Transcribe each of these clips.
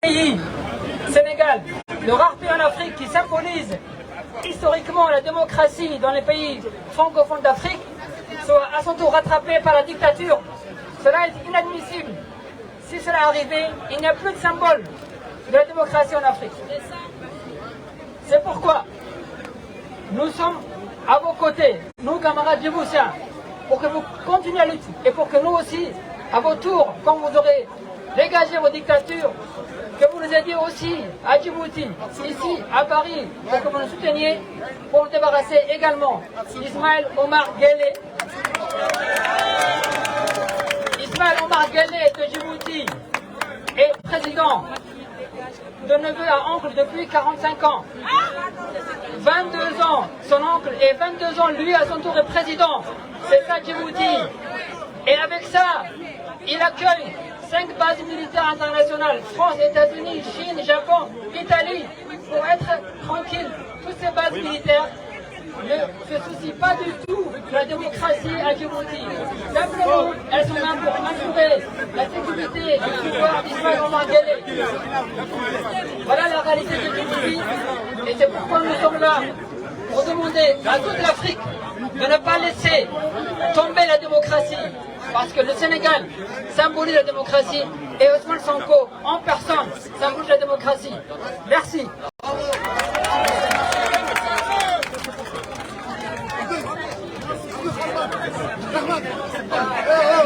pays, Sénégal, le rare pays en Afrique qui symbolise historiquement la démocratie dans les pays francophones d'Afrique, soit à son tour rattrapé par la dictature. Cela est inadmissible. Si cela arrivait, il n'y a plus de symbole de la démocratie en Afrique. C'est pourquoi nous sommes à vos côtés, nous camarades djiboutiens, pour que vous continuiez à lutter et pour que nous aussi, à vos tours, quand vous aurez dégagé vos dictatures, que vous nous aidiez aussi à Djibouti, ici à Paris, pour que vous nous souteniez, pour nous débarrasser également d'Ismaël Omar Guelleh. Ismaël Omar Guelleh de Djibouti est président de neveu à oncle depuis 45 ans. 22 ans, son oncle, et 22 ans, lui à son tour est président. C'est ça Djibouti. Et avec ça, il accueille 5 bases militaires internationales, France, États-Unis, Chine, Japon, Italie, pour être tranquille. Toutes ces bases militaires ne se soucient pas du tout de la démocratie à Djibouti. Simplement, elles sont là pour assurer la sécurité du pouvoir d'Ismaël Omar Guelleh. Voilà la réalité de Djibouti, et c'est pourquoi nous sommes là, pour demander à toute l'Afrique de ne pas laisser tomber la démocratie. Parce que le Sénégal symbolise la démocratie et Ousmane Sonko en personne symbolise la démocratie. Merci.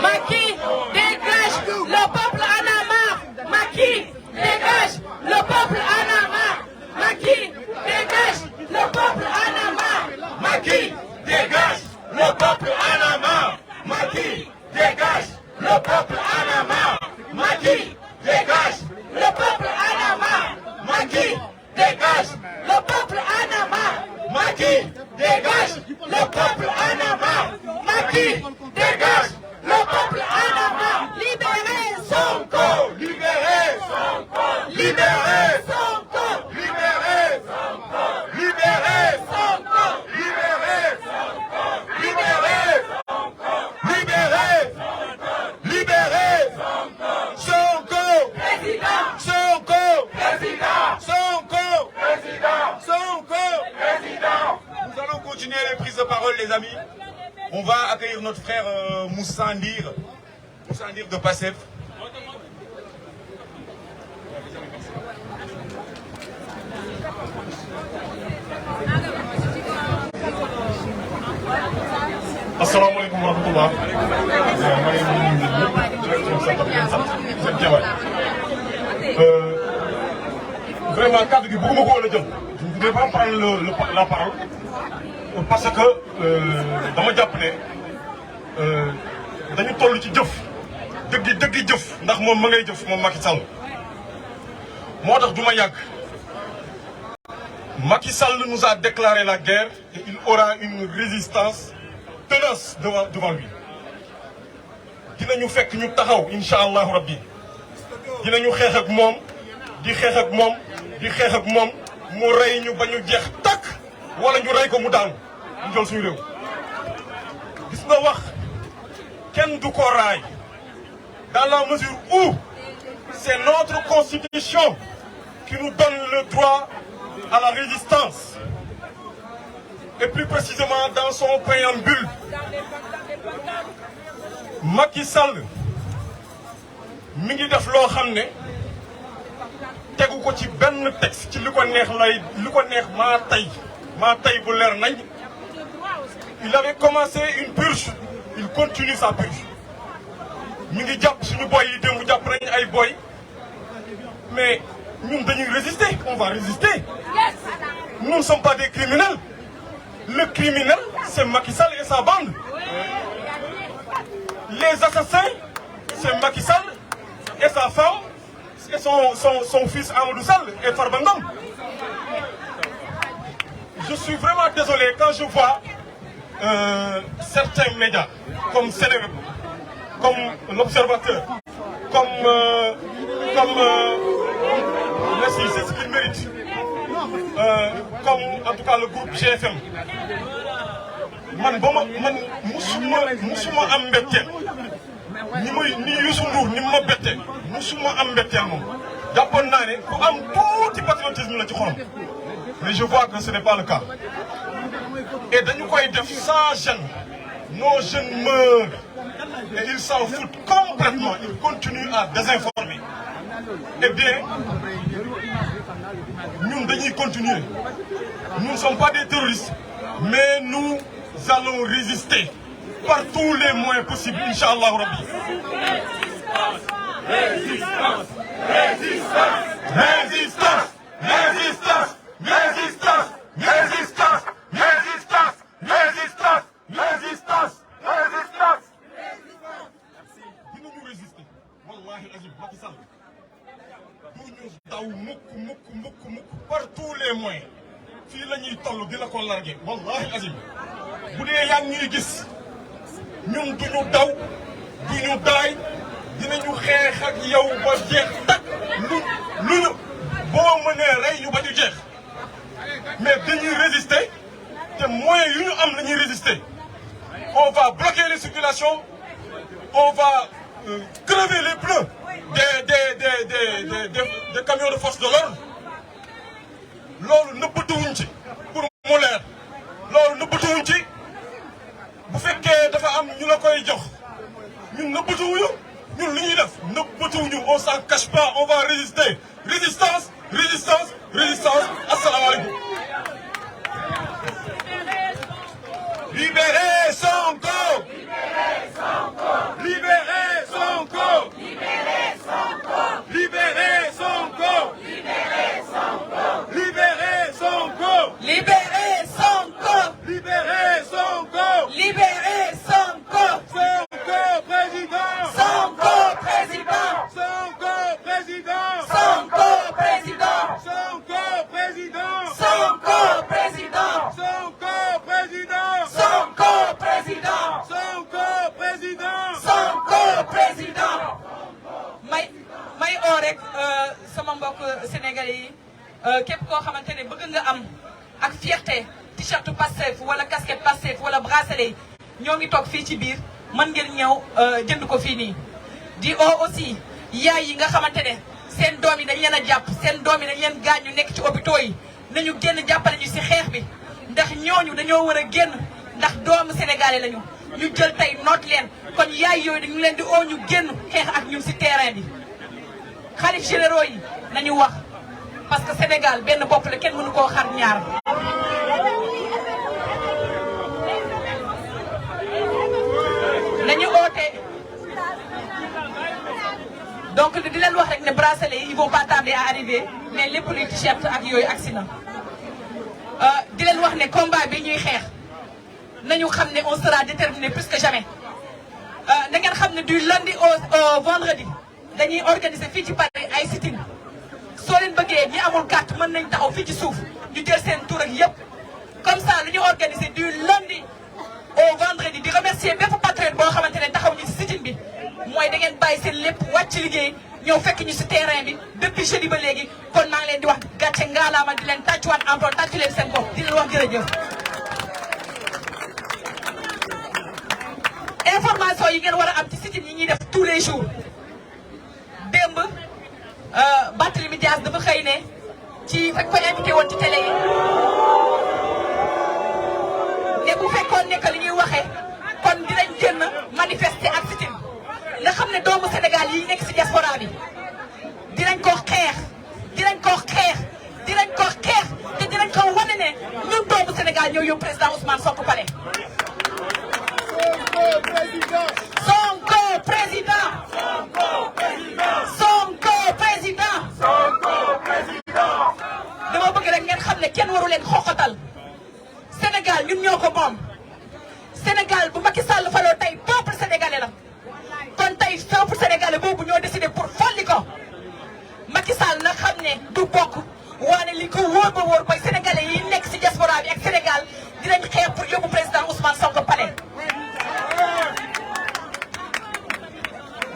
Macky, dégage, le peuple en a marre. Macky, dégage, le peuple en a marre. Macky, dégage, le peuple en a marre. Macky, dégage, le peuple en a marre. Macky, dégage, le peuple en a marre. Macky, dégage, le peuple en a marre. Macky, dégage, le peuple en a marre. Macky, dégage, le peuple en a marre. Macky, dégage, le peuple en a marre. Libérez Sonko, libérez Sonko, libérez Sonko, libérez Sonko, libérez Sonko, libérez Sonko, libérez Sonko, libérez Sonko, libérez Sonko, président, Sonko, président, Sonko, président, Sonko, président. Nous allons continuer les prises de parole, les amis. On va accueillir notre frère Moussa Ndir de PASTEF. Assalamu alaikum wa rahmatullah. Vraiment, cadre du Bourgogne, je ne voudrais pas prendre la parole parce que dans mon japonais, dañu toll ci jëf dëggi jëf ndax moom ma ngay jëf moom Macky Sall moo tax du ma yàgg. Macky Sall nous a déclaré la guerre et il aura une résistance tenace devant lui. Dinañu fekk ñu taxaw incha allahu rabbi dinañu xeex ak moom di xeex ak moom di xeex ak moom mu rey ñu ba ñu jeex takk wala ñu rey ko mu daanu ñu jël suñu réew. Gis nga wax kenn du ko raay dans la mesure où c'est notre constitution qui nous donne le droit à la résistance. Et plus précisément dans son préambule, Macky Sall mi ngi def loo xam ne tegu ko ci benn texte ci li ko neex maa tey bu leer nañ. Il avait commencé une purge, il continue sa purge. Mi ngi jàpp suñu boy yi démb jàpp nañ ay boy mais ñun dañuy résister, on va résister. Nous ne sommes pas des criminels. Le criminel, c'est Macky Sall et sa bande. Les assassins, c'est Macky Sall et sa femme et son fils Amadou Sall et Farba Ngom. Je suis vraiment désolé quand je vois certains médias comme Sénégal, comme l'Observateur, merci, c'est ce qu'il mérite. Comme en tout cas le groupe GFM. Man musuma am mbetteel ni Youssou Ndour ni ma bette musuma am mbetteel moom jàppoon naa ne ku am tuuti patriotisme la ci xolam mais je vois que ce n'est pas le cas et dañu koy def sans gêne. Nos jeunes meurent et ils s'en foutent complètement. Ils continuent à désinformer. Eh bien, nous devons continuer. Nous ne sommes pas des terroristes, mais nous allons résister par tous les moyens possibles, Inch'Allah Rabbi. Résistance, résistance, résistance, résistance, résistance, résistance, résistance, résistance. Résistance! Résistance! Dinañu résister wallahi azim Macky Sall duñu daw mukk par tous les moyens fii la ñuy toll dina ko largué wallahi azim bu dee yaa ngi ñuy gis ñun duñu daw duñu daay dinañu xeex ak yow ba jeex tak luñu boo mënee rey ñu ba ñu jeex mais dañuy résister te moyens yu ñu am la ñuy résister. On va bloquer les circulations, on va crever les pneus des camions de force de l'ordre. Loolu nëbbatuwuñ ci pour mu leer loolu nëbbatuwuñ ci bu fekkee dafa am ñu la koy jox ñun nëbbatuwuñu ñun li ñuy def nëbbatuwuñu on s'en cache pas on va résister résistance résistance résistance asalaamaaleykum. Libérez Sonko! Libérez Sonko! Libérez Sonko! Libérez Sonko! Libérez Sonko! Libérez Sonko! Libérez Sonko! Libérez Sonko! Libérez Sonko! Sonko président! Sonko président! Sonko président! Sonko président! Sonko président! Sonko président! Sonko président! Sonko président! Sonko président! Sonko président! may oo rek sama mbokk sénégalais yi képp koo xamante ne bëgg nga am ak fierté t-shirt Pastef wala casquette Pastef wala bracelet ñoo ngi toog fii ci biir mën ngeen ñëw jënd ko fii nii. di oo aussi yaay yi nga xamante ne seen doom yi dañ leen a jàpp seen doom yi dañ leen gaañu nekk ci hôpitaux yi nañu génn jàppale ñu si xeex bi ndax ñooñu dañoo war a génn ndax doomu sénégalais lañu ñu jël tey noot leen kon yaay yooyu dañu leen di oo ñu génn xeex ak ñun si terrain bi. xalif généraux yi nañu wax parce que Sénégal benn bopp la kenn mënu koo xar ñaar. nañu oote donc di leen wax rek ne bracelet yi ils vont pas tarder à arriver mais lépp luy t-shirt ak yooyu agsi na. di leen wax ne combat bi ñuy xeex nañu xam ne on sera déterminé plus que jamais. da ngeen xam ne du lundi au vendredi. dañuy organiser fii ci Paris ay sit-in soo leen bëggee ñi amul carte mën nañ taxaw fii ci suuf ñu jël seen tour ak yëpp comme ça lu ñu organiser du lundi au vendredi di remercier bépp patriote boo xamante ne taxaw ñu ci sit-in bi mooy da ngeen bàyyi seen lépp wàcc liggéey ñëw fekk ñu ci terrain bi depuis jeudi ba léegi kon maa ngi leen di wax gàcce ngaalaama di leen tàccuwaat encore tàccu leen seen bopp di leen wax jërëjëf. information yi ngeen war a am ci sit-in yi ñuy def tous les jours. démb Barthélémy Dias dafa xëy ne ci fekk ko invité woon ci télé yi ne bu fekkoon ne que li ñuy waxee kon dinañ génn manifester ak sit-in nga xam ne doomu Sénégal yi nekk ci diaspora bi dinañ ko xeex dinañ ko xeex dinañ ko xeex te dinañ ko wane ne ñun doomu Sénégal ñoo yóbbu président Ousmane Sonko palais. Sonko président. Sonko président. Sonko président. Sonko président. dama bëgg rek ngeen xam ne kenn waru leen xoxatal Sénégal ñun ñoo ko moom Sénégal bu Macky Sall faloo tey peuple sénégalais la kon tey peuple sénégalais boobu ñoo décidé pour folli ko Macky Sall na xam ne du bokk waane li ko wóor ba wóor mooy sénégalais yi nekk ci diaspora bi ak Sénégal dinañ xeex pour yóbbu président Ousmane Sonko palais.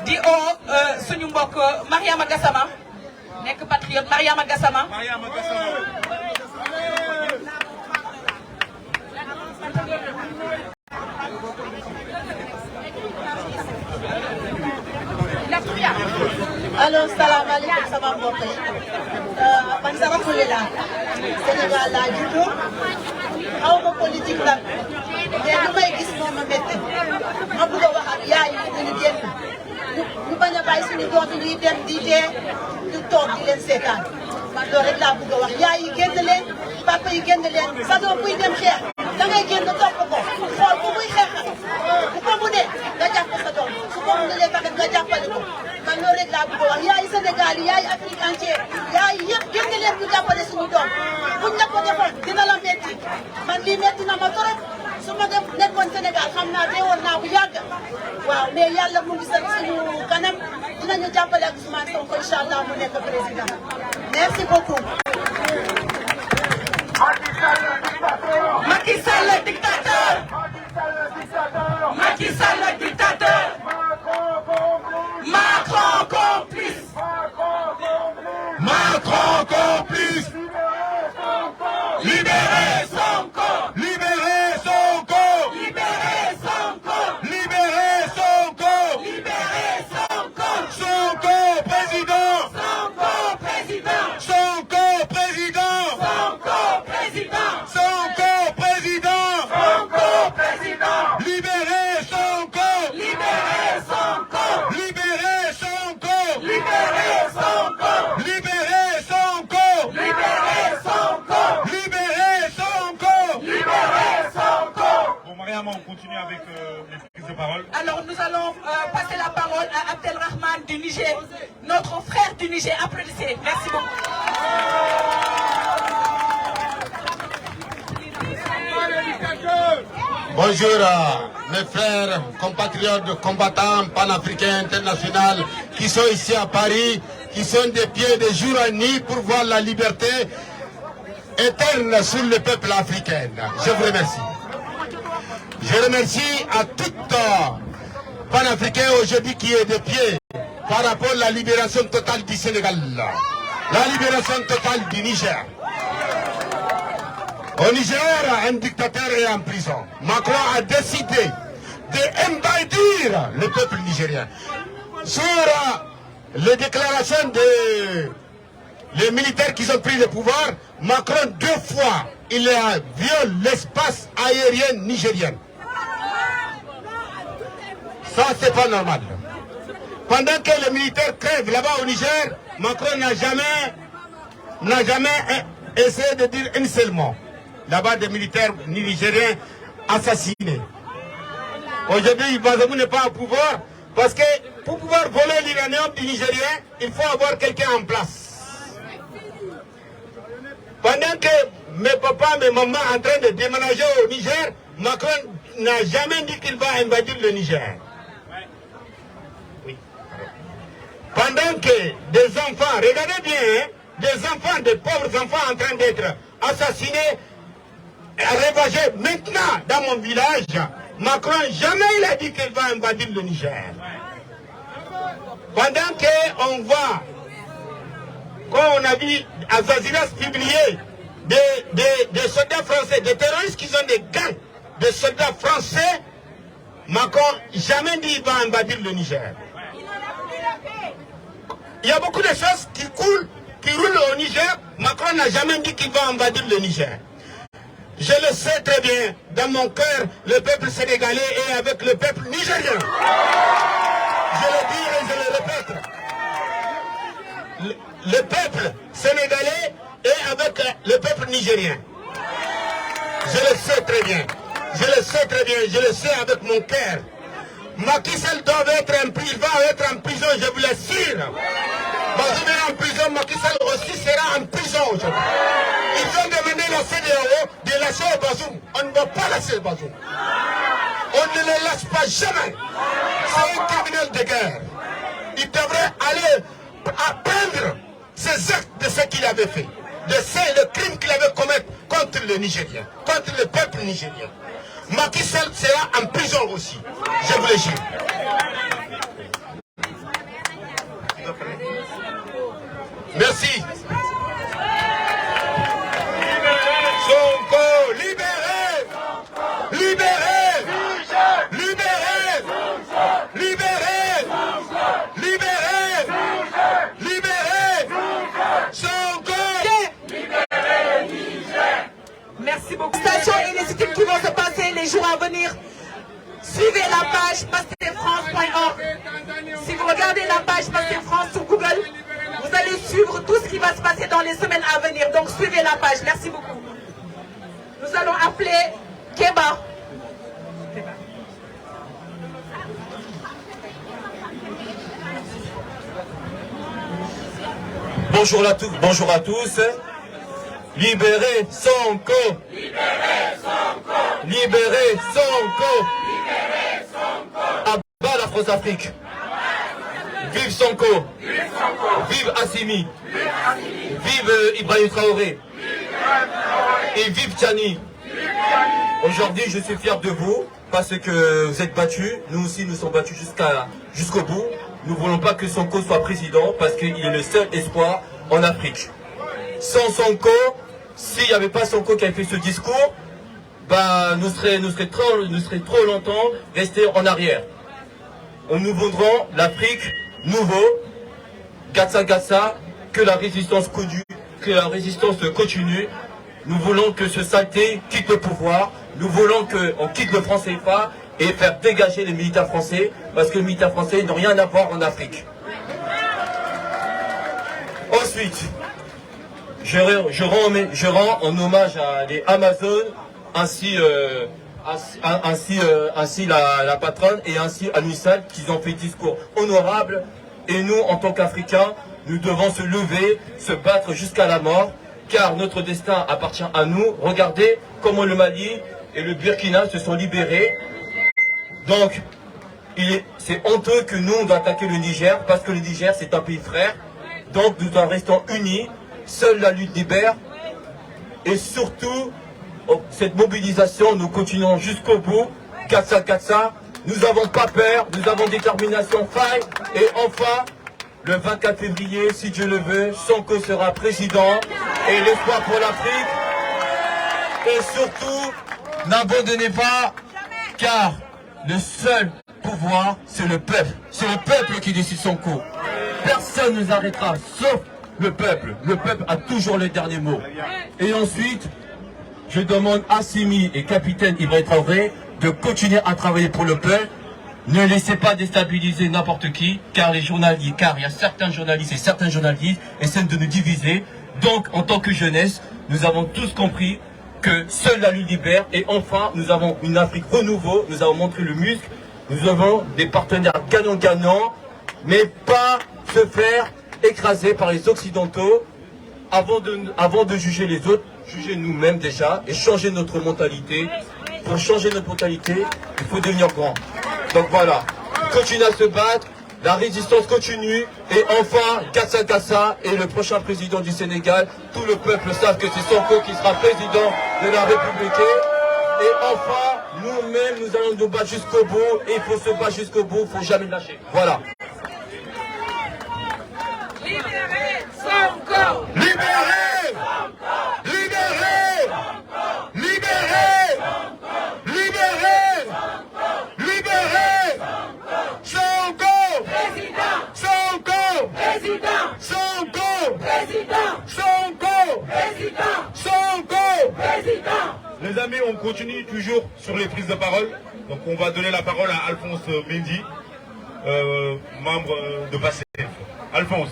di oo suñu mbokk Mariama Gassama nekk patriote Mariama Gassama. allo salaamaaleykum sama mbokk yi man sama xule laa Sénégal laa juddoo xaw ma politique la mais lu may gis moom ma métti ma bëgg a wax ak yaay yi ñu génn ñu bañ a bàyyi suñu doom yi ñuy dem di dee ñu toog di leen seetaan man loolu rek laa bëgg a wax yaay yi génn leen papa yi génn leen sa doom buy dem xeex da ngay génn topp ko xool bu muy xeexal bu ko mënee nga jàpp sa doom su ko mënulee tamit nga jàppale ko man loolu rek laa bëgg a wax yaay Sénégal yi yaay Afrique entière yaay yëpp génn leen ñu jàppale suñu doom buñ la ko defoon dina la métti man lii métti na ma trop su ma def nekkoon Sénégal xam naa deewoon naa bu yàgg waaw mais yàlla mu ngi suñu kanam dinañu jàppale ak Ousmane Sonko incha allah mu nekk président merci beaucoup. Macky Sall le dictateur. Macky Sall le dictateur. Macron complice. Macron complice. Libérez Sonko. Libérez Sonko. Libérez Sonko. Libérez Sonko. Libérez Sonko. Sonko président. Sonko président. Sonko président. Sonko président. Sonko président. Sonko président. Libérez Sonko. Libérez Sonko. Libérez Sonko. Libérez Sonko. Libérez Sonko. Libérez Sonko. Libérez Sonko. Libérez Sonko. Bon, Mariam, on continue avec les prises de parole. Alors nous allons passer la parole à Abdelrahman du Niger, notre frère du Niger. Applaudissez. Merci beaucoup. Bonjour mes frères, compatriotes, combattants panafricains internationaux qui sont ici à Paris, qui sont des pieds de jour en nuit pour voir la liberté éterne sur le peuple africain. Je vous remercie. Je remercie à tout panafricain aujourd'hui qui est de pied par rapport à la libération totale du Sénégal, la libération totale du Niger. Au Niger, un dictateur est en prison. Macron a décidé d'envahir le peuple nigérien. Sur les déclarations des militaires qui ont pris le pouvoir, Macron 2 fois, il a violé l'espace aérien nigérien. Ça, c'est pas normal. Pendant que les militaires crèvent là-bas au Niger, Macron n'a jamais essayé de dire un seul mot. Là-bas, des militaires nigériens assassinés. Aujourd'hui, Bazoum n'est pas au pouvoir parce que pour pouvoir voler l'uranium du Nigérien, il faut avoir quelqu'un en place. Pendant que mes papas, mes mamans sont en train de déménager au Niger, Macron n'a jamais dit qu'il va invadir le Niger. Oui. Pendant que des enfants, regardez bien, hein, des enfants, des pauvres enfants en train d'être assassinés, ravagés maintenant dans mon village, Macron jamais il a dit qu'il va invadir le Niger. Pendant qu'on voit, quand on a vu à Zaziras publier des soldats français, des terroristes qui ont des gangs de soldats français, Macron jamais dit qu'il va invadir le Niger. Il y a beaucoup de choses qui coulent, qui roulent au Niger. Macron n'a jamais dit qu'il va invadir le Niger. Je le sais très bien, dans mon cœur, le peuple sénégalais est avec le peuple nigérien. Je le dis et je le répète. Le peuple sénégalais est avec le peuple nigérien. Je le sais très bien. Je le sais très bien. Je le sais avec mon cœur. Macky Sall doit être en prison. Il va être en prison, je vous l'assure. Bazoum est en prison, Macky Sall aussi sera en prison aujourd'hui. Ils ont demandé la CEDEAO de lâcher Bazoum. On ne va pas lâcher Bazoum. On ne le lâche pas jamais. C'est un criminel de guerre. Il devrait aller apprendre ses actes de ce qu'il avait fait. De le crime qu'il avait commis contre le Nigérien, contre le peuple nigérien. Macky Sall sera en prison aussi. Je vous le jure. Merci. Sonko, libéré! Libéré! Libéré! Libéré! Libéré! Merci beaucoup. Stations illégitimes qui vont se passer les jours à venir. Suivez la page pasteffrance.org. Si vous regardez la page Pastef France sur Google, vous allez suivre tout ce qui va se passer dans les semaines à venir. Donc suivez la page. Merci beaucoup. Nous allons appeler Keba. Bonjour à tous. Libérez Sonko. Libérez Sonko. Libérez Sonko. Libérez Sonko. À bas la France-Afrique. Vive Sonko. Vive Sonko. Vive Assimi. Vive Ibrahim Traoré. Et vive Tchani. Aujourd'hui, je suis fier de vous parce que vous êtes battus. Nous aussi, nous sommes battus jusqu'au bout. Nous ne voulons pas que Sonko soit président parce qu'il est le seul espoir en Afrique. Sans Sonko, s'il n'y avait pas Sonko qui avait fait ce discours, bah, nous serions trop longtemps restés en arrière. Nous voudrons l'Afrique nouveau, Gatsa, que la résistance continue. Nous voulons que ce saleté quitte le pouvoir. Nous voulons qu'on quitte le franc CFA et faire dégager les militaires français, parce que les militaires français n'ont rien à voir en Afrique. Ensuite, je rends en hommage à les Amazones, ainsi la patronne et ainsi à Nissal, qui ont fait discours honorables. Et nous, en tant qu'Africains, nous devons se lever, se battre jusqu'à la mort, car notre destin appartient à nous. Regardez comment le Mali et le Burkina se sont libérés. Donc, c'est honteux que nous, on doit attaquer le Niger, parce que le Niger, c'est un pays frère. Donc, nous en restons unis. Seule la lutte libère. Et surtout, cette mobilisation, nous continuons jusqu'au bout. Gatsa, nous n'avons pas peur, nous avons détermination, faille. Et enfin, le 24 février, si Dieu le veut, Sonko sera président. Et l'espoir pour l'Afrique. Et surtout, n'abandonnez pas, car le seul pouvoir, c'est le peuple. C'est le peuple qui décide Sonko. Personne ne nous arrêtera, sauf le peuple. Le peuple a toujours le dernier mot. Et ensuite, je demande à Assimi et capitaine Ibrahim Traoré de continuer à travailler pour le peuple. Ne laissez pas déstabiliser n'importe qui, car il y a certains journalistes et certains journalistes essaient de nous diviser. Donc, en tant que jeunesse, nous avons tous compris que seule la lutte libère. Et enfin, nous avons une Afrique renouveau. Nous avons montré le muscle. Nous avons des partenaires gagnant-gagnant, mais pas se faire écraser par les Occidentaux. Avant de juger les autres, juger nous-mêmes déjà et changer notre mentalité. Pour changer notre mentalité, il faut devenir grand. Donc voilà, continuez à se battre, la résistance continue. Et enfin, Gatsa et le prochain président du Sénégal, tout le peuple savent que c'est Sonko qui sera président de la République. Et enfin, nous-mêmes, nous allons nous battre jusqu'au bout. Et il faut se battre jusqu'au bout, il ne faut jamais lâcher. Voilà. Libérez Sonko. Libérez Sonko. Libérez Sonko. Libérez Sonko. Libérez Sonko. Libérez Sonko. Président. Sonko. Président. Sonko. Président. Sonko. Président. Sonko. Président. Les amis, on continue toujours sur les prises de parole. Donc on va donner la parole à Alphonse Mendy, membre de Pastef. Alphonse.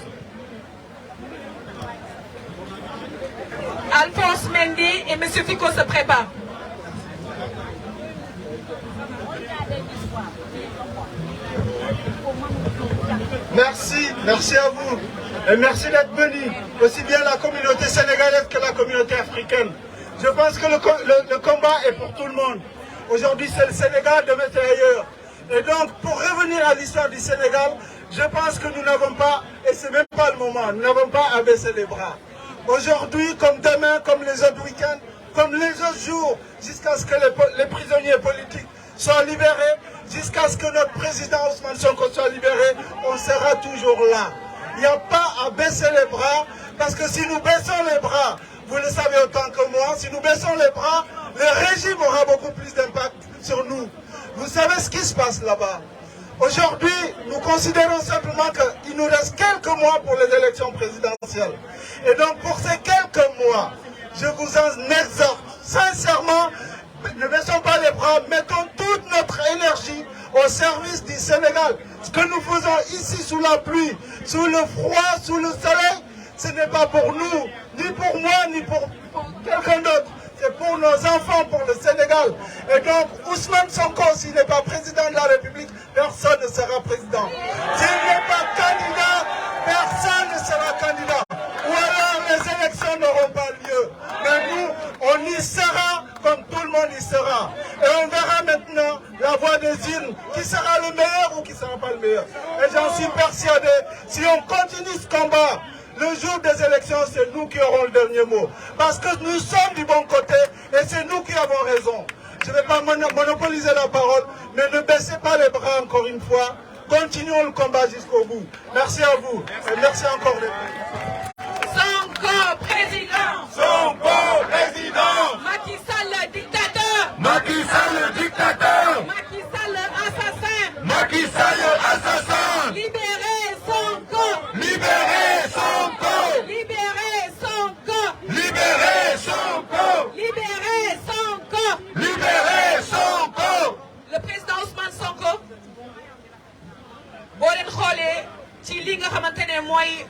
Alphonse Mendy et M. Fico se préparent. Merci à vous. Et merci d'être venus, aussi bien la communauté sénégalaise que la communauté africaine. Je pense que le combat est pour tout le monde. Aujourd'hui, c'est le Sénégal, demain c'est ailleurs. Et donc, pour revenir à l'histoire du Sénégal, je pense que nous n'avons pas, et ce n'est même pas le moment, nous n'avons pas à baisser les bras. Aujourd'hui, comme demain, comme les autres week-ends, comme les autres jours, jusqu'à ce que les prisonniers politiques soient libérés, jusqu'à ce que notre président Ousmane Sonko soit libéré, on sera toujours là. Il n'y a pas à baisser les bras, parce que si nous baissons les bras, vous le savez autant que moi, si nous baissons les bras, le régime aura beaucoup plus d'impact sur nous. Vous savez ce qui se passe là-bas. Aujourd'hui, nous considérons simplement qu'il nous reste quelques mois pour les élections présidentielles. Et donc, pour ces quelques mois, je vous en exhorte sincèrement, ne baissons pas les bras, mettons toute notre énergie au service du Sénégal. Ce que nous faisons ici sous la pluie, sous le froid, sous le soleil, ce n'est pas pour nous, ni pour moi, ni pour quelqu'un d'autre. C'est pour nos enfants, pour le Sénégal. Et donc, Ousmane Sonko, s'il n'est pas président de la République, personne ne sera président. S'il n'est pas candidat, personne ne sera candidat. Ou alors les élections n'auront pas lieu. Mais nous, on y sera comme tout le monde y sera. Et on verra maintenant la voix des urnes, qui sera le meilleur ou qui ne sera pas le meilleur. Et j'en suis persuadé, si on continue ce combat, le jour des élections, c'est nous qui aurons le dernier mot. Parce que nous sommes du bon côté et c'est nous qui avons raison. Je ne vais pas monopoliser la parole, mais ne baissez pas les bras encore une fois. Continuons le combat jusqu'au bout. Merci à vous et merci encore les Sonko président. Sonko président. Macky Sall le dictateur. Macky Sall le dictateur. Macky Sall le assassin. Macky Sall le assassin. Libérez Sonko. Libérez Sonko. Libérez Sonko. Libérez Sonko. Libérez Sonko. Libérez Sonko. Le président Ousmane Sonko boo leen xoolee ci li nga xamante ne mooy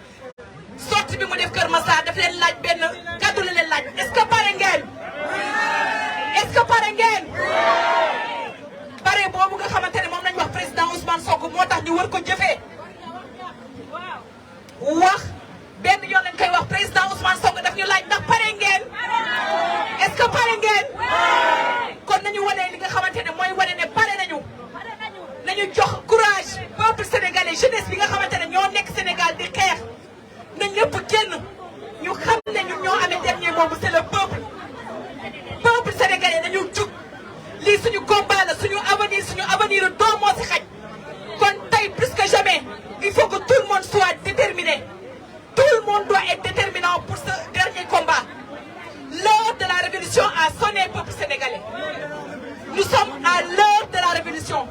sortie bi mu def Kër Massar daf leen laaj benn kàddu la leen laaj est-ce que pare ngeen? Est-ce que pare ngeen? pare boobu nga xamante ne moom lañ wax président Ousmane Sonko moo tax ñu war ko jëfee wax benn yoon lañ koy wax président Ousmane Sonko daf ñu laaj ndax pare ngeen? Est-ce que pare ngeen? kon nañu wane li nga xamante ne mooy wane ne pare nañu. nañu jox courage peuple sénégalais jeunesse bi nga xamante ne ñoo nekk Sénégal di xeex na ñëpp génn ñu xam ne ñun ñoo amee dernier mot c'est le peuple sénégalais dañu jug lii suñu combat la suñu avenir doom moo si xaj kon tey plus que jamais il faut que tout le monde soit déterminé tout le monde doit être déterminant pour ce dernier combat. L'heure de la révolution a sonné peuple sénégalais. Nous sommes à l'heure de la révolution.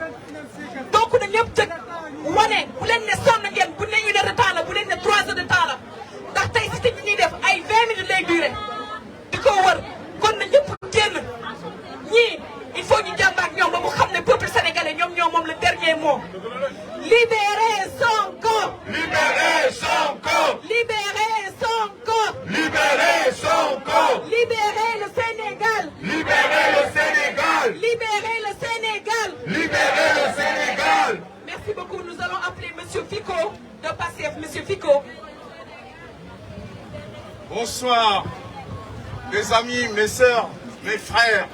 donc na ñëpp jëg wane bu leen ne sonn ngeen bu ne 1 heure de temps la bu leen ne 3 heures de temps la ndax tey si ñi ñuy def ay 20 minutes lay duré di ko wër kon na ñëpp génn ñii il faut ñu jàmbaak ñoom ba mu xam ne peuple sénégalais ñoom ñoo moom le dernier mot. Libérez Sonko. Libérez Sonko. Libérez Sonko. Libérez Sonko. Libérez le Sénégal. Libérez le Sénégal. Libérez le Sénégal. Libérez le Sénégal. Merci beaucoup. Nous allons appeler Monsieur Fico de Pastef. Monsieur Fico. Bonsoir, mes amis, mes sœurs, mes frères.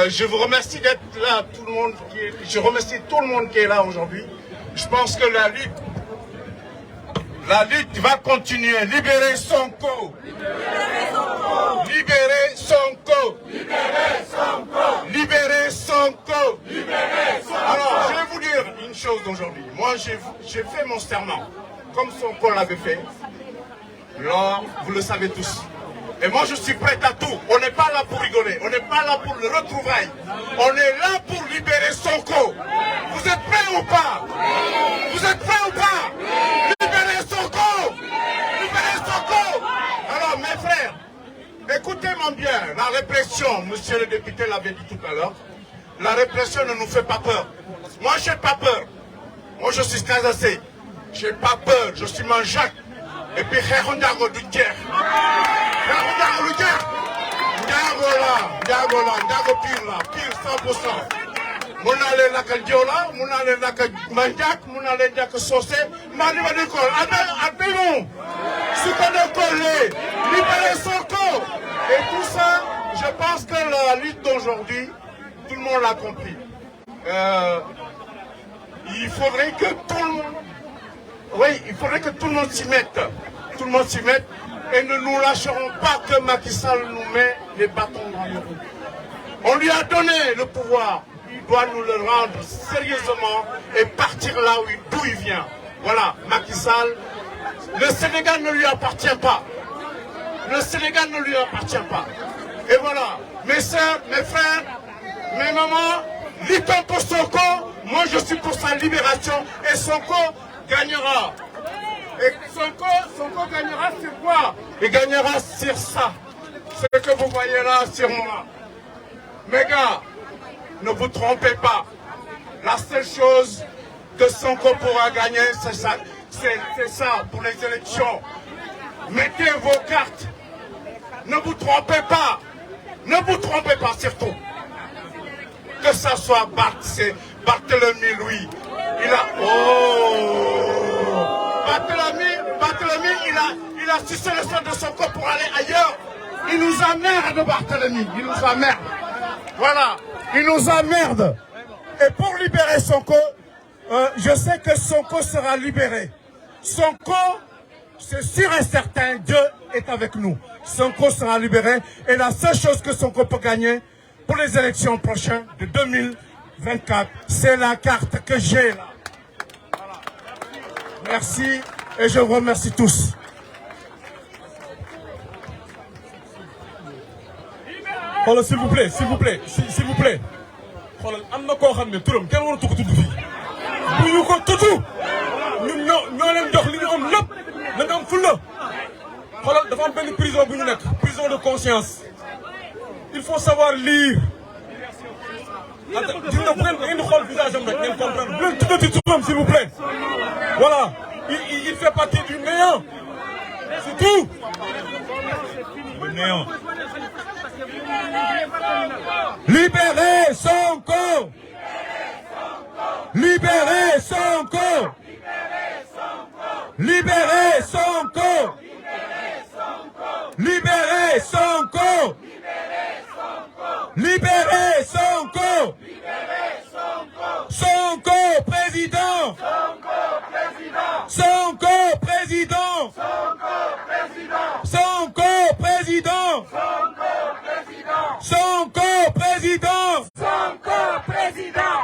Je vous remercie d'être là, tout le monde je remercie tout le monde qui est là aujourd'hui. Je pense que la lutte va continuer. Libérez Sonko. Libérez Sonko. Libérez Sonko. Libérez Sonko. Libérez Sonko. Libérez Sonko. Alors, je vais vous dire une chose aujourd'hui. Moi, j'ai fait mon serment, comme Sonko l'avait fait. Alors, vous le savez tous. Et moi, je suis prêt à tout. On n'est pas là pour rigoler. On n'est pas là pour le retrouvailles. On est là pour libérer Sonko. Vous êtes prêts ou pas? Vous êtes prêts ou pas? Libérez Sonko. Libérez Sonko. Alors, mes frères, écoutez-moi bien. La répression, monsieur le député l'avait dit tout à l'heure, la répression ne nous fait pas peur. Moi, je n'ai pas peur. Moi, je suis Kazasé. Je n'ai pas peur. Je suis Manjac. Et puis, Khérondago du Djer. Khérondago du Djer. Ndiago pire là, pire 100%. Mon allé naka Diola, mon allé naka Manjak, mon allé naka Sosé, Mani Manikol, Abelon, Soukonokole, libérez Sonko. Et tout ça, je pense que la lutte d'aujourd'hui, tout le monde l'a compris. Il faudrait que tout le monde. Oui, il faudrait que tout le monde s'y mette. Tout le monde s'y mette. Et ne nous lâcherons pas que Macky Sall nous met les bâtons dans les roues. On lui a donné le pouvoir. Il doit nous le rendre sérieusement et partir là d'où il vient. Voilà, Macky Sall. Le Sénégal ne lui appartient pas. Le Sénégal ne lui appartient pas. Et voilà, mes soeurs, mes frères, mes mamans, luttons pour Sonko. Moi, je suis pour sa libération. Et Sonko gagnera. Et Sonko gagnera sur quoi? Il gagnera sur ça. voyez là sur moi. Mes gars, ne vous trompez pas. La seule chose que Sonko pourra gagner, c'est ça. C'est ça pour les élections. Mettez vos cartes. Ne vous trompez pas. Ne vous trompez pas surtout. Que ça soit Barthélemy, lui. Il a... Oh, Barthélemy, il a sucé le sang de Sonko pour aller ailleurs. Il nous emmerde, Barthélemy. Il nous emmerde. Voilà. Il nous emmerde. Et pour libérer Sonko, je sais que Sonko sera libéré. Sonko, c'est sûr et certain, Dieu est avec nous. Sonko sera libéré. Et la seule chose que Sonko peut gagner pour les élections prochaines de 2024, c'est la carte que j'ai là. Voilà. Merci et je vous remercie tous. xoolal s'il vous plaît s'il vous plaît s'il vous plaît xoolal am na koo xam ne turam kenn waratu ko tudd fii bu ñu ko tudd ñun ñoo leen jox li ñu am lépp nañu am fulla xoolal dafa am benn prison bu ñu nekk prison de conscience il faut savoir lire gis nga bu ngeen di xool visage am rek ngeen comprendre bu leen tuddati turam s'il vous plaît voilà il fait partie du néant c'est tout le néant. Libérez Sonko! Libérez Sonko! Libérez Sonko! Libérez Sonko! Libérez Sonko! Sonko président! Sonko président! Sonko président! Sonko président! Sonko président!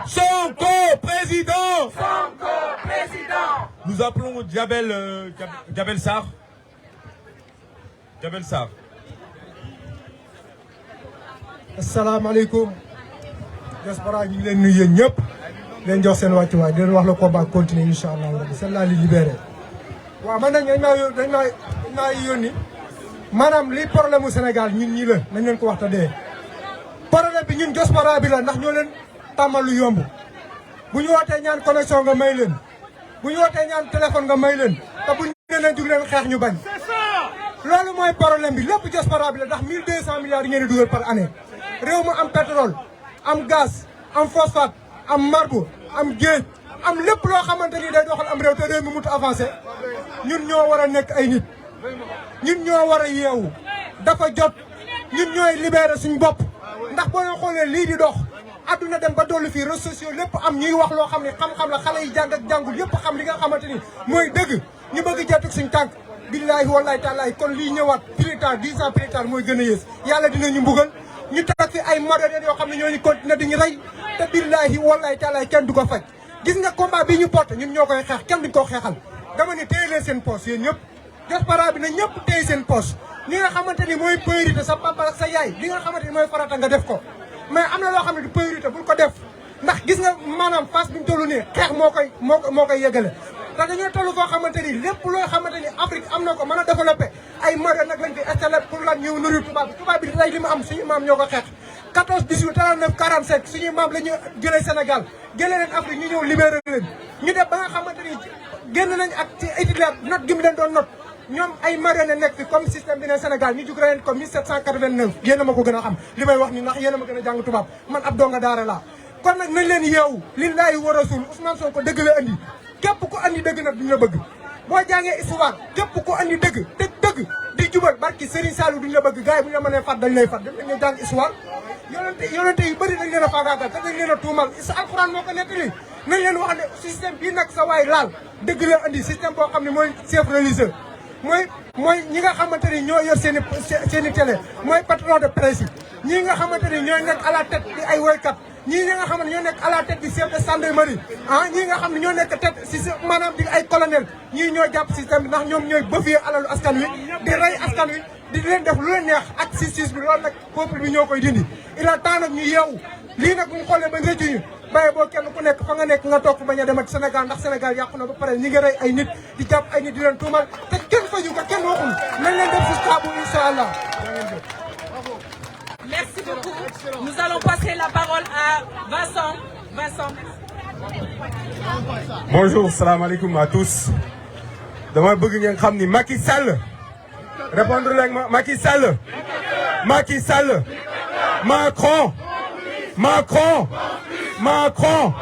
Sonko président! Sonko président! Nous appelons Diabel Sarr. Diabel Sarr. asalaamaaleykum diaspora ñu ngi leen nuyu yéen ñëpp leen jox seen wàccuwaay di leen wax le combat continue incha allah rabbi c'est là li libéré. waaw man nag dañ maa yónni maanaam li problème mu Sénégal ñun ñii la nañ leen ko wax te dee. problème bi ñun diaspora bi la ndax ñoo leen tàmmal lu yomb bu ñu wootee ñaan connexion nga may leen bu ñu wootee ñaan téléphone nga may leen te bu ñu leen jug leen xeex ñu bañ. loolu mooy problème bi lépp diaspora bi la ndax 1200 milliards yi ngeen di dugal par année. réew mu am pétrole am gaz am phosphate am marbre am géej am lépp loo xamante ni day doxal am réew te réew mi mut avancé ñun ñoo war a nekk ay nit ñun ñoo war a yeewu dafa jot ñun ñooy libéré suñu bopp ndax boo leen xoolee lii di dox adduna dem ba dollu fii réseaux sociaux lépp am ñuy wax loo xam ne xam-xam la xale yi jàng ak jàngul yëpp xam li nga xamante ni mooy dëgg ñu bëgg jàttuk suñ tànk billaahi wallaahi taalaay kon lii ñëwaat plus tard 10 ans plus tard mooy gën a yées yàlla dinañu mbugal ñu teg fi ay modèles yoo xam ne ñooñu continué di ñu rey te billaahi wallaahi taalaay kenn du ko faj gis nga combat bi ñu porté ñun ñoo koy xeex kenn duñ ko xeexal dama ne téye leen seen poche yéen ñëpp diaspora bi na ñëpp téye seen poche li nga xamante ni mooy priorité sa papa ak sa yaay li nga xamante ni mooy farata nga def ko mais am na loo xam ne du priorité bul ko def ndax gis nga maanaam phase bi ñu toll nii xeex moo koy yeggale te dañoo toll foo xamante ni lépp loo xamante ni Afrique am na ko mën a développé ay modèles nag lañ fi installé pour lan ñëw nourrir tubaab bi tey li mu am suñu maam ñoo ko xeex 14 18 39 45 suñu maam la ñu jëlee Sénégal jëlee leen Afrique ñu ñëw libéré leen ñu def ba nga xamante ni génn nañ ak ci étudiant note gi mu leen doon note ñoom ay marionnettes nekk fi comme système bi ne Sénégal ñu jug leen comme 1789 yéen a ma ko gën a xam li may wax ni ndax yéen a ma gën a jàng tubaab man ab donga daara laa kon nag nañ leen yeewu lillahi wa rasul Ousmane Sonko dëgg la andi képp ku andi dëgg nag duñu la bëgg boo jàngee histoire képp ku andi dëgg dëgg di jubal barki Serigne Saliou duñu la bëgg gars yi bu ñu la mënee fat dañ lay fat dañ leen jàng histoire yonente yu bëri dañ leen a faagaagal te dañ leen a tuumal sa alxuraan moo ko nettali nañ leen wax ne système bii nag sa waay laal dëgg la andi système boo xam ne mooy chef religieux mooy ñi nga xamante ni ñoo yor seen i télé mooy patron de presse yi ñii nga xamante ni ñooy nekk à la tête di ay woykat ñii nga xam ne ñoo nekk à la tête di chef de gendarmerie ñii nga xam ne ñoo nekk tête si maanaam di ay colonel ñii ñoo jàpp système bi ndax ñoom ñooy bëfee alalu askan wi di rey askan wi di leen def lu leen neex ak justice bi loolu nag peuple bi ñoo koy dindi il est temps nag ñu yeewu lii nag bu ñu xoolee ba rëccu ñu bàyyi boo kenn ku nekk fa nga nekk nga toog bañ a dem ak Sénégal ndax Sénégal yàqu na ba pare ñi ngi rey ay nit di jàpp ay nit di leen tuumal te kenn faju ko kenn waxul nañ leen def si kaabu incha allah Merci beaucoup. Nous allons passer la parole à Vincent. Vincent. Bonjour, salam alaikum à tous. Dama bëgg ngeen xam ni Macky Sall répondre leen ma Macky Sall Macky Sall Macron Macron Macron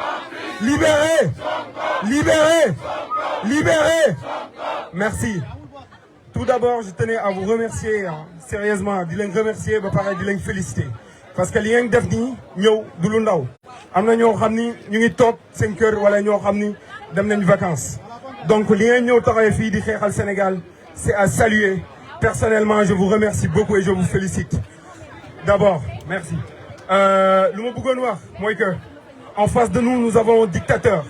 libéré libéré libéré. Merci. Tout d'abord, je tenais à vous remercier sérieusement, di leen remercier ba pare di leen féliciter parce que li ngeen def nii ñëw du lu ndaw. Am na ñoo xam ni ñu ngi toog seen kër wala ñoo xam ni dem nañu vacances. Donc li ngeen ñëw taxawee fii di xeexal Sénégal, c'est à saluer. Personnellement, je vous remercie beaucoup et je vous félicite. D'abord, merci. Lu ma bëggoon wax mooy que en face de nous, nous avons un dictateur.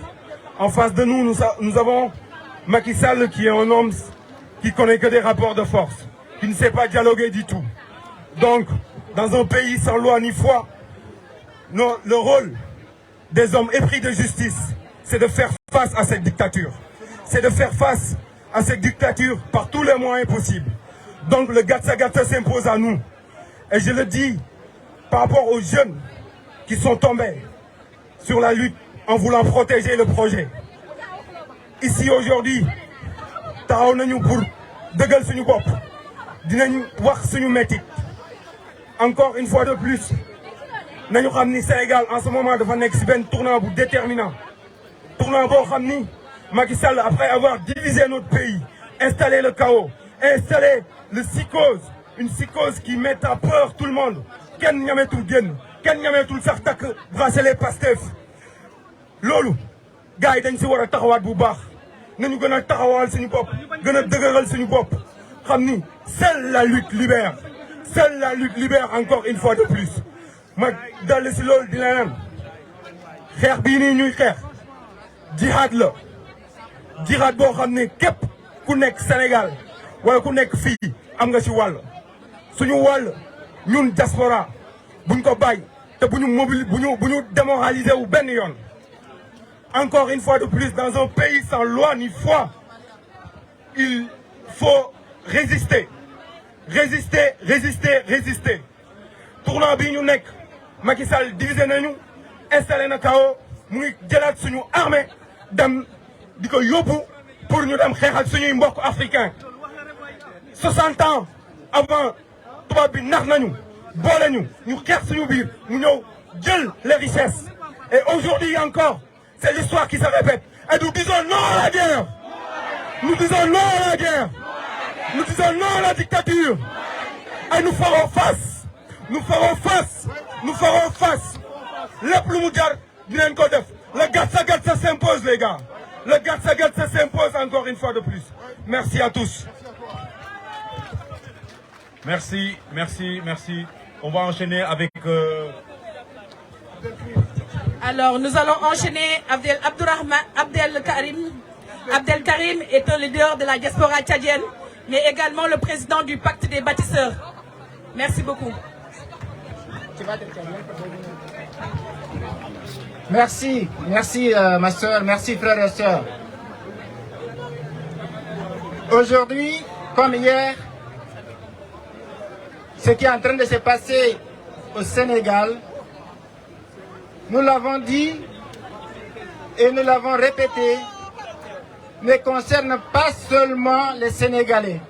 En face de nous, nous avons Macky Sall qui est un homme qui connaît que des rapports de force, qui ne sait pas dialoguer du tout. Donc, dans un pays sans loi ni foi, le rôle des hommes épris de justice, c'est de faire face à cette dictature. C'est de faire face à cette dictature par tous les moyens possibles. Donc le gatsa-gatsa s'impose à nous. Et je le dis par rapport aux jeunes qui sont tombés sur la lutte en voulant protéger le projet. Ici aujourd'hui, taxaw nañu pour dëggal suñu bopp, dinañu wax suñu métit. Encore une fois de plus, nañu xam ni Sénégal en ce moment dafa nekk ci benn tournant bu déterminant. Tournant boo xam ni Macky Sall, après avoir divisé notre pays, installé le chaos, installé le psychose, une psychose qui met à peur tout le monde. Kenn ñametul génn, kenn ñametul sax takk bracelet Pastef. Loolu gars yi dañ ci war a taxawaat bu baax. Nañu gën a taxawal suñu bopp, gën a dëgëral suñu bopp. Xam ni seule la lutte libère. Seule la lutte libère encore une fois de plus. Ma dalli ci loolu di leen xeex bii nii ñuy xeex jihad la. Jihad boo xam ne képp ku nekk Sénégal wala ku nekk fii am nga ci wàll. Suñu wàll ñun diaspora buñ ko bàyyi te bu ñu démoraliser wu benn yoon. Encore une fois de plus, dans un pays sans loi ni foi, il faut résister. Résister, résister, résister. Tournant bi ñu nekk Macky Sall divisé nañu, installé na chaos, mu ngi jëlaat suñu armée dem di ko yóbbu pour ñu dem xeexal suñuy mbokk africain. 60 ans avant tubaab bi nax nañu boole ñu xeex suñu biir mu ñëw jël les richesses. Et aujourd'hui encore, c'est l'histoire qui se répète. Et nous disons non à la guerre. Nous disons non à la guerre. Nous disons non à la dictature. Et nous ferons face. Nous ferons face. Nous ferons face. Lépp lu mu jar dinañ ko def. Le gatsa-gatsa s'impose, les gars. Le gatsa-gatsa s'impose encore une fois de plus. Merci à tous. Merci, merci, merci. On va enchaîner avec... Alors, nous allons enchaîner Abdel Karim est un leader de la diaspora tchadienne, mais également le président du pacte des bâtisseurs. Merci beaucoup. Merci, merci ma soeur, merci frères et sœurs. Aujourd'hui, comme hier, ce qui est en train de se passer au Sénégal, nous l'avons dit et nous l'avons répété, ne concerne pas seulement les Sénégalais.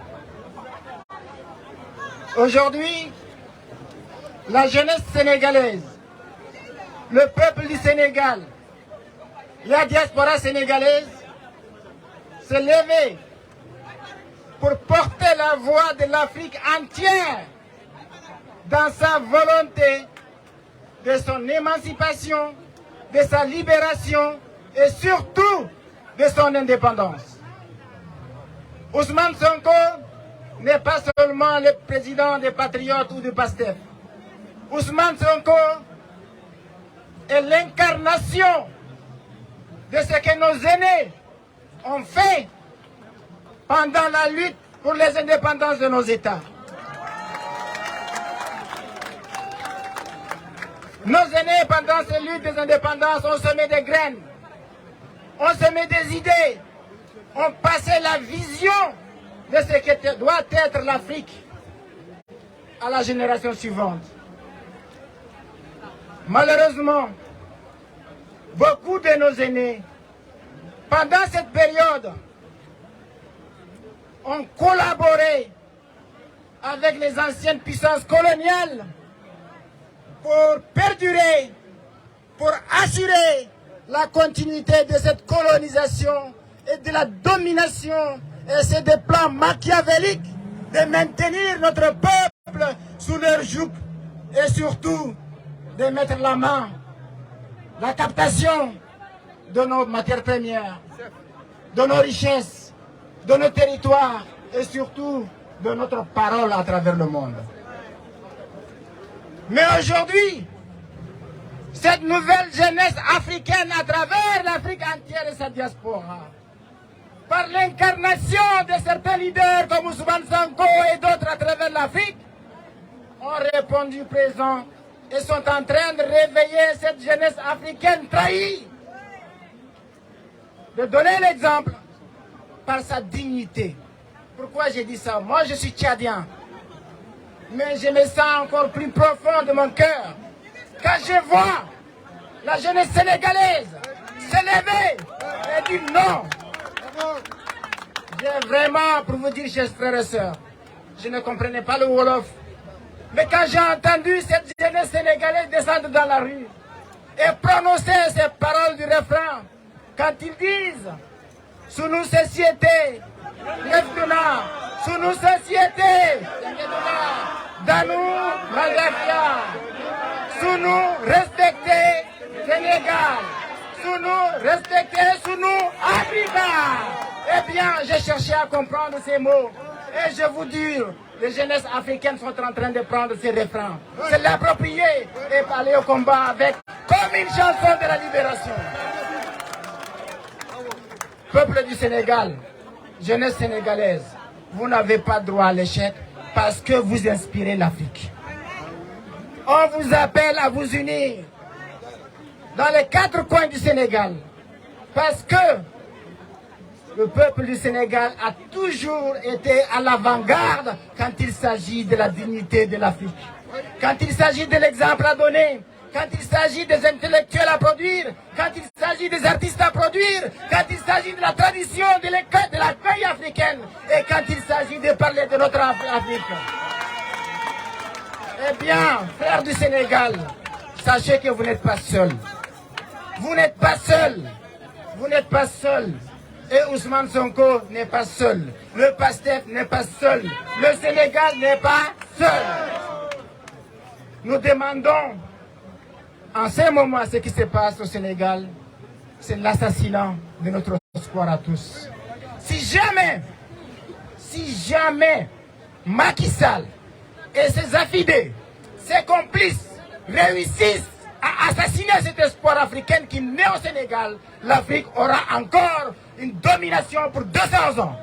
Aujourd'hui, la jeunesse sénégalaise, le peuple du Sénégal, la diaspora sénégalaise s'est levée pour porter la voix de l'Afrique entière dans sa volonté de son émancipation, de sa libération et surtout de son indépendance. Ousmane Sonko n'est pas seulement le président des Patriotes ou du PASTEF. Ousmane Sonko est l'incarnation de ce que nos aînés ont fait pendant la lutte pour les indépendances de nos États. Nos aînés, pendant ces luttes des indépendances, ont semé des graines, ont semé des idées, ont passé la vision de ce que doit être l'Afrique à la génération suivante. Malheureusement, beaucoup de nos aînés, pendant cette période, ont collaboré avec les anciennes puissances coloniales pour perdurer, pour assurer la continuité de cette colonisation et de la domination. Et c'est des plans machiavéliques de maintenir notre peuple sous leur joug et surtout de mettre la main, la captation de nos matières premières, de nos richesses, de nos territoires et surtout de notre parole à travers le monde. Mais aujourd'hui, cette nouvelle jeunesse africaine à travers l'Afrique entière et sa diaspora, par l'incarnation de certains leaders comme Ousmane Sonko et d'autres à travers l'Afrique, ont répondu présent et sont en train de réveiller cette jeunesse africaine trahie. De donner l'exemple par sa dignité. Pourquoi j'ai dit ça? Moi je suis tchadien, mais je me sens encore plus profond de mon cœur quand je vois la jeunesse sénégalaise se lever et dire non. J'ai vraiment, pour vous dire, chers frères et sœurs, je ne comprenais pas le Wolof. Mais quand j'ai entendu cette jeunesse sénégalaise descendre dans la rue et prononcer ces paroles du refrain, quand ils disent « Sous nos sociétés, sous nos sociétés, dans nous, Malgrafia, sous nous, respecter Sénégal, sous nous, respecter, sous nous, Africa ». Eh bien, j'ai cherché à comprendre ces mots. Et je vous dis, les jeunesses africaines sont en train de prendre ces refrains, se l'approprier et aller au combat avec, comme une chanson de la libération. Peuple du Sénégal, jeunesse sénégalaise, vous n'avez pas droit à l'échec parce que vous inspirez l'Afrique. On vous appelle à vous unir dans les 4 coins du Sénégal parce que le peuple du Sénégal a toujours été à l'avant-garde quand il s'agit de la dignité de l'Afrique, quand il s'agit de l'exemple à donner, quand il s'agit des intellectuels à produire, quand il s'agit des artistes à produire, quand il s'agit de la tradition de la feuille africaine et quand il s'agit de parler de notre Afrique. Eh bien, frères du Sénégal, sachez que vous n'êtes pas seuls. Vous n'êtes pas seuls. Vous n'êtes pas seuls. Et Ousmane Sonko n'est pas seul. Le PASTEF n'est pas seul. Le Sénégal n'est pas seul. Nous demandons, en ce moment, ce qui se passe au Sénégal, c'est l'assassinat de notre espoir à tous. Si jamais Macky Sall et ses affidés, ses complices, réussissent à assassiner cet espoir africain qui naît au Sénégal, l'Afrique aura encore une domination pour 200 ans.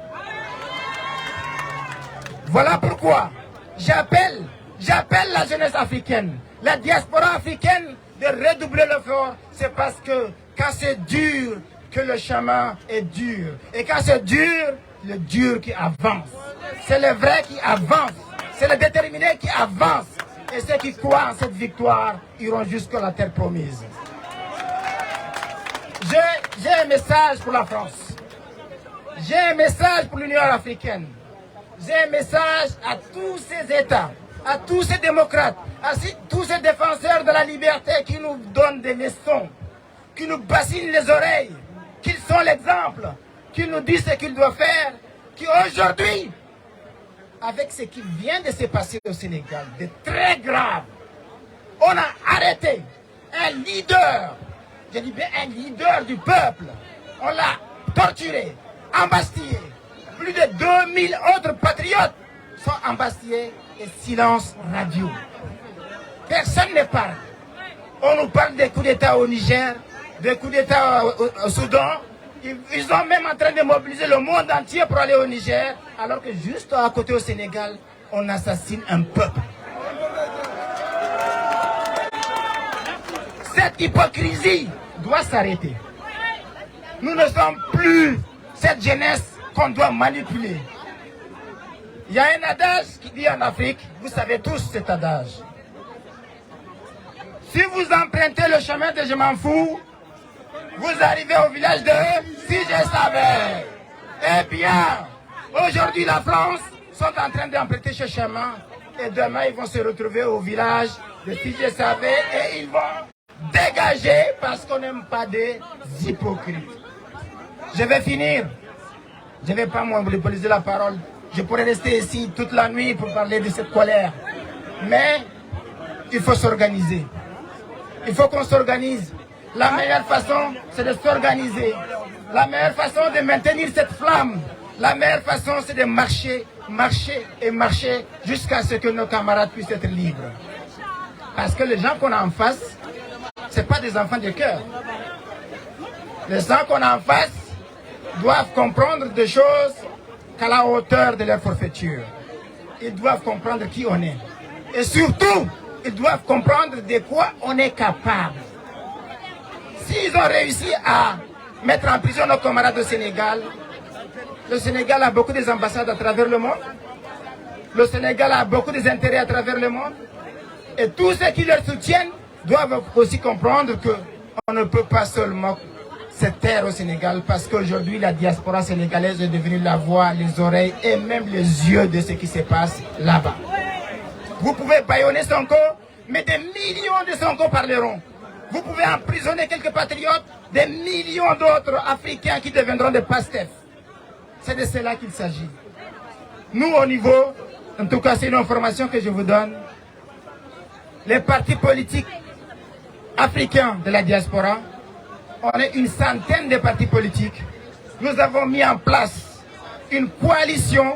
Voilà pourquoi j'appelle la jeunesse africaine, la diaspora africaine de redoubler l'effort. C'est parce que quand c'est dur, que le chemin est dur. Et quand c'est dur, le dur qui avance. C'est le vrai qui avance. C'est le déterminé qui avance. Et ceux qui croient en cette victoire iront jusqu'à la terre promise. J'ai un message pour la France. J'ai un message pour l'Union africaine. J'ai un message à tous ces États, à tous ces démocrates, à tous ces défenseurs de la liberté qui nous donnent des leçons, qui nous bassinent les oreilles, qui sont l'exemple, qui nous disent ce qu'ils doivent faire, qui aujourd'hui, avec ce qui vient de se passer au Sénégal, de très grave, on a arrêté un leader, je dis bien un leader du peuple, on l'a torturé, embastillé. Plus de 2000 autres patriotes sont embastillés et silence radio. Personne ne parle. On nous parle des coups d'État au Niger, des coups d'État au Soudan. Ils sont même en train de mobiliser le monde entier pour aller au Niger, alors que juste à côté au Sénégal, on assassine un peuple. Cette hypocrisie doit s'arrêter. Nous ne sommes plus cette jeunesse qu'on doit manipuler. Il y a un adage qui dit en Afrique, vous savez tous cet adage. Si vous empruntez le chemin de Je m'en fous, vous arrivez au village de Si je savais. Eh bien, aujourd'hui la France sont en train d'emprunter ce chemin et demain ils vont se retrouver au village de Si je savais et ils vont dégager parce qu'on n'aime pas des hypocrites. Je vais finir. Je ne vais pas monopoliser la parole. Je pourrais rester ici toute la nuit pour parler de cette colère. Mais il faut s'organiser. Il faut qu'on s'organise. La meilleure façon, c'est de s'organiser. La meilleure façon de maintenir cette flamme, la meilleure façon, c'est de marcher, marcher et marcher jusqu'à ce que nos camarades puissent être libres. Parce que les gens qu'on a en face, ce n'est pas des enfants de cœur. Les gens qu'on a en face doivent comprendre des choses qu'à la hauteur de leur forfaiture. Ils doivent comprendre qui on est. Et surtout, ils doivent comprendre de quoi on est capable. S'ils ont réussi à mettre en prison nos camarades au Sénégal, le Sénégal a beaucoup d'ambassades à travers le monde. Le Sénégal a beaucoup d'intérêts à travers le monde. Et tous ceux qui leur soutiennent doivent aussi comprendre qu'on ne peut pas seulement se taire au Sénégal parce qu'aujourd'hui la diaspora sénégalaise est devenue la voix, les oreilles et même les yeux de ce qui se passe là-bas. Vous pouvez bâillonner Sonko, mais des millions de Sonko parleront. Vous pouvez emprisonner quelques patriotes, des millions d'autres Africains qui deviendront des pastefs. C'est de cela qu'il s'agit. Nous, au niveau, en tout cas c'est une information que je vous donne, les partis politiques africains de la diaspora, on est une centaine de partis politiques. Nous avons mis en place une coalition,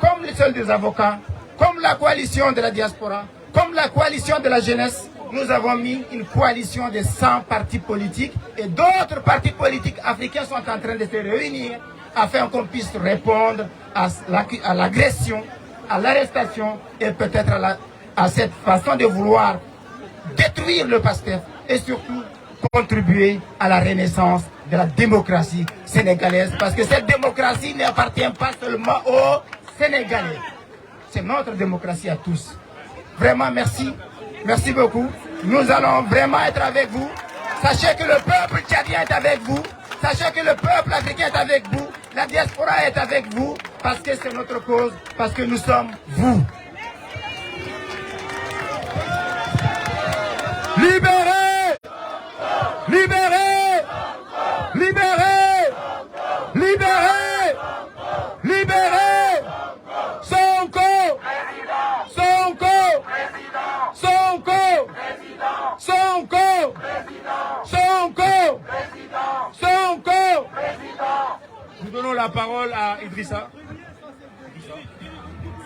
comme le seul des avocats, comme la coalition de la diaspora, comme la coalition de la jeunesse. Nous avons mis une coalition de 100 partis politiques et d'autres partis politiques africains sont en train de se réunir afin qu'on puisse répondre à l'agression, à l'arrestation et peut-être à cette façon de vouloir détruire le PASTEF et surtout contribuer à la renaissance de la démocratie sénégalaise parce que cette démocratie n'appartient pas seulement aux Sénégalais. C'est notre démocratie à tous. Vraiment merci. Merci beaucoup. Nous allons vraiment être avec vous. Sachez que le peuple tchadien est avec vous. Sachez que le peuple africain est avec vous. La diaspora est avec vous parce que c'est notre cause, parce que nous sommes vous. Libérez! Libérez! Libérez! Libérez! Libérez! Sonko! Sonko! Sonko! Sonko! Sonko! Sonko! Nous donnons la parole à Idrissa.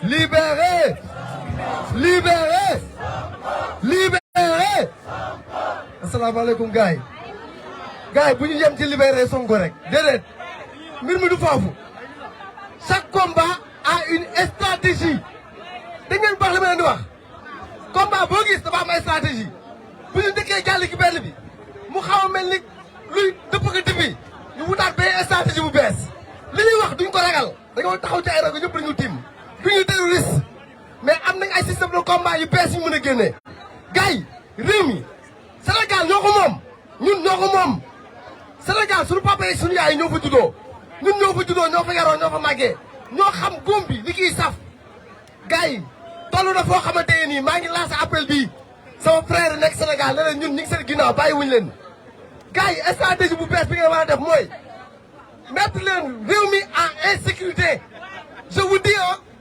Libérez! Libérez! Libérez! Assalamu alaikum gars yi. Gars yi bu ñu yem ci libérer Sonko rek. Déedéet. Mbir mi du foofu. Chaque combat a une stratégie. Da ngeen baax li ma leen di wax. Combat boo gis dafa am ay stratégie. Bu ñu dëkkee jàll ci benn bi mu xaw a mel ni luy dëpp ko dippi ñu wutaat benn stratégie bu bees. Li ñuy wax duñ ko ragal. Dañoo taxaw ci ay rajo ñëpp dañu tiim. Duñu terroriste. Mais am nañ ay système de combat yu bees yu mën a génnee. Gars yi réew mi Sénégal ñoo ko moom ñun ñoo ko moom Sénégal suñu papa yi suñu yaay ñoo fa juddoo ñun ñoo fa juddoo ñoo fa yaroo ñoo fa màggee ñoo xam góom bi li kiy saf gars yi toll na foo xamante ne nii maa ngi lancé appel bii sama frère nekk Sénégal ne leen ñun ñu ngi seen ginnaaw bàyyi wuñu leen gars yi stratégie bu bees bi ngeen war a def mooy mettre leen réew mi en insécurité je vous dis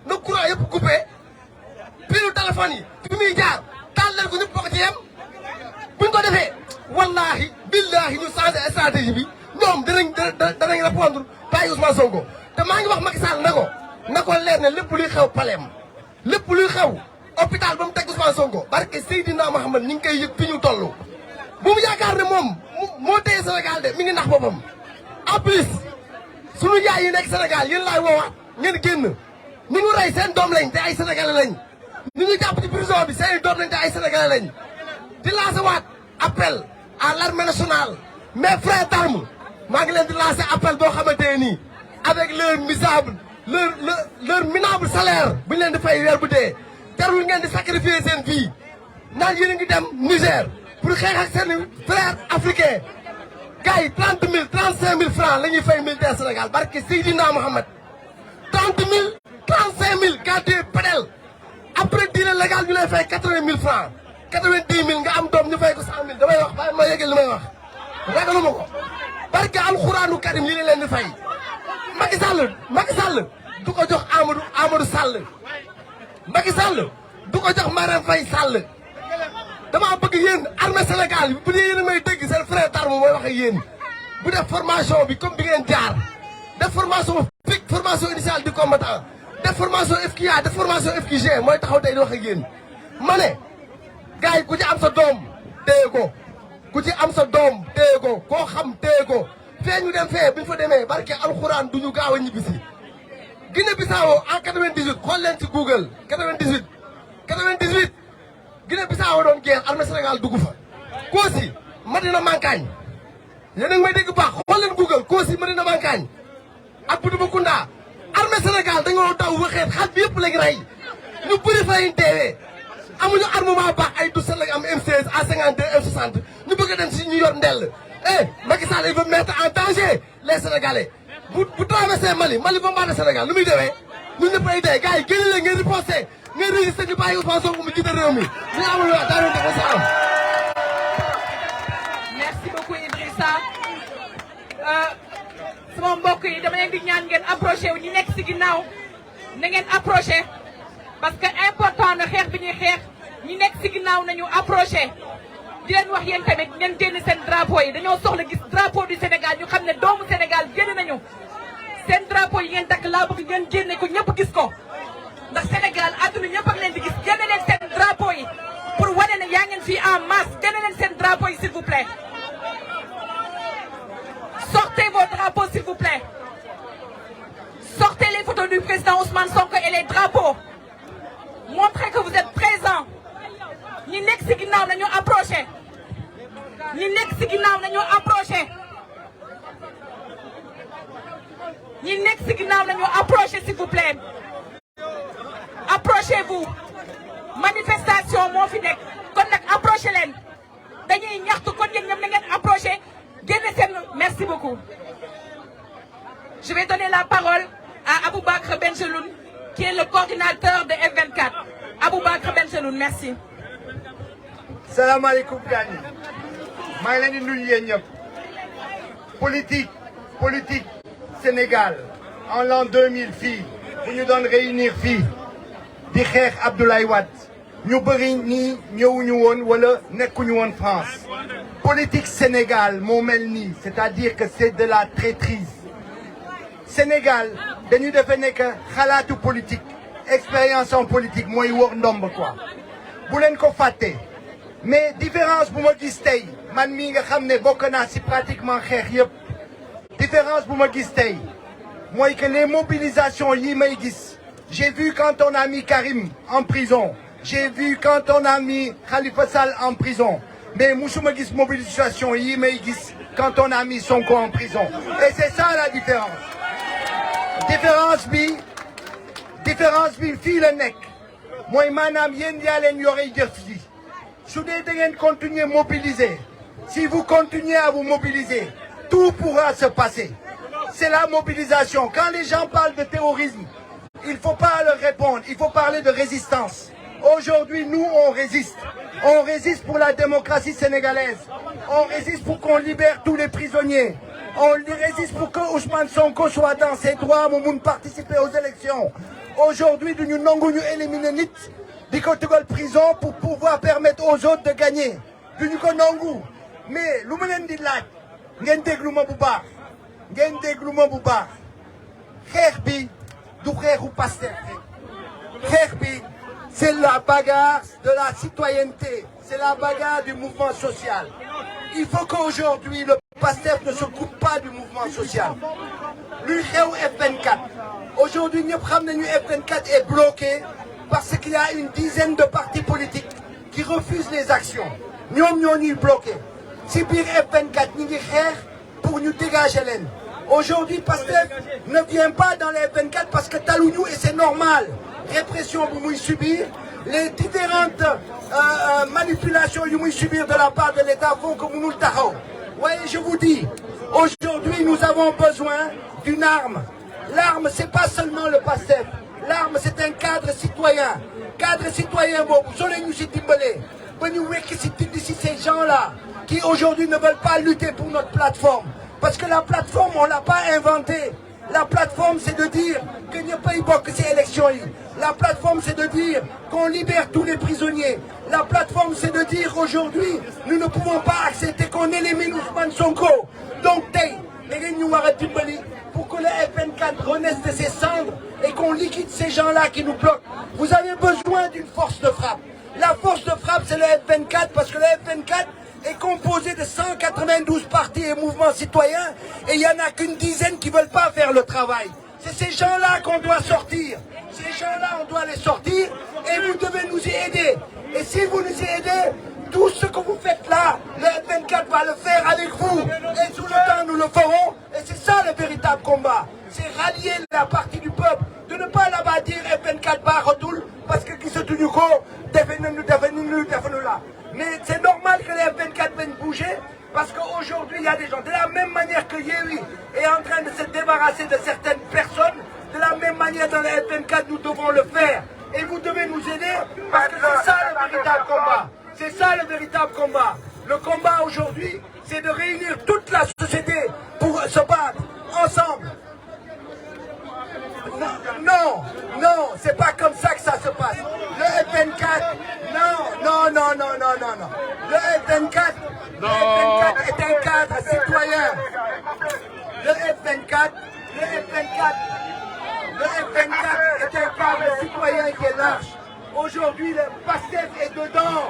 na courant yëpp coupé pilu téléphone yi fi muy jaar taal leen ko ñëpp bokk ci yem buñ ko defee wallahi billahi ñu changé stratégie bi ñoom danañ répondre bàyyi Ousmane Sonko te maa ngi wax Macky Sall na ko leer ne lépp luy xew Palem lépp luy xew hôpital ba mu teg Ousmane Sonko barke Seydina Mohamed ñu ngi koy yëg fi ñu toll bu mu yaakaar ne moom moo téye Sénégal de mi ngi nax boppam en plus sunu yaay yi nekk Sénégal yéen laay woowaat ngeen génn ñu ngi rey seen doom lañ te ay sénégalais lañ ñu ngi jàpp ci prison bi seen doom lañ te ay sénégalais lañ di lancer waat appel à l'armée nationale mes frères d'armes maa ngi leen di lancer appel boo xamante ne nii avec leur misérable leur minable salaire bu ñu leen di fay weer bu dee jarul ngeen di sacrifier seen vie naan yéen a ngi dem Niger pour xeex ak seen frère africain gars yi 30 000 35 000 francs la ñuy fay militaire Sénégal barke Seydina Mohamed 30 000 35 000 gàddee pédel après diine légal ñu lay fay 80 000 francs 90 000 nga am doom ñu fay ko 100 000 damay wax bàyyi ma yëgal li may wax ragaluma ko barke alxuraanu karim li leen di fay Macky Sall du ko jox Amadou Sall Macky Sall du ko jox Marème Faye Sall dama bëgg yéen armée Sénégal bu dee yéen a may dégg seen frère d'arme mooy wax ak yéen bu def formation bi comme bi ngeen jaar def formation FIC formation initiale du combattant def formation FQA def formation FQG mooy taxaw tey di wax ak yéen ma ne gars yi ku ci am sa doom téye ko ku ci am sa doom téye ko koo xam téye ko fee ñu dem fee bu ñu fa demee barke alxuraan du ñu gaaw a ñibbisi Guinée Bissau en 98 xool leen ci Google 98 Guinée Bissau doon guerre armée Sénégal dugg fa Kossi Madina Mankagne yéen a ngi may dégg baax xool leen Google Kossi Madina Mankagne ak Boutoubakunda armée Sénégal dañoo daw waxeet xal bi yëpp lañ rey ñu bëri fa lañ deewee amuñu armement baax ay du lañ am M16 A52 F60 ñu bëgg a dem si ñu yor ndell Macky Sall il veut mettre en danger les Sénégalais bu traversé Mali bombardé Sénégal lu muy demee ñun ñëpp ay dee gars yi génn leen ngeen riposté ngeen résister ñu bàyyi Ousmane Sonko mu jiite réew mi ñu amul wax daa doon def sa am. merci beaucoup Idrissa sama mbokk yi dama leen di ñaan ngeen approché wu ñi nekk si ginnaaw na ngeen approché parce que important na xeex bi ñuy xeex ñi nekk si ginnaaw nañu approché di leen wax yéen tamit ngeen génn seen drapeau yi dañoo soxla gis drapeau du Sénégal ñu xam ne doomu Sénégal génn nañu seen drapeau yi ngeen takk laa bëgg ngeen génne ko ñëpp gis ko ndax Sénégal àdduna ñëpp ak leen di gis génne leen seen drapeau yi pour wane ne yaa ngeen fii en masse génne leen seen drapeau yi s'il vous plaît sortez vos drapeaux s'il vous plaît sortez les photos du président Ousmane Sonko et les drapeaux montrez que vous êtes présents ñi nekk si ginnaaw nañu approché ñi nekk si ginnaaw nañu approché ñi nekk si ginnaaw nañu approché s'il vous plaît approchez-vous manifestation moo fi nekk kon nag approché leen dañuy ñaxtu kon yéen ñoom na ngeen approché génne seen merci beaucoup je vais donner la parole à Aboubakr Benjeloun qui est le coordinateur de F24 Aboubakr Benjeloun merci. salaamaaleykum gars yi maa ngi leen di nuyu yéen ñëpp politique Sénégal en l'an 2000 fii bu ñu doon réunir fii di xeex Abdoulaye Wade ñu bëri ñii ñëwuñu woon wala nekkuñu woon France politique Sénégal moo mel nii c'est-à-dire que c'est de la traîtrise Sénégal dañu defe nekk xalaatu politique expérience en politique mooy wër ndomb quoi bu leen ko fàtte. mais différence bu ma gis tey man mii nga xam ne bokk naa ci pratiquement xeex yëpp différence bu ma gis tey mooy que les mobilisations yi may gis j'ai vu quand on a mis Karim en prison j'ai vu quand on a mis Khalifa Sall en prison mais musuma gis mobilisation yi may gis quand on a mis Sonko en prison et c'est ça la différence bi fii la nekk mooy maanaam yéen yaa leen yore jëf ji su dee da ngeen continuer mobiliser si vous continuez à vous mobiliser tout pourra se passer c'est la mobilisation quand les gens parlent de terrorisme il faut pas leur répondre il faut parler de résistance aujourd'hui nous on résiste pour la démocratie sénégalaise on résiste pour qu'on libère tous les prisonniers on résiste pour que Ousmane Sonko soit dans ses droits mu mun participer aux élections aujourd'hui duñu nangu ñu éliminer nit di ko dugal prison pour pouvoir permettre aux autres de gagner duñu ko nangu mais lu ma leen di laaj ngeen déglu ma bu baax xeex bi du xeexu Pastef xeex bi c'est la bagarre de la citoyenneté c'est la bagarre du mouvement social il faut qu'aujourd'hui le Pastef ne se coupe pas du mouvement social luy xew F24 aujourd'hui ñëpp xam nañu F24 est bloqué parce qu'il y a une dizaine de partis politiques qui refusent les actions ñoom ñoo ñuy bloqué ci biir F24 ñi ngi xeex pour ñu dégager leen aujourd'hui Pastef ne vient pas dans les F24 parce que taluñu et c'est normal répression bu muy subir les différentes manipulations que nous subir de la part de l'État font que nous le taxons. Voyez, je vous dis, aujourd'hui nous avons besoin d'une arme. L'arme, c'est pas seulement le PASTEF. L'arme, c'est un cadre citoyen. Cadre citoyen, bon, vous allez nous y dimbaler. D'ici ces gens-là qui aujourd'hui ne veulent pas lutter pour notre plateforme. Parce que la plateforme, on ne l'a pas inventée. La plateforme, c'est de dire qu'il n'y a pas eu que ces élections. La plateforme, c'est de dire qu'on libère tous les prisonniers. La plateforme, c'est de dire aujourd'hui, nous ne pouvons pas accepter qu'on élimine Ousmane Sonko. Donc, pour que le F24 renaisse de ses cendres et qu'on liquide ces gens-là qui nous bloquent, vous avez besoin d'une force de frappe. La force de frappe, c'est le F24 parce que le F24 est composé de 192 partis et mouvements citoyens et il n'y en a qu'une dizaine qui ne veulent pas faire le travail. C'est ces gens-là qu'on doit sortir. Ces gens-là, on doit les sortir et vous devez nous y aider. Et si vous nous y aidez, tout ce que vous faites là, le F24 va le faire avec vous. Et tout le temps, nous le ferons. Et c'est ça le véritable combat. C'est rallier la partie du peuple. De ne pas là-bas dire F24 va retourner parce que qui se tue du corps, défendez-nous là. Mais c'est normal que les F24 viennent bouger parce qu'aujourd'hui, il y a des gens. De la même manière que Yéwi est en train de se débarrasser de certaines personnes, de la même manière dans les F24, nous devons le faire. Et vous devez nous aider parce que c'est ça le véritable combat. C'est ça le véritable combat. Le combat aujourd'hui, c'est de réunir toute la société pour se battre ensemble. Non, non, c'est pas comme ça que ça se passe. Le F24, non. Le F24 est un cadre citoyen. Le F24 est un cadre citoyen qui est large. Aujourd'hui, le PASTEF est dedans.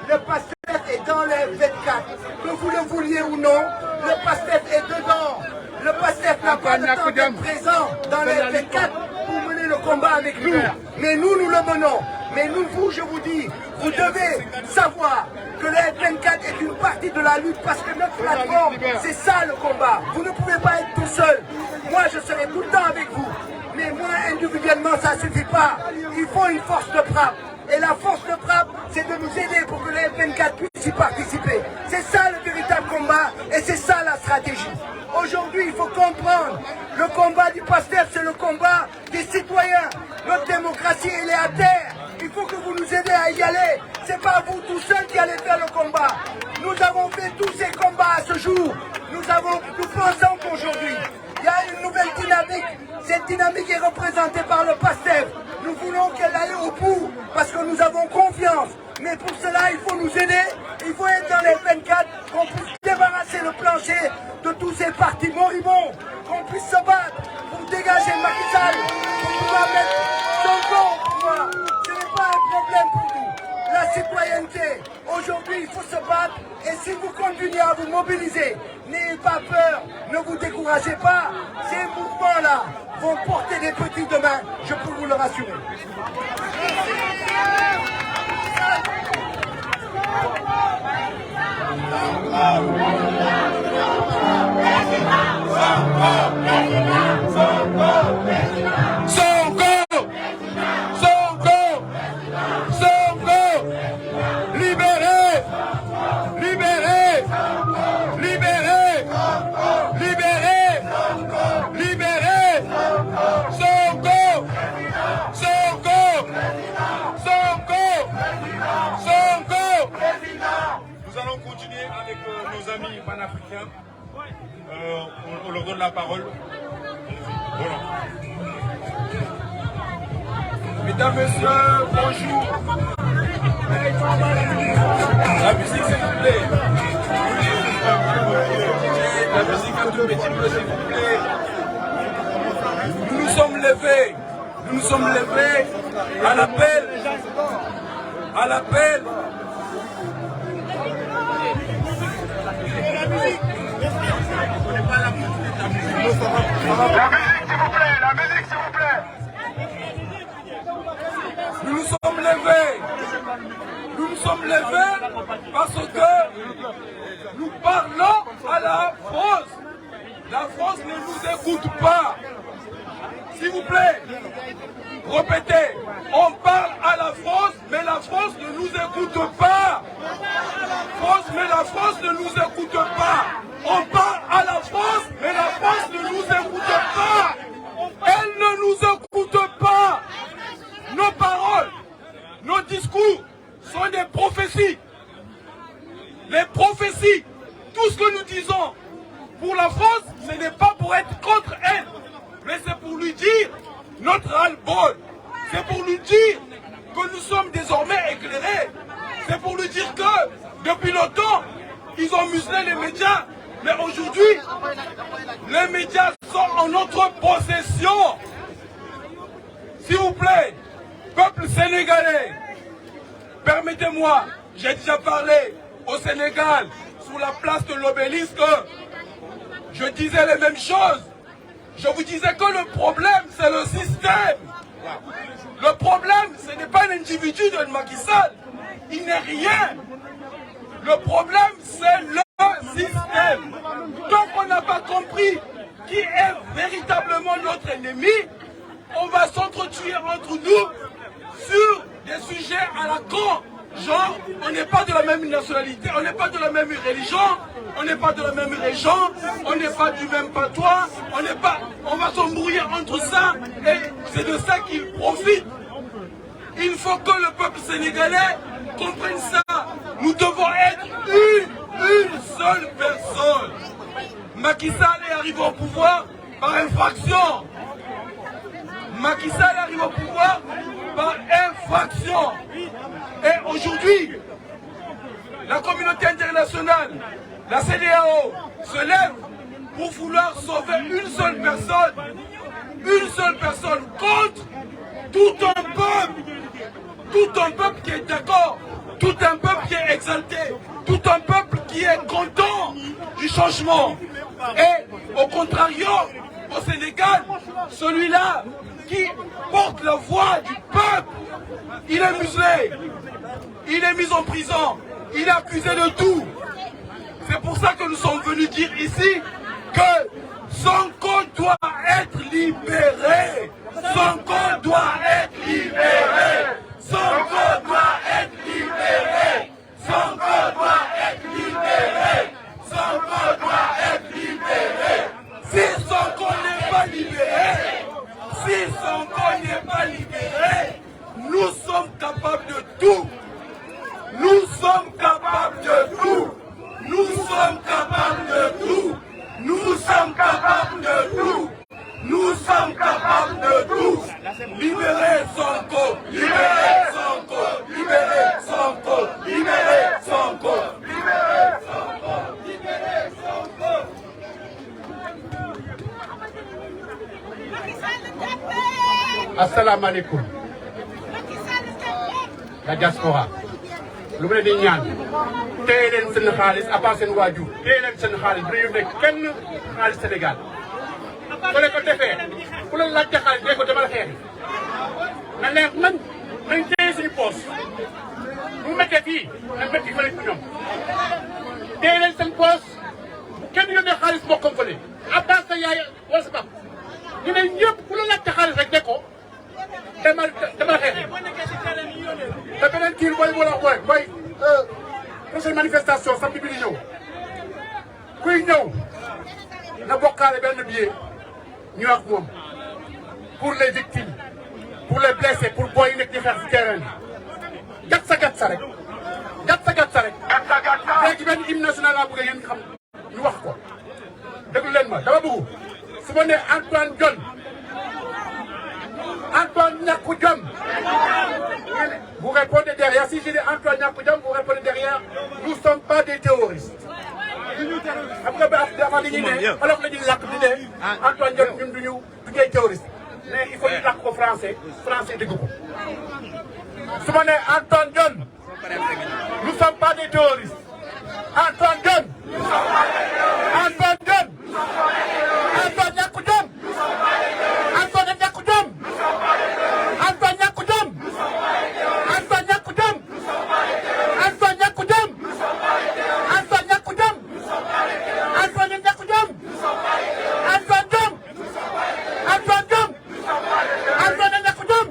Le PASTEF est dans le F24. Que vous le vouliez ou non, le PASTEF est dedans. Le PASTEF n'a pas le temps d'être présent dans le F24 pour mener le combat avec nous. Mais nous, nous le menons. Mais nous, vous, je vous dis, vous devez savoir que le F24 est une partie de la lutte parce que notre plateforme, c'est ça le combat. Vous ne pouvez pas être tout seul. Moi, je serai tout le temps avec vous. Mais moi, individuellement, ça ne suffit pas. Il faut une force de frappe. Et la force de frappe, c'est de nous aider pour que le F24 puisse y participer. C'est ça le véritable combat et c'est ça la stratégie. Aujourd'hui, il faut comprendre, le combat du PASTEF, c'est le combat des citoyens. Notre démocratie, elle est à terre. Il faut que vous nous aidiez à y aller. C'est pas vous tout seuls qui allez faire le combat. Nous avons fait tous ces combats à ce jour. Nous pensons qu'aujourd'hui, il y a une nouvelle dynamique. Cette dynamique est représentée par le PASTEF. Nous voulons qu'elle aille au bout parce que nous avons confiance. Mais pour cela, il faut nous aider. Il faut être dans les 24, qu'on puisse débarrasser le plancher de tous ces partis moribonds, qu'on puisse se battre pour dégager Macky Sall, pour pouvoir mettre Sonko au pouvoir. Ce n'est pas un problème pour nous. La citoyenneté, aujourd'hui, il faut se battre. Et si vous continuez à vous mobiliser, n'ayez pas peur, ne vous découragez pas. Ces mouvements-là vont porter des petits demain, je peux vous le rassurer. panafricains. On leur donne la parole. Voilà. Mesdames, Messieurs, bonjour. La musique, s'il vous plaît. La musique, un tout petit peu, s'il vous plaît. Nous nous sommes levés. Nous nous sommes levés à l'appel. À l'appel. La musique, s'il vous plaît. Nous nous sommes levés. Nous nous sommes levés parce que nous parlons à la France. La France ne nous écoute pas. S'il vous plaît, répétez. On parle à la France, mais la écoute pas. France, mais la France ne nous écoute pas. On parle à la France, mais la France ne nous écoute pas. Elle ne nous écoute pas. Nos paroles, nos discours sont des prophéties. Les prophéties, tout ce que nous disons pour la France, ce n'est pas pour être contre elle, mais c'est pour lui dire notre ras-le-bol. C'est pour lui dire que nous sommes désormais éclairés. C'est pour lui dire que depuis longtemps, ils ont muselé les médias. Mais aujourd'hui, les médias sont en notre possession. S'il vous plaît, peuple sénégalais, permettez-moi, j'ai déjà parlé au Sénégal, sous la place de l'obélisque, je disais les mêmes choses. Je vous disais que le problème, c'est le système. Le problème, ce n'est pas l'individu de Macky Sall. Il n'est rien. Le problème, c'est le système. Tant qu'on n'a pas compris qui est véritablement notre ennemi, on va s'entretuer entre nous sur des sujets à la con. Genre, on n'est pas de la même nationalité, on n'est pas de la même religion, on n'est pas de la même région, on n'est pas du même patois, on va s'embrouiller entre ça, et c'est de ça qu'ils profitent. Il faut que le peuple sénégalais comprenne ça. Nous devons être une seule personne. Macky Sall est arrivé au pouvoir par infraction. Macky Sall arrive au pouvoir par infraction. Et aujourd'hui, la communauté internationale, la CEDEAO, se lève pour vouloir sauver une seule personne contre tout un peuple qui est d'accord, tout un peuple qui est exalté, tout un peuple qui est content du changement. Et au contrario, au Sénégal, celui-là qui porte la voix du peuple, il est muselé, il est mis en prison, il est accusé de tout. C'est pour ça que nous sommes venus dire ici que Sonko doit être libéré. Sonko doit être libéré. Sonko doit être libéré. Sonko doit être libéré. Sonko doit être libéré. Si Sonko n'est pas libéré, si Sonko n'est pas libéré, nous sommes capables de tout. Nous sommes capables de tout. Nous sommes capables de tout. Nous sommes capables de tout. Nous sommes capables de tout. Libérez Sonko. Libérez Sonko. Libérez Sonko. Libérez Sonko. Libérez Sonko. Libérez Sonko. Assalamu alaikum. La diaspora. lu mu ne di ñaan téye leen seen xaalis à part seen waajur téye leen seen xaalis bu ñu nekk kenn xaalis Sénégal su leen ko defee ku la laajte xaalis dee ko demal xeexi na neex nañ téye suñu poos bu méttee fii na métti fële ci ñoom téye leen seen poos kenn yónnee xaalis bokkam fële à part sa yaay wala sa pap ñu ne ñëpp ku la laajte xaalis rek de ko demal xeexi te beneen kii mooy wala mooy prochaine manifestation samedi bi di ñëw kuy ñëw na bokkaale benn billet ñu wax moom pour les victimes pour les blessés pour booy yi nekk di xeex si terrain bi gat sa rek léegi benn hymne national laa bëgg ngeen xam ñu wax ko déglu leen ma dama bëgg su ma nee Antoine Diome Antoine ñàkku jom vous répondez derrière. Si je dis Antoine ñàkku jom, vous répondez derrière. Nous ne sommes pas des terroristes. Après, dafa dañuy ne alors la ñuy làkk di ne Antoine Diome ñun duñu ay terroristes mais il faut ñu làkk ko français dégg ko. su ma nee Antoine Diome nous ne sommes pas des terroristes. Antoine Diome Antoine Diome Antoine ñàkku jom Antoine ñàkku jom Antoine ñàkku jom Antoine ñàkku jom Antoine ñàkku jom Antoine ñàkku jom Antoine ñàkku jom Antoine Diome Antoine Diome Antoine ñàkku jom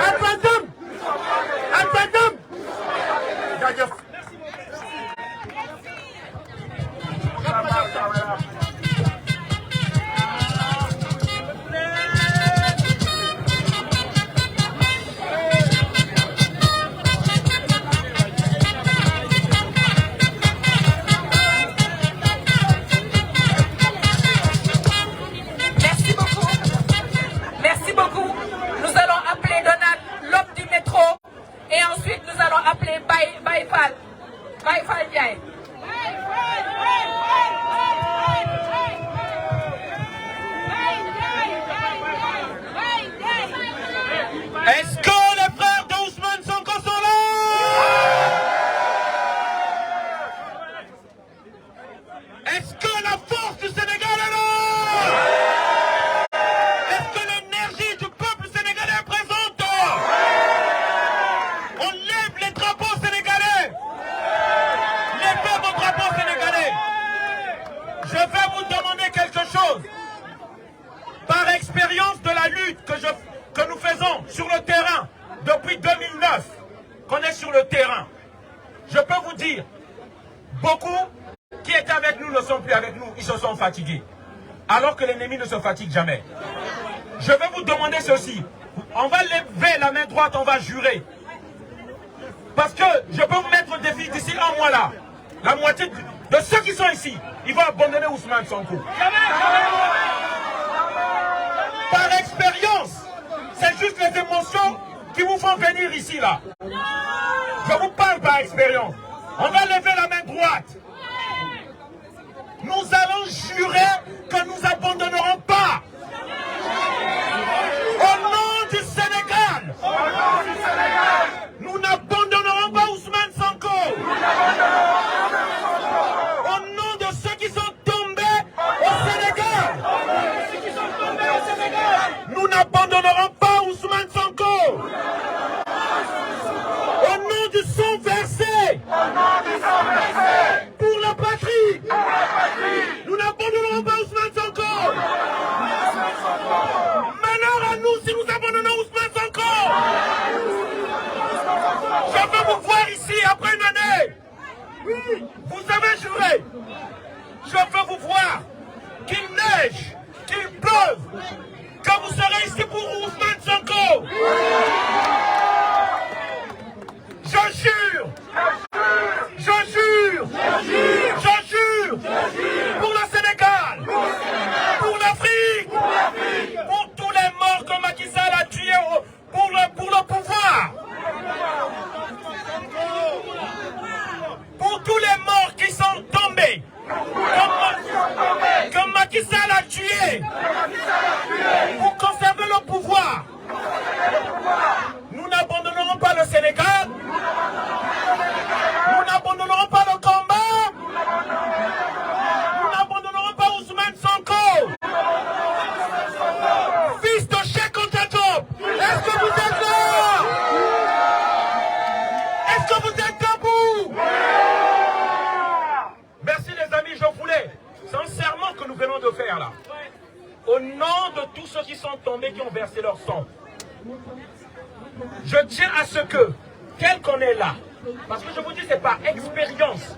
Antoine Diome Antoine Baye Fall Ndiaye. Est-ce que les frères de Ousmane Sonko sont là? Est-ce que la force du Sénégal est là? Est-ce que l'énergie du peuple sénégalais est présente? On lève les drapeaux sénégalais. Lèvez vos drapeaux sénégalais. Je vais vous demander quelque chose. Par expérience de la lutte que nous faisons sur le terrain depuis 2009, qu'on est sur le terrain, je peux vous dire, beaucoup qui étaient avec nous ne sont plus avec nous, ils se sont fatigués. Alors que l'ennemi ne se fatigue jamais. Je vais vous demander ceci. On va lever la main droite, on va jurer. Parce que je peux vous mettre au défi d'ici un mois là. La moitié de ceux qui sont ici, ils vont abandonner Ousmane Sonko. Par expérience, c'est juste les émotions qui vous font venir ici là. Je vous parle par expérience. On va lever la main droite. Nous allons jurer que nous n'abandonnerons pas. Au nom du Sénégal. Nous n'abandonnerons pas Ousmane Sonko. Au nom de ceux qui sont tombés au Sénégal. Nous n'abandonnerons pas Ousmane Sonko. Au nom du sang versé. Pour la patrie. Nous n'abandonnerons pas Ousmane Sonko. Malheur à nous si nous abandonnons Ousmane Sonko. Je veux vous voir ici après une année. Oui, vous avez juré. Je veux vous voir. Qu'il neige, qu'il pleuve, que vous serez ici pour Ousmane Sonko. Je jure. Je jure. Je jure. Pour le Sénégal. Pour l'Afrique. Pour tous les morts que Macky Sall a tués pour le pouvoir. Pour tous les morts qui sont tombés. Que Macky Sall a tués. Pour conserver le pouvoir. Nous n'abandonnerons pas le Sénégal. Nous n'abandonnerons pas le combat. Nous n'abandonnerons pas Ousmane Sonko. Fils de Cheikh Anta Diop. Est-ce que vous êtes là? Est-ce que vous êtes debout? Merci les amis, je voulais. C'est un serment que nous venons de faire là. Au nom de tous ceux qui sont tombés, qui ont versé leur sang. Je tiens à ce que, tel qu'on est là, parce que je vous dis, c'est par expérience,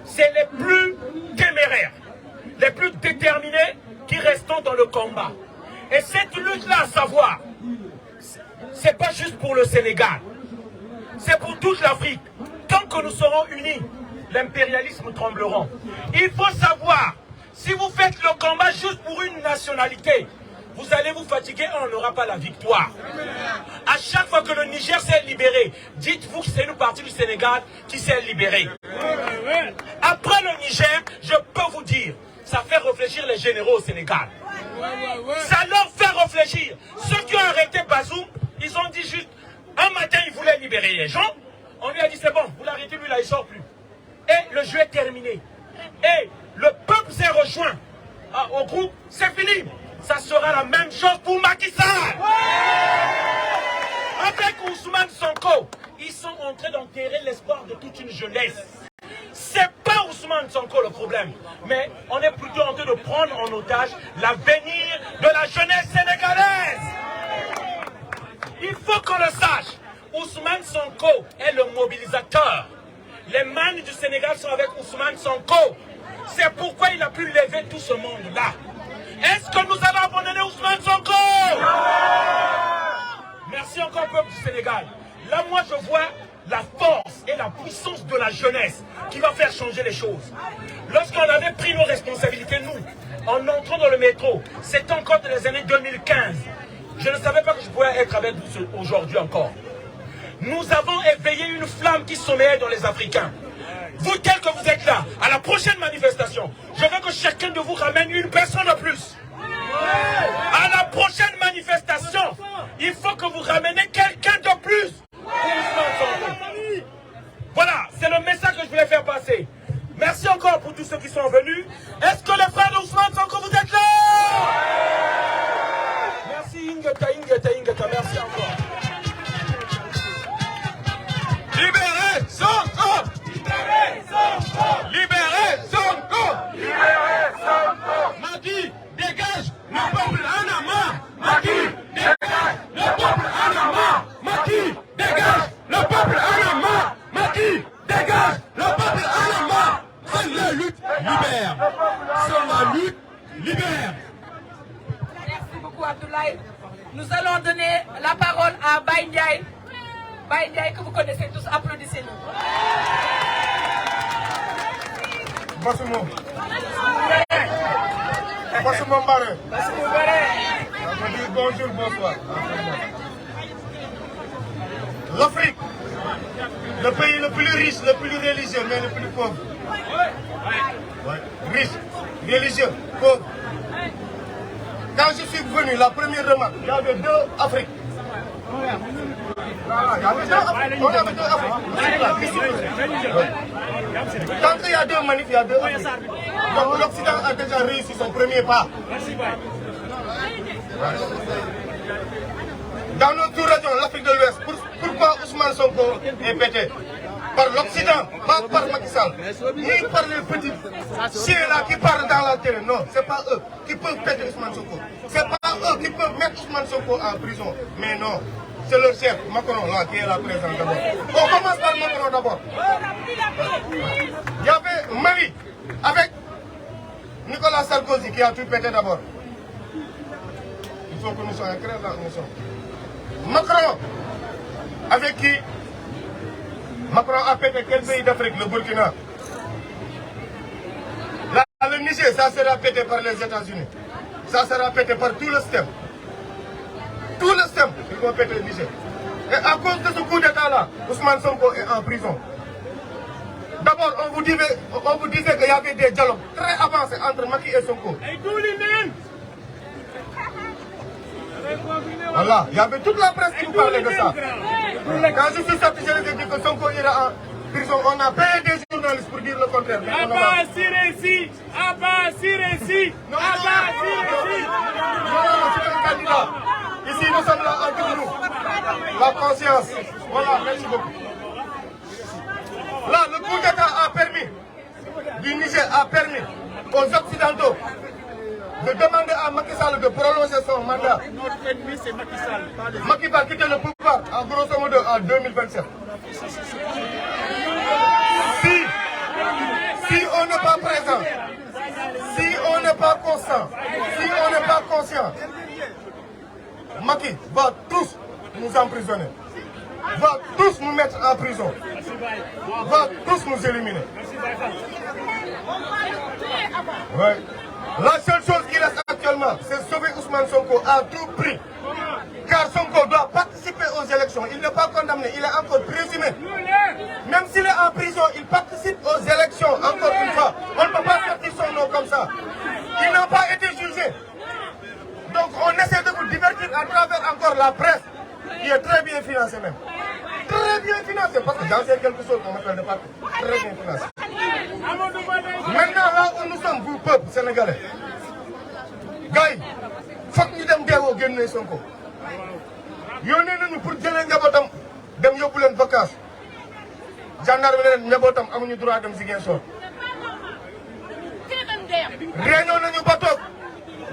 c'est les plus téméraires, les plus déterminés qui restent dans le combat. Et cette lutte-là, à savoir, c'est pas juste pour le Sénégal, c'est pour toute l'Afrique. Tant que nous serons unis, l'impérialisme tremblera. Il faut savoir, si vous faites le combat juste pour une nationalité, vous allez vous fatiguer, on n'aura pas la victoire. À chaque fois que le Niger s'est libéré, dites-vous que c'est une partie du Sénégal qui s'est libérée. Après le Niger, je peux vous dire, ça fait réfléchir les généraux au Sénégal. Ça leur fait réfléchir. Ceux qui ont arrêté Bazoum, ils ont dit juste, un matin ils voulaient libérer les gens. On lui a dit c'est bon, vous l'arrêtez, lui là il sort plus. Et le jeu est terminé. Et le peuple s'est rejoint au groupe, c'est fini. Ça sera la même chose pour Macky Sall. Avec Ousmane Sonko, ils sont en train d'enterrer l'espoir de toute une jeunesse. C'est pas Ousmane Sonko le problème, mais on est plutôt en train de prendre en otage l'avenir de la jeunesse sénégalaise. Il faut qu'on le sache. Ousmane Sonko est le mobilisateur. Les mannes du Sénégal sont avec Ousmane Sonko. C'est pourquoi il a pu lever tout ce monde-là. Est-ce que nous allons abandonner Ousmane Sonko? Merci encore peuple du Sénégal. Là, moi, je vois la force et la puissance de la jeunesse qui va faire changer les choses. Lorsqu'on avait pris nos responsabilités, nous, en entrant dans le métro, c'était encore dans les années 2015. Je ne savais pas que je pouvais être avec vous aujourd'hui encore. nous avons éveillé une flamme qui sommeillait dans les Africains. Vous, tel que vous êtes là, à la prochaine manifestation, je veux que chacun de vous ramène une personne de plus. À la prochaine manifestation, il faut que vous rameniez quelqu'un de plus. Voilà, c'est le message que je voulais faire passer. Merci encore pour tous ceux qui sont venus. Est-ce que les frères d'Ousmane Sonko, vous êtes là? Merci Ingeta, merci encore. Libérez Sonko! Libérez Sonko! Libérez Sonko! Libérez Sonko! Macky, dégage! Le peuple en a marre! Macky, dégage! Le peuple en a marre! Macky, dégage! Le peuple en a marre! Macky, dégage! Le peuple en a marre! Sans la lutte, libère! Sans la lutte, libère! Merci beaucoup Abdoulaye. Nous allons donner la parole à Baye Ndiaye. Baye Ndiaye que vous connaissez tous, applaudissez-nous. Bassoumou. Bassoumou Mbare. On peut dire bonjour, bonsoir. L'Afrique, le pays le plus riche, le plus religieux, mais le plus pauvre. Ouais. Riche, religieux, pauvre. Quand je suis venu, la première remarque, il y avait 2 Afriques. Voilà, il y avait 2 Afriques. On avait 2 Afriques. Tant qu'il y a 2 manifs, il y a 2 Afriques. Donc l'Occident a déjà réussi son premier pas. Dans notre région, l'Afrique de l'Ouest, pourquoi Ousmane Sonko est pété? Par l'Occident, pas par Macky Sall, ni par les petits chiens là qui parlent dans la télé. Non, c'est pas eux qui peuvent péter Ousmane Sonko. C'est pas eux qui peuvent mettre Ousmane Sonko en prison. Mais non, c'est leur chef, Macron là, qui est là présent d'abord. On commence par Macron d'abord. Il y avait Mali avec Nicolas Sarkozy qui a tout pété d'abord. Il faut que nous soyons clairs là où nous sommes. Macron, avec qui Macron a pété quel pays d'Afrique? Le Burkina. Là, le Niger, ça sera pété par les États-Unis. Ça sera pété par tout le système. Tout le système, ils vont péter le Niger. Et à cause de ce coup d'État-là, Ousmane Sonko est en prison. D'abord, on vous disait qu'il y avait des dialogues très avancés entre Macky et Sonko. Voilà, il y avait toute la presse qui nous parlait de ça. Quand je suis sorti, je leur ai dit que Sonko ira en prison. On a payé des journalistes pour dire le contraire. Abbas Sirési! Abbas Sirési! Non, c'est un candidat. Ici, nous sommes là entre nous. La conscience. Voilà, merci beaucoup. Là, le coup d'État a permis, du Niger a permis aux Occidentaux de demander à Macky Sall de prolonger son mandat. Notre ennemi, c'est Macky Sall. Macky va quitter le pouvoir, en grosso modo, en 2027. Si on n'est pas présent, si on n'est pas constant, si on n'est pas conscient, Macky va tous nous emprisonner, va tous nous mettre en prison, va tous nous éliminer. Ouais. La seule chose qui reste actuellement, c'est sauver Ousmane Sonko à tout prix. Car Sonko doit participer aux élections. Il n'est pas condamné, il est encore présumé. Même s'il est en prison, il participe aux élections, encore une fois. On ne peut pas sortir son nom comme ça. Il n'a pas été jugé. Donc on essaie de vous divertir à travers encore la presse, qui est très bien financée même. Très bien financée, parce que j'en sais quelque chose qu'on m'appelle de partout. Très bien financée. Maintenant, là où nous sommes, vous, peuple sénégalais, gars yi, foog ñu dem deewoo génne Sonko. Yónnee nañu pour jëlee njabootam dem yóbbu leen vacances. Gendarme ne leen njabootam amuñu droit dem Ziguinchor. Réunion nañu ba toog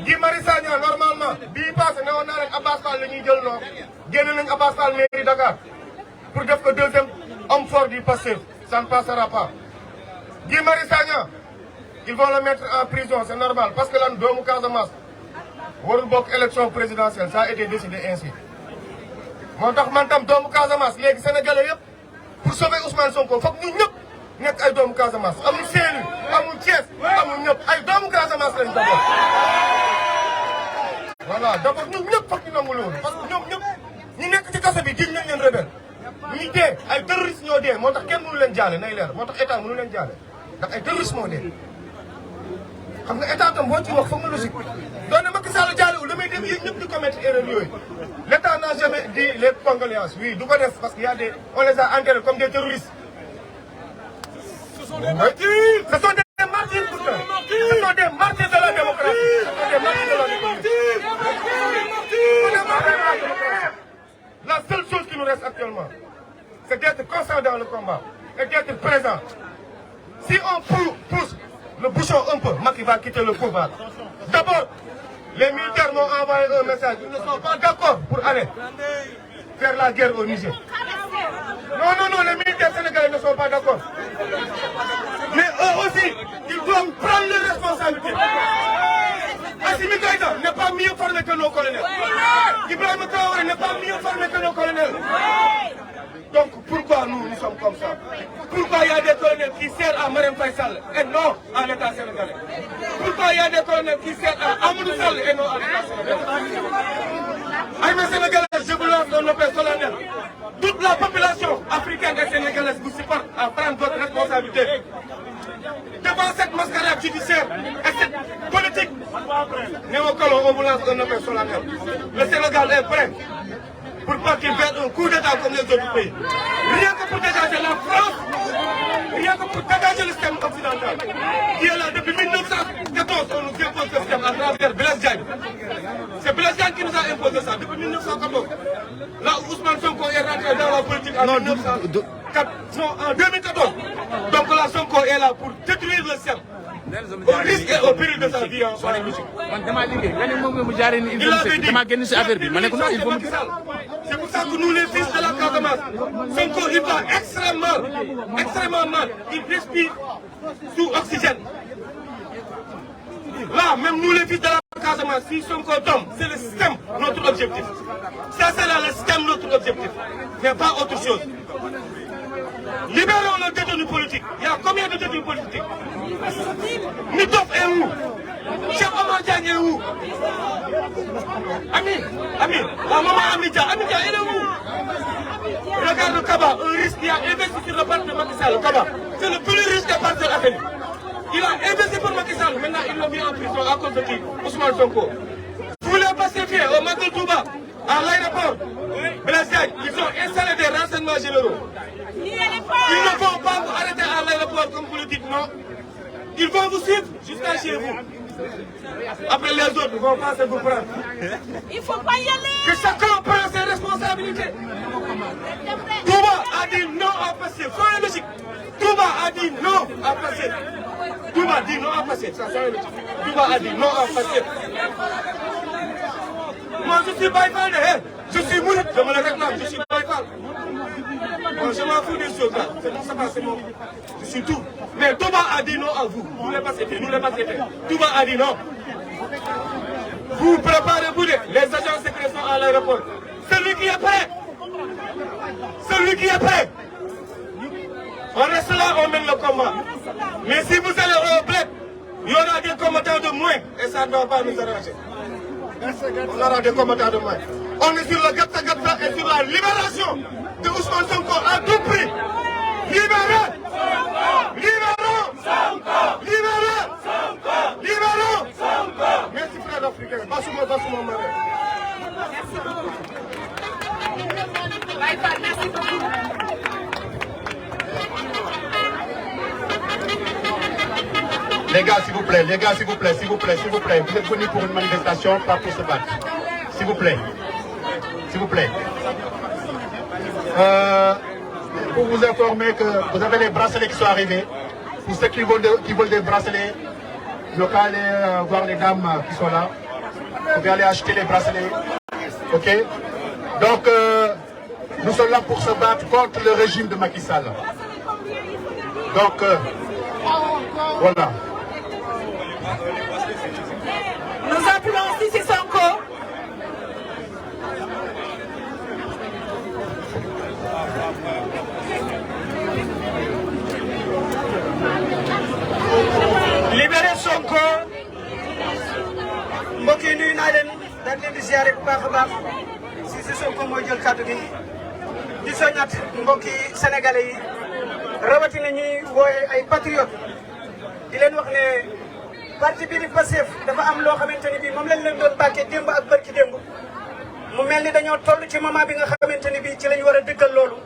Guy Marius Sagna normalement bii passé ne woon naa leen Abbas Fall la ñuy jël noonu génne nañu Abbas Fall mairie Dakar pour def ko deuxième homme fort du Pastef. Ça ne passera pas. Guy Marius Sagna, ils vont le mettre en prison, c'est normal, parce que là, doomu Casamance warul bokk élection présidentielle, ça a été décidé ainsi. moo tax man tam doomu Casamance léegi sénégalais yëpp pour sauver Ousmane Sonko foog ñu ñëpp nekk ay doomu Casamance amul Saint-Louis amul Thiès amul ñëpp ay doomu Casamance lañ d'abord. Voilà d'abord ñun ñëpp foog ñu nangu loolu parce que ñoom ñëpp ñi nekk ci kaso bi jiñ nañ leen rebelle ñi dee ay terroristes ñoo dee moo tax kenn mënu leen jaale nay leer moo tax état mënu leen jaale ndax ay terroristes moo dee xam nga état tam boo ci wax foog nga logique doon na Macky Sall jaalewul damay dem yéen ñëpp di commettre erreur yooyu l' état n'a jamais dit les condoléances oui du ko def parce que y a des on les a enterrés comme des terroristes. Ce sont des martyrs. Ce sont des martyrs pourtant. Ce sont des martyrs de la démocratie. Ce sont des martyrs de la démocratie. La seule chose qui nous reste actuellement, c'est d'être constant dans le combat et d'être présent. Si on pousse le bouchon un peu, Macky va quitter le pouvoir. D'abord, les militaires m'ont envoyé un message. Ils ne sont pas d'accord pour aller faire la guerre au Niger. Non, les militaires sénégalais ne sont pas d'accord. Mais eux aussi, ils doivent prendre les responsabilités. Assimi Goïta n'est pas mieux formé que nos colonels. Ibrahim Traoré n'est pas mieux formé que nos colonels. Donc pourquoi nous sommes comme ça? Pourquoi il y a des colonels qui servent à Marième Faye Sall et non à l'État sénégalais? Pourquoi il y a des colonels qui servent à Amadou Sall et non à l'État sénégalais? Aïe Sénégalais, je vous lance un appel solennel. Toute la population africaine et sénégalaise vous supporte à prendre votre responsabilité. Devant cette mascarade judiciaire et cette politique néocolon, on vous lance un appel solennel. Le Sénégal est prêt pour partir vers un coup d'État comme les autres pays. Rien que pour dégager la France, rien que pour dégager le système occidental, qui est là depuis 1914, on nous impose ce système à travers Blaise Diagne. C'est Blaise Diagne qui nous a imposé ça depuis 1914. Là où Ousmane Sonko est rentré dans la politique en 2014. Donc là, Sonko est là pour détruire le système. Au risque et au péril de sa vie. C'est pour ça que nous, les fils de la Casamance, Sonko, il va extrêmement mal. Il respire sous oxygène. Là, même nous, les fils de la Casamance, si Sonko tombe, c'est le système notre objectif. Ça, c'est là le système notre objectif, mais pas autre chose. Libérons le détenu politique. Il y a combien de détenus politiques? Mitov est où? Cheikh Omar Diagne est où? Ami, la maman Amidia, elle est où? Regarde Kaba, un risque qui a investi sur le parti de Macky Sall. Kaba, c'est le plus riche des partis africains. Il a investi pour Macky Sall, maintenant il l'a mis en prison à cause de qui? Ousmane Sonko. Vous les pacifiez au Magal Touba, à l'aéroport, Blaise Diagne, ils ont installé des renseignements généraux. Ils ne vont pas vous arrêter à l'aéroport comme vous le dites, non. Ils vont vous suivre jusqu'à chez vous. Après les autres vont passer vous prendre. Il ne faut pas y aller. Que chacun prenne ses responsabilités. Touba a dit non à passer. Soyez logique. Touba a dit non à passer. Touba dit non à passer. Ça, soyez logique. Touba a dit non à passer. Moi, je suis Baïfal de haine. Je suis Mouride. Je me le réclame. Je suis Baïfal. Moi, je m'en fous des choses là. C'est mon savoir, c'est mon. Je suis tout. Mais Touba a dit non à vous. Vous ne l'avez pas cédé. Nous ne l'avons pas cédé. Touba a dit non. Vous préparez-vous, les agents secrets sont à l'aéroport. Celui qui est prêt. Celui qui est prêt. On reste là, on mène le combat. Mais si vous allez au bled, il y aura des combattants de moins. Et ça ne va pas nous arranger. On aura des combattants de moins. On est sur le Gatsa Gatsa et sur la libération de Ousmane Sonko à tout prix. Libérez! Libérons! Libérez! Libérons! Merci frère africain. Bassoumo, Maré. Merci beaucoup. Les gars, s'il vous plaît, vous êtes venus pour une manifestation, pas pour se battre. S'il vous plaît. Pour vous informer que vous avez les bracelets qui sont arrivés. Pour ceux qui veulent des bracelets, je vais aller voir les dames qui sont là. Vous pouvez aller acheter les bracelets. Ok? Donc, nous sommes là pour se battre contre le régime de Macky Sall. Donc, voilà. Nous appelons aussi Sonko. Libérez Sonko. mbokk yi nuyu naa leen dañ leen di ziare bu baax a baax si Sonko mooy jël kàddu gi di soññat mbokki sénégalais yi rawatina ñuy wooye ay patriotes di leen wax ne parti bii di Pastef dafa am loo xamante ni bii moom lañ leen doon bàkkee démb ak barki démb mu mel ni dañoo toll ci moment bi nga xamante ni bii ci lañ war a dëggal loolu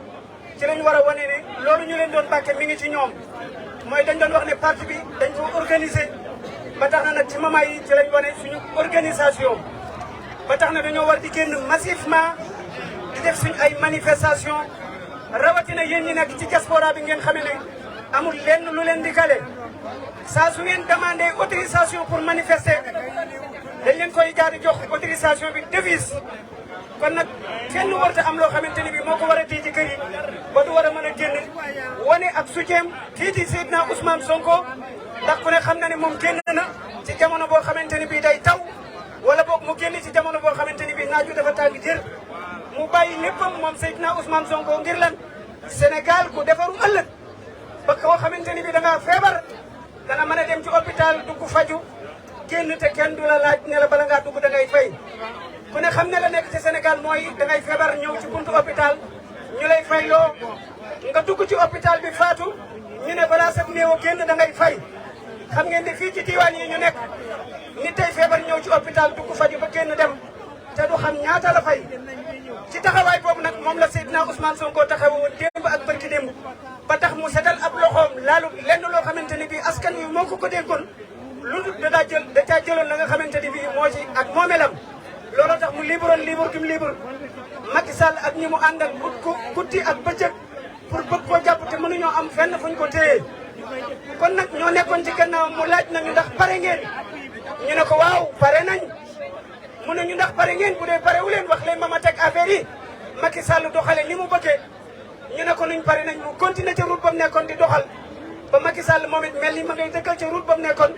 ci lañ war a wane ne loolu ñu leen doon bàkkee mi ngi ci ñoom mooy dañ doon wax ne parti bi dañ ko organiser ba tax na nag ci moment yi ci lañ wane suñu organisation ba tax na dañoo war di génn massivement di def suñ ay manifestation rawatina yéen ñi nekk ci diaspora bi ngeen xamee ne amul lenn lu leen di kale saa su ngeen demandé autorisation pour manifester dañ leen koy jaar di jox autorisation bi devise kon nag kenn warta am loo xamante ni bi moo ko war a tii ci kër yi ba du war a mën a génn wane ak soutien kii di Seydina Ousmane Sonko ndax ku ne xam na ne moom génn na ci jamono boo xamante ni bii day taw wala boog mu génn ci jamono boo xamante ni bii naaju dafa tàng jër mu bàyyi léppam moom Seydina Ousmane Sonko ngir lan Sénégal ku defaru ëllëg ba koo xamante ni bii da ngaa feebar dana mën a dem ci hôpital dugg faju génn te kenn du la laaj ne la bala ngaa dugg da ngay fay ku ne xam ne la nekk ci Sénégal mooy da ngay feebar ñëw ci buntu hôpital ñu lay fay loo nga dugg ci hôpital bi faatu ñu ne balaa sax néew a génn da ngay fay xam ngeen ne fii ci diwaan yi ñu nekk nit tey feebar ñëw ci hôpital dugg faju ba génn dem te du xam ñaata la fay ci taxawaay boobu nag moom la Seydina Ousmane Sonko taxawoon démb ak barki démb ba tax mu setal ab loxoom laalu lenn loo xamante ni bii askan wi moo ko déggoon lu da caa jëloon la nga xamante ni bii moo ci ak moomelam looloo tax mu libéroon libre gi mu libre Macky Sall ak ñi mu àndal ut ko guddi ak bëccëg pour bëgg koo jàpp te mënuñoo am fenn fuñ ko téye kon nag ñoo nekkoon ci gannaaw mu laaj nañu ndax pare ngeen ñu ne ko waaw pare nañ mu ne ñu ndax pare ngeen bu dee pare wu leen wax leen ma teg affaire yi Macky Sall doxale ni mu bëggee ñu ne ko nuñ pare nañ mu continuer ca route ba mu nekkoon di doxal ba Macky Sall moom it mel ni ma ngay dëkkal ca route ba mu nekkoon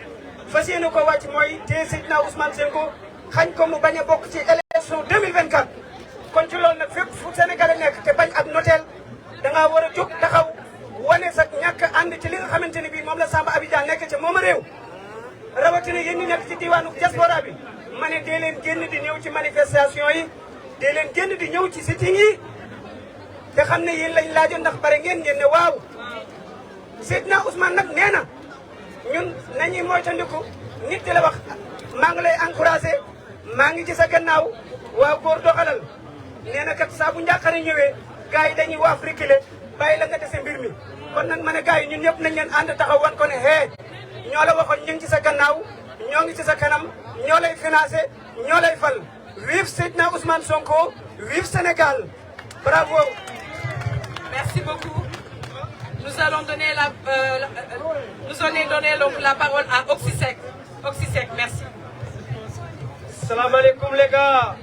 fas yéene ko wàcc mooy téye Seydina Ousmane Sonko xañ ko mu bañ a bokk ci élection 2024 kon ci loolu nag fépp fu Sénégalais nekk te bañ ak noteel da ngaa war a jóg taxaw wane sax ñàkk ànd ci li nga xamante ni bii moom la Samba Abidjan nekk ca moom a réew rawatina yéen ñi nekk ci diwaanu diaspora bi ma ne dee leen génn di ñëw ci manifestation yi dee leen génn di ñëw ci sitting yi te xam ne yéen lañ laajoon ndax pare ngeen ne waaw Seydina Ousmane nag nee na ñun nañuy moytandiku nit di la wax maa ngi lay encouragé maa ngi ci sa gannaaw waaw góor doxalal nee na kat saa bu njàqare ñëwee gars yi dañuy waaf reculer bàyyi la nga dese mbir mi kon nag ma ne gars yi ñun ñëpp nañ leen ànd taxaw wan ko ne hee ñoo la waxoon ñu ngi ci sa gannaaw ñoo ngi ci sa kanam ñoo lay financé ñoo lay fal vive Seydina Ousmane Sonko vive Sénégal bravo. Merci beaucoup. Nous allons donner la parole à Oxysec. Oxysec, merci. Salam alaikum les gars.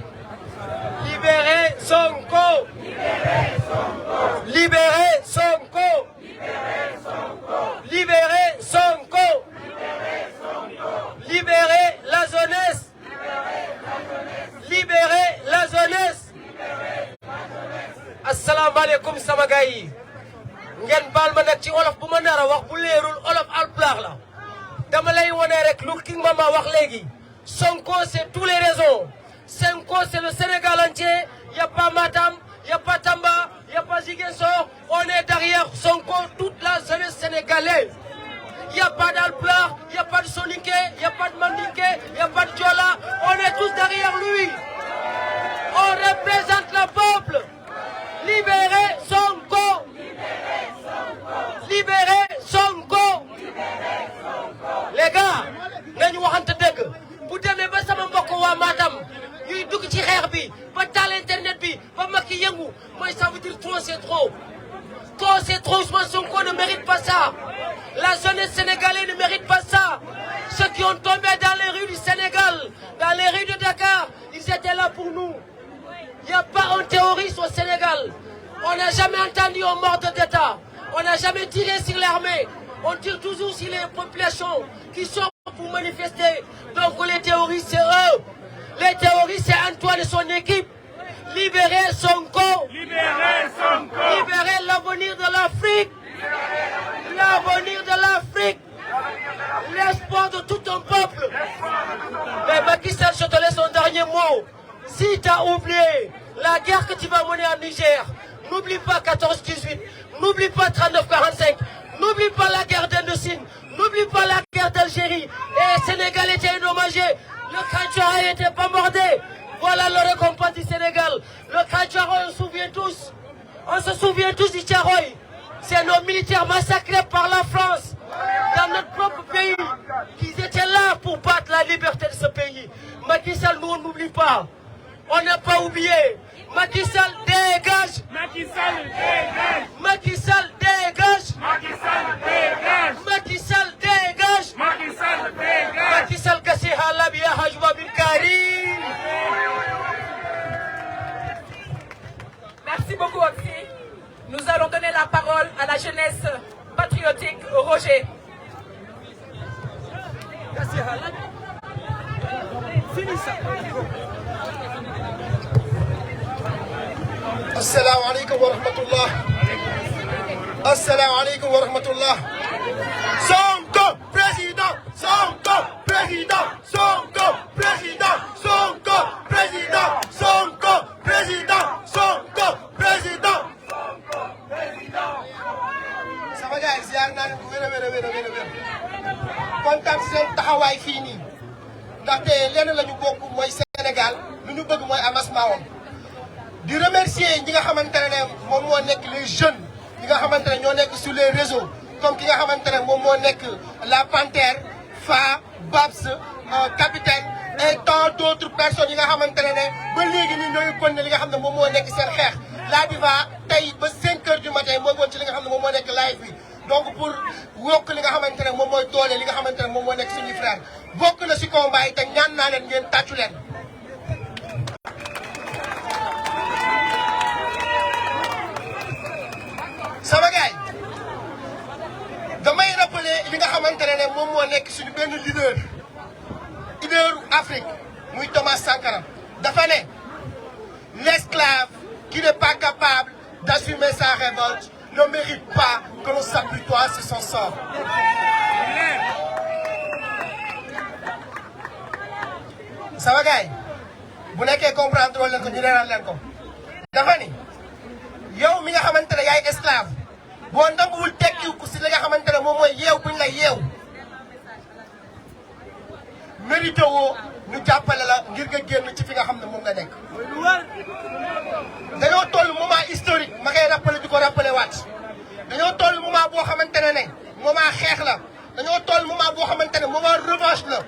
Libérez Sonko. Libérez Sonko. Libérez Sonko. Libérez la jeunesse. Libérez la jeunesse. Assalamu alaikum sama gars yi. ngeen baal ma nag ci olof bu ma nar a wax bu leerul olof alpulaar la dama lay wone rek lu King Mama wax léegi Sonko c'est tous les raisons Sonko c'est le Sénégal entier y a pas Matam y a pas Tamba y a pas Ziguinchor on est derrière Sonko toute la jeunesse sénégalaise y a pas d'alpulaar y a pas de soninké y a pas de mandinké y a pas de Joola on est tous derrière lui on représente le peuple libérez Sonko. Libérez Sonko. Les gars nañu waxante dëgg bu demee ba sama mbokk waa Matam ñuy dugg ci xeex bi ba taal internet bi ba Macky yëngu mooy ça veut dire trop c'est trop. Trop c'est trop. Ousmane Sonko ne mérite pas ça. La jeunesse sénégalaise ne mérite pas ça. Ceux qui ont tombé dans les rues du Sénégal, dans les rues de Dakar, ils étaient là pour nous. Il n'y a pas un terroriste au Sénégal. On n'a jamais entendu un mort d'État. On n'a jamais tiré sur l'armée. On tire toujours sur les populations qui sont pour manifester. Donc les terroristes, c'est eux. Les terroristes, c'est Antoine et son équipe. Libérez Sonko. Libérez Sonko. Libérez l'avenir de l'Afrique. L'avenir de l'Afrique. L'espoir de tout un peuple. Mais Macky Sall, je te laisse un dernier mot. Si tu as oublié la guerre que tu vas mener en Niger, n'oublie N'oublie pas 14-18, n'oublie pas 39-45, n'oublie pas la guerre d'Indochine, n'oublie pas la guerre d'Algérie. Et le Sénégal était endommagé, le Kandjara n'était pas mordé. Voilà le récompense du Sénégal. Le Kandjara, on se souvient tous du Tcharoy. C'est nos militaires massacrés par la France dans notre propre pays, qui étaient là pour battre la liberté de ce pays. Macky Sall, nous on n'oublie pas. On n'a pas oublié. Macky Sall dégage. Macky Sall dégage. Macky Sall dégage. Macky Sall dégage. Macky Sall dégage. Macky Sall dégage. Macky Sall kassi halabi ya hajwa bin Karim. Merci beaucoup, Oxy. Nous allons donner la parole à la jeunesse patriotique, Roger. Assalamu alaikum wa rahmatullah. Assalamu alaikum wa rahmatullah. Sonko président, Sonko président, Sonko président, Sonko président, Sonko président, Sonko président. Sama gars yi ziar naa leen bu wér a wér kontaan si seen taxawaay fii nii ndaxte lenn la ñu bokk mooy Sénégal lu ñu bëgg mooy avancement wam di remercier ñi nga xamante ne moom moo nekk les jeunes ñi nga xamante ne ñoo nekk sur les réseaux comme ki nga xamante ne moom moo nekk la Panthère Fa Babs Capitaine et tant d'autres personnes yi nga xamante ne ba léegi nii ñooy kon ne li nga xam ne moom moo nekk seen xeex la diva tey ba 5 heures du matin mooy woon ci li nga xam ne moom moo nekk live bi donc pour wokk li nga xamante ne moom mooy doole li nga xamante ne moom moo nekk suñuy frère bokk na si combat yi te ñaan naa leen ngeen tàccu leen. sama gaay damay rappeler li nga xamante ne moom moo nekk suñu benn leader Afrique muy Thomas Sankara dafa ne l'esclave qui n'est pas capable d'assumer sa révolte ne mérite pas que l'on s'apitoie sur son sort. sama gaay bu nekkee comprendre leen ko ñu leeral leen ko dafa ni yow mi nga xamante ne yaay esclave boo nanguwul tekkiw ko si li nga xamante ne moom mooy yeew buñ la yeew mérité woo ñu jàppale la ngir nga génn ci fi nga xam ne moom nga nekk. dañoo toll moment historique ma koy rappelé di ko rappelé waat dañoo toll moment boo xamante ne moment xeex la dañoo toll moment boo xamante ne moment revanche la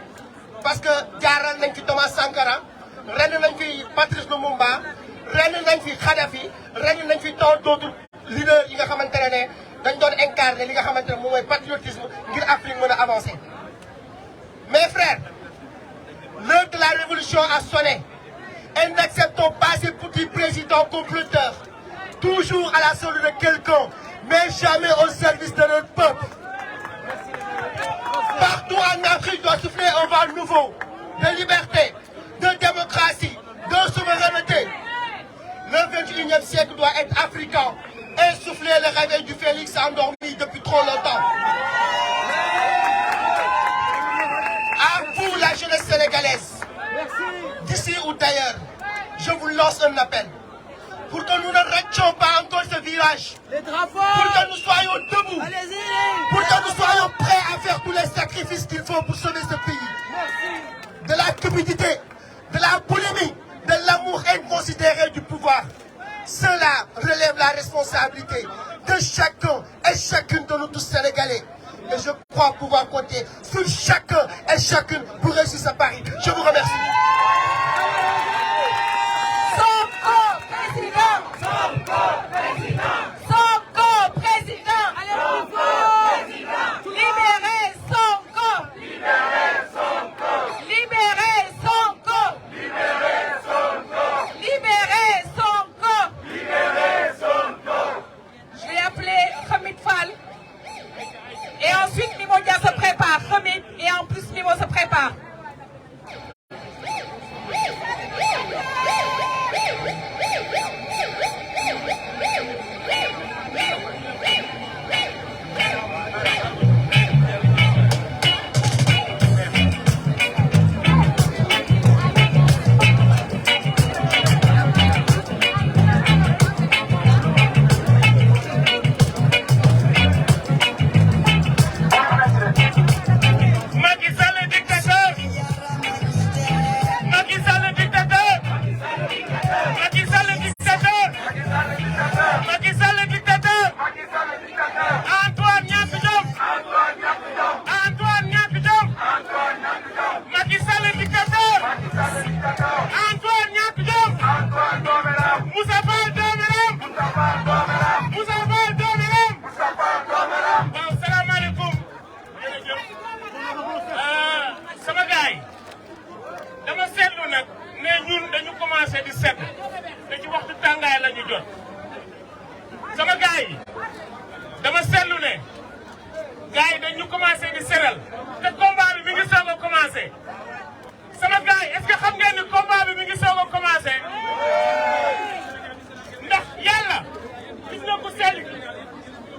parce que jaaral nañ fi Thomas Sankara ren nañ fi Patrice Lumumba ren nañ fi Kadhafi ren nañ fi tant d'autres leaders yi nga xamante ne dañ doon incarner li nga xamante ne moom mooy patriotisme ngir Afrique mën a avancer. Mes frères, l'heure de la révolution a sonné et n'acceptons pas ces petits présidents comploteurs, toujours à la solde de quelqu'un, mais jamais au service de notre peuple. Partout en Afrique doit souffler un vent nouveau de liberté, de démocratie, de souveraineté. Le 21e siècle doit être africain et souffler le réveil du Félix endormi depuis trop longtemps. À vous, la jeunesse sénégalaise, d'ici ou d'ailleurs, je vous lance un appel pour que nous ne rations pas encore ce virage, pour que nous soyons debout, pour que nous soyons prêts à faire tous les sacrifices qu'il faut pour sauver ce pays. De la cupidité, de la polémique, de l'amour inconsidéré du pouvoir. Cela relève la responsabilité de chacun et chacune de nous tous Sénégalais. Et je crois pouvoir compter sur chacun et chacune pour réussir ce pari. Je vous remercie. Sonko président! Sonko président! Sonko président! Libérez Sonko! Libérez Sonko! Libérez Sonko! Libérez Sonko! Libérez Sonko! Libérez Sonko! Je vais appeler Hamid Fall. Et ensuite, Mimodia se prépare. Hamid, et en plus, Mimo se prépare. sama gars yi dama seetlu ne gars yi dañu commencé di seral te combat bi mi ngi soog a commencé sama gars yi est-ce que xam ngeen ni combat bi mi ngi soog a commencé ndax yàlla gis nga ko sell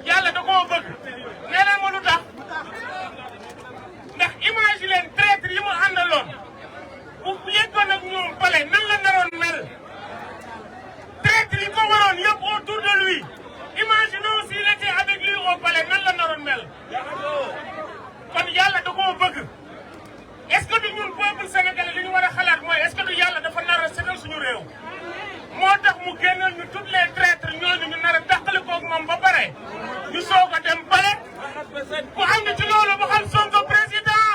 yàlla da koo bëgg nee na ma lu tax ndax imagine leen traître yi mu àndaloon bu yeggoon ak ñoom pale nan la naroon mel traître yi ko waroon yëpp autour de lui imaginons s'il était avec lui au palais nan la naroon mel kon yàlla da koo bëgg est-ce que du ñun peuple sénégalais li ñu war a xalaat mooy est-ce que du yàlla dafa nar a setal suñu réew moo tax mu génnal ñu toutes les traîtres ñooñu ñu nar a dàqali koog moom ba pare ñu soog a dem palais ku ànd ci loolu ba xam Sonko président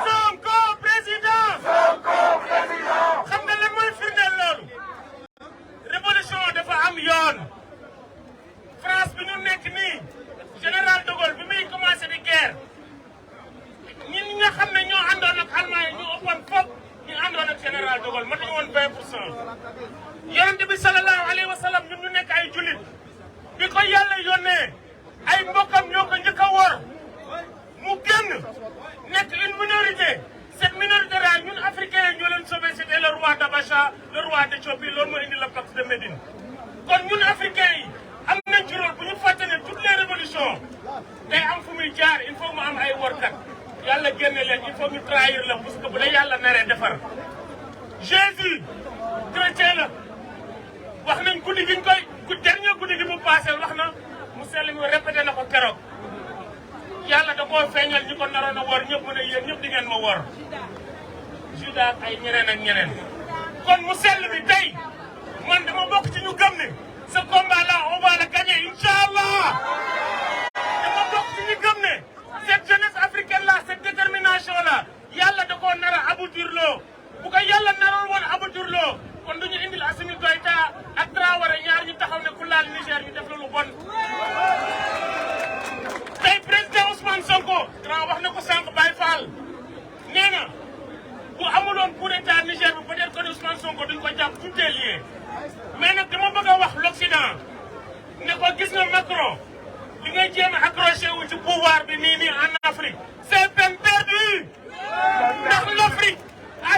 Sonko président xam nga lan mooy firndeel loolu révolution dafa am yoon France bi ñu nekk nii général de Gaulle bi muy commencé di guerre ñi nga xam ne ñoo àndoon ak Allemagne ñu ëppoon fop ñu àndoon ak général de Gaulle matuñu woon 20%. yonent bi sallallahu alayhi wa sallam ñun ñu nekk ay jullit bi ko yàlla yónnee ay mbokkam ñoo ko njëkk a wor mu génn nekk une minorité cette minorité là ñun africains yi ñoo leen sauvé c'était le roi d'Abacha le roi d'Éthiopie loolu moo indi le pacte de Médine kon ñun africains yi am nañ ci rôle bu ñu fàtte ne toutes les révolutions day am fu muy jaar il faut mu am ay workat yàlla génne leen il faut ñu trahir la parce que bu la yàlla naree defar Jésus chrétien la wax nañ guddi gi ñu koy dernier guddi gi mu passé wax na mu sell mi répété na ko keroog yàlla da koo feeñal ñi ko naroon a wor ñëpp mu ne yéen ñëpp di ngeen ma wor Judas ak ay ñeneen ak ñeneen kon mu sell mi tey man dama bokk ci ñu gëm ne ce combat là on va le gagner inchallah dama bokk ci ñu gëm ne cette jeunesse africaine là cette détermination là yàlla da koo nar a aboutir loo bu ko yàlla naroon woon aboutir loo kon du ñu indil Assimi Goïta ak Traoré ñaar ñu taxaw ne ku laal Niger ñu def la lu bon. tey président Ousmane Sonko grand wax na ko sànq Baye Fall nee na bu amuloon coup d'état Niger bi peut-être que Ousmane Sonko duñ ko jàpp tout est lié mais nag dama bëgg a wax l'Occident ne ko gis nga Macron li ngay jéem a accroché wu ci pouvoir bi nii en Afrique c'est peine perdue ndax l'Afrique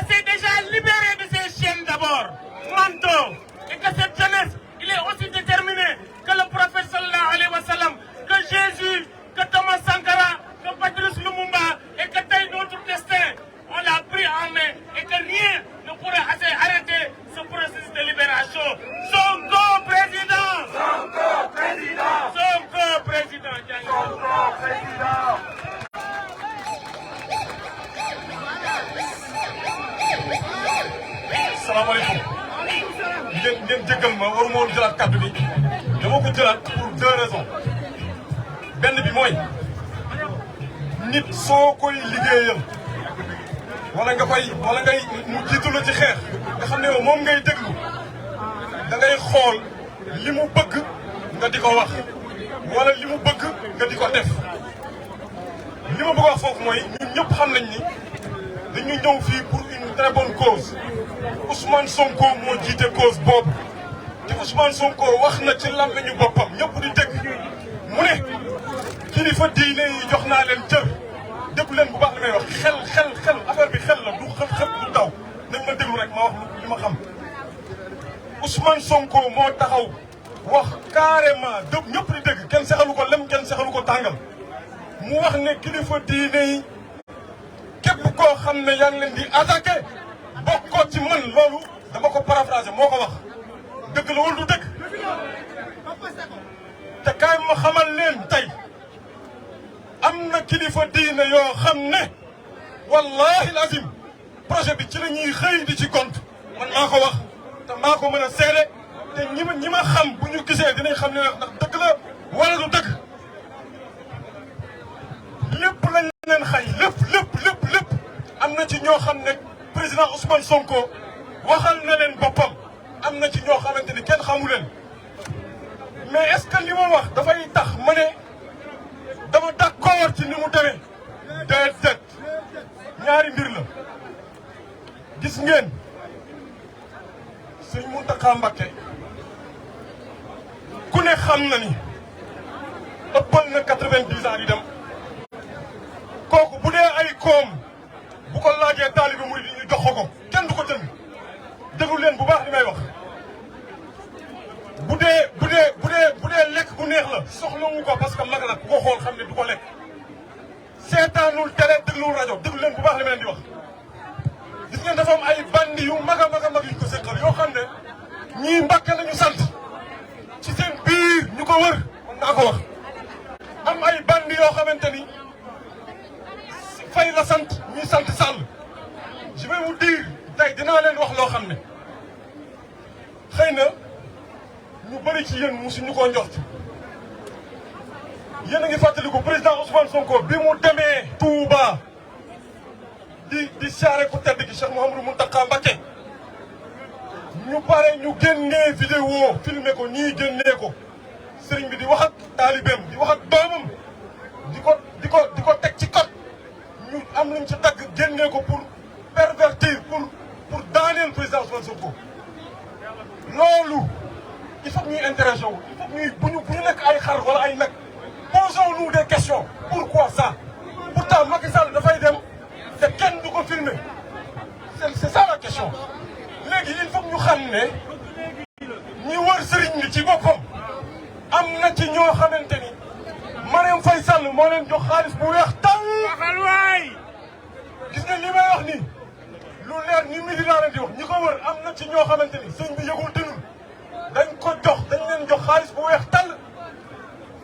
s'est déjà libérée de ses chaînes d'abord mentaux et que cette jeunesse il est aussi déterminé que le prophète sallallahu alayhi wa sallam que Jésus que Thomas Sankara que Patrice Lumumba et que tey notre destin on l'a pris en main et que rien ne pourrait arrêter ce processus de libération. Sonko président. Sonko président. Sonko président. Sonko président. salaamaaleykum ngeen jéggal ma waruma woon jëlaat kàddu bi dama ko jëlaat pour deux raisons benn bi mooy nit soo koy liggéeyal wala ngay mu jiitu la ci xeex nga xam ne yow moom ngay déglu da ngay xool li mu bëgg nga di ko wax wala li mu bëgg nga di ko def li ma bëgg wax foofu mooy ñun ñëpp xam nañ ni dañu ñëw fii pour une très bonne cause Ousmane Sonko moo jiite cause boobu te Ousmane Sonko wax na ci làmmiñu boppam ñëpp di dégg mu ne kilifa diine yi jox naa leen cër déglu leen bu baax li may wax xel affaire bi xel la du xëp du daw nañ ma déglu rek ma wax li ma xam Ousmane Sonko moo taxaw wax carrément dëgg ñëpp di dégg kenn sexalu ko lem kenn sexalu ko tàngal mu wax ne kilifa diine yi képp koo xam ne yaa ngi leen di attaqué bokkoo ci man loolu dama ko paraphrasé moo ko wax dëgg la wala du dëgg te kaay ma xamal leen tey am na kilifa diine yoo xam ne wallahi lazim projet bi ci la ñuy xëy di ci compte man maa ko wax te maa ko mën a seede te ñi ma xam bu ñu gisee dinañ xam ne ndax dëgg la wala du dëgg lépp lañ leen xañ lépp am na ci ñoo xam ne président Ousmane Sonko waxal na leen boppam am na ci ñoo xamante ni kenn xamu leen mais est-ce que li ma wax dafay tax ma ne dama d'accord ci ni mu demee déedéet ñaari mbir la gis ngeen sëñ Mountakha Mbacké ne xam na ni ëppal na 90 ans di dem kooku bu dee ay koom bu ko laajee taalibe murid yi ñu jox ko kenn du ko jënd déglu leen bu baax li may wax. bu dee lekk bu neex la soxlawu ko parce que mag la ku ko xool xam ne du ko lekk seetaanul télé dégluwul rajo déglu leen bu baax li ma leen di wax. gis ngeen dafa am ay bandi yu mag a mag yu ko seqal yoo xam ne ñii Mbàkke lañu sant ci seen biir ñu ko wër mën naa ko wax. am ay bandi yoo xamante ni Fay la sant ñuy sant Sall je vais vous dire tey dinaa leen wax loo xam ne xëy na ñu bëri ci yéen musuñu koo njort. yéen a ngi fàttaliku président Ousmane Sonko bi mu demee Touba di saare ku tedd gi Cheikh Mouhamadou Mountakha Mbacké ñu pare ñu génnee vidéo filmé ko ñii génnee ko sëriñ bi di wax ak taalibeem di wax ak doomam di ko teg ci code ñu am luñ ci dagg génnee ko pour pervertir pour daaneel président Ousmane Sonko. loolu il faut que ñuy intéressé wu il faut que ñuy bu ñu nekk ay xar wala ay nag posons-nous des questions pourquoi ça pourtant Macky Sall dafay dem te kenn du ko filmer c'est ça la question. léegi il faut que ñu xam ne ñi wër sëriñ bi ci boppam am na ci ñoo xamante ni Marième Faye Sall moo leen jox xaalis bu weex tàll. waxal waay. gis nga li may wax nii lu leer ni midi laa leen di wax ñi ko wër am na ci ñoo xamante ni sëñ bi yëgul tinul dañ leen jox xaalis bu weex tàll.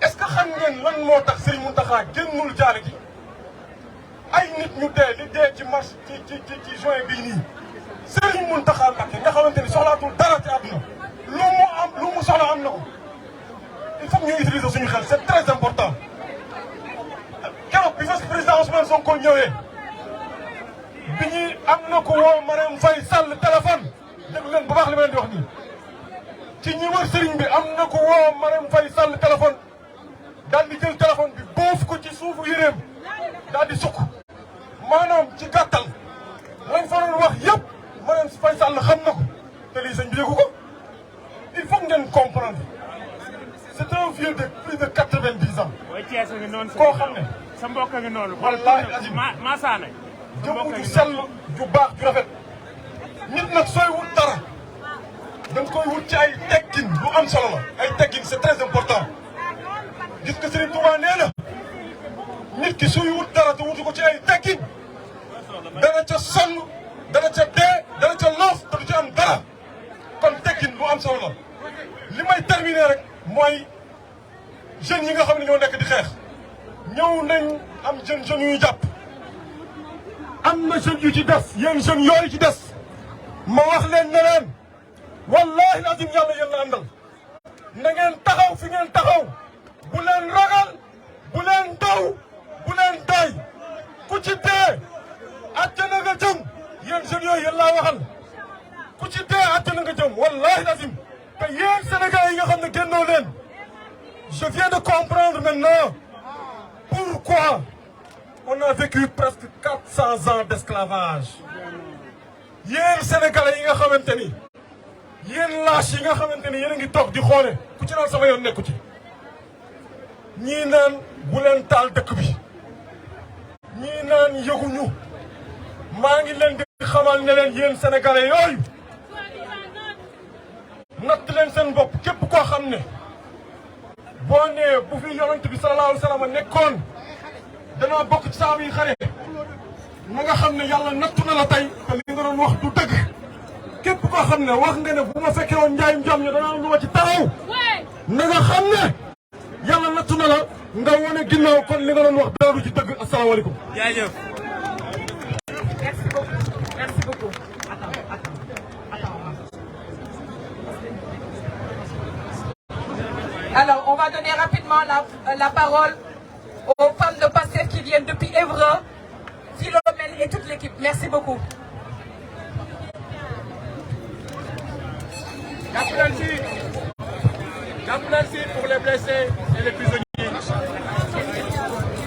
est-ce que xam ngeen lan moo tax Serigne Mountakha génnul jaale gi ay nit ñu dee li dee ci mars ci juin bii nii Serigne Mountakha Mbacké nga xamante ni soxlaatul dara ci àdduna lu mu soxla am na ko. il faut que ñu utiliser suñu xel c'est très important. keroog bi fi président Ousmane Sonko ñëwee bi ñuy am na ko woo Marième Faye Sall téléphone dégg leen bu baax li ma leen di wax nii ci ñi wër Serigne bi am na ko woo Marième Faye Sall téléphone. daal di jël téléphone bi boof ko ci suufu yéreem daal di sukk maanaam ci gàttal lañ fa doon wax yëpp Marième Faye Sall xam na ko te lii sëñ bi yëgu ko il faut ngeen comprendre c'est un vieux de plus de 90 ans. koo xam ne. sa mbokk nga noonu. wallaahi azim maasaane. jëmm ju sell ju baax ju rafet nit nag sooy wut dara da nga koy wut ci ay teggin lu am solo la ay teggin c'est très important. gis nga Serigne Touba nee na nit ki suy wut dara te wutu ko ci ay teggin dana ca sonn dana ca dee dana ca loof te du ci am dara kon teggin lu am solo la. li may terminer rek mooy jeunes yi nga xam ne ñoo nekk di xeex ñëw nañ am jeunes yu jàpp am na jeunes yu ci des yéen jeunes yooyu ci des ma wax leen ne leen wallaahi azim yàlla yéen la àndal na ngeen taxaw fi ngeen taxaw. bu leen ragal bu leen daw bu leen doy ku ci dee àjjana nga jëm yéen jeunes yooyu yéen laa waxal ku ci dee àjjana nga jëm wallaahi azim te yéen Sénégalais yi nga xam ne génnoo leen je viens de comprendre maintenant pourquoi on a vécu presque 400 ans d'esclavage yéen Sénégalais yi nga xamante ni yéen lâche yi nga xamante ni yéen a ngi toog di xoole ku ci naan sama yoon nekku ci. ñii naan bu leen taal dëkk bi ñii naan yëguñu maa ngi leen di xamal ne leen yéen sénégalais yooyu natt leen seen bopp képp koo xam ne boo nee bu fi yonent bi sallallahu alayhi wa sallam nekkoon danaa bokk ci saaba yi xare na nga xam ne yàlla nattu na la tey te li nga doon wax du dëgg képp koo xam ne wax nga ne bu ma fekkee woon njaayum jàmm ñi danaa lu ma ci taxaw na nga xam ne yàlla nattu na la nga wane ginnaaw kon li nga doon wax dara du ci dëgg asalaamaaleykum. jaajëf. merci beaucoup merci beaucoup. Alors, on va donner rapidement la parole aux femmes de Pastef qui viennent depuis Évreux, Philomène et toute l'équipe. Merci beaucoup. Merci pour les blessés et les prisonniers.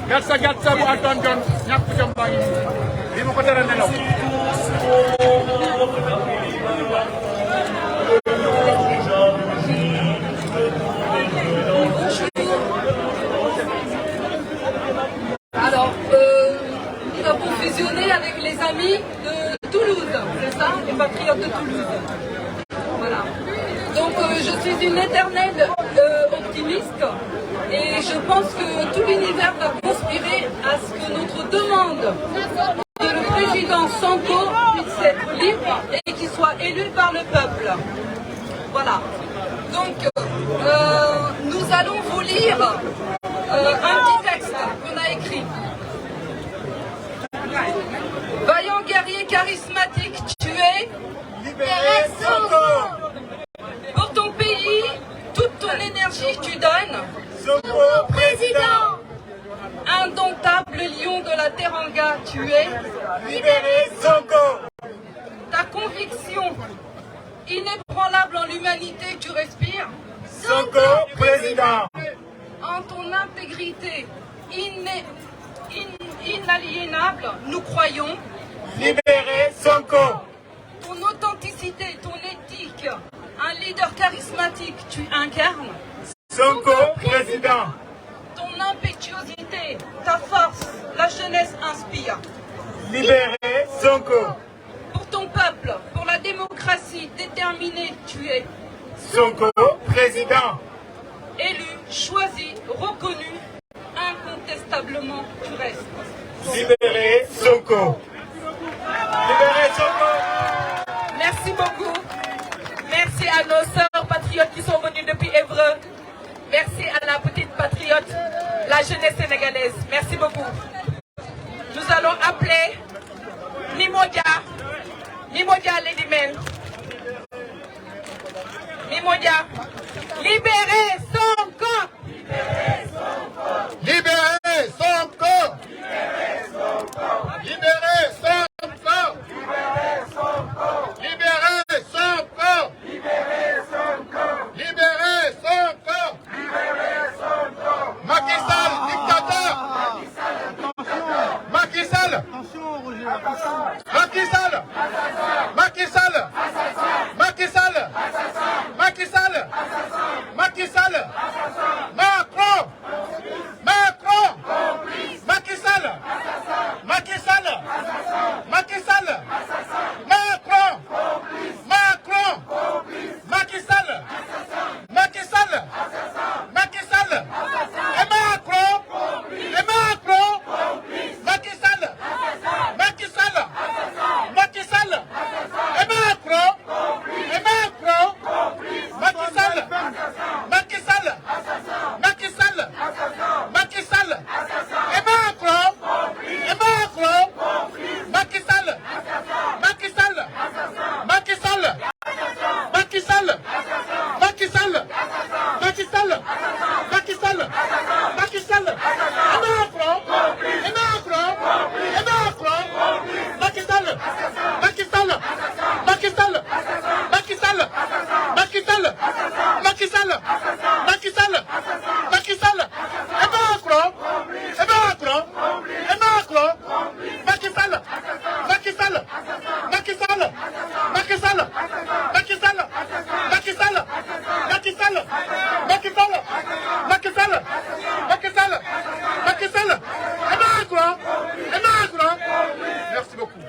Gatsa gatsa bu Antoine Diome ñàkk jom baa ngi nii li ma ko tere nelaw. Alors, nous avons fusionné avec les amis de Toulouse, c'est ça, les patriotes de Toulouse. Voilà. Donc, je suis une éternelle optimiste et je pense que tout l'univers va conspirer à ce que notre demande que le président Sonko puisse être libre et qu'il soit élu par le peuple. Voilà. Donc, nous allons vous lire un petit texte qu'on a écrit. Vaillant guerrier charismatique, tu es libéré Sonko. Pour ton pays, toute ton énergie tu donnes. Sonko président. Indomptable lion de la Teranga, tu es libéré Sonko. Ta conviction inébranlable en l'humanité, tu respires. Sonko président. En ton intégrité inaliénable, nous croyons. Libéré Sonko. Ton authenticité, ton éthique, un leader charismatique, tu incarnes. Sonko président. Ton impétuosité, ta force, la jeunesse inspire. Libéré Sonko. Pour ton peuple, pour la démocratie déterminée, tu es. Sonko président. Élu, choisi, reconnu, incontestablement tu restes. Libéré Sonko. Libéré Sonko. Merci beaucoup. Merci à nos sœurs patriotes qui sont venues depuis Évreux. Merci à la petite patriote, la jeunesse sénégalaise. Merci beaucoup. Nous allons appeler Nimodia Ledimen. Nimodia. Libérez Sonko. Libéré Sonko. Libéré Sonko. Libéré Sonko. Libéré Sonko. Macky Sall, dictateur. Macky Sall. Macky Sall. Macky Sall. Macky Sall. Macky Sall. Macky Sall. Macron. Macron. Macky Sall. Macky Sall. Macky Sall. Macron. Macron. Macky Sall. Macky Sall. Macky Sall. Et Macron. Et Macron. Macky Sall. Macky Sall. Macky Sall. Et Macron. Et Macron. Macky Sall. Macky Sall. Macky Sall. Macky Sall. Et Macron. Et Macron. Macky Sall. Macky Sall. Macky Sall. Macky Sall. Macky Sall. Macky Sall. Macky Sall. Macky Sall. Et Macron. Et Macron. Et Macron. Macky Sall. Macky Sall. Macky Sall. Macky Sall. Macky Sall. Macky Sall. Macky Sall. Macky Sall. Et Macron. Et Macron. Et Macron. Macky Sall. Macky Sall. Macky Sall. Macky Sall. Macky Sall. Macky Sall. Macky Sall. Macky Sall. Macky Sall. Macky Sall. Macky Sall. Et Macron. Et Macron. Merci beaucoup.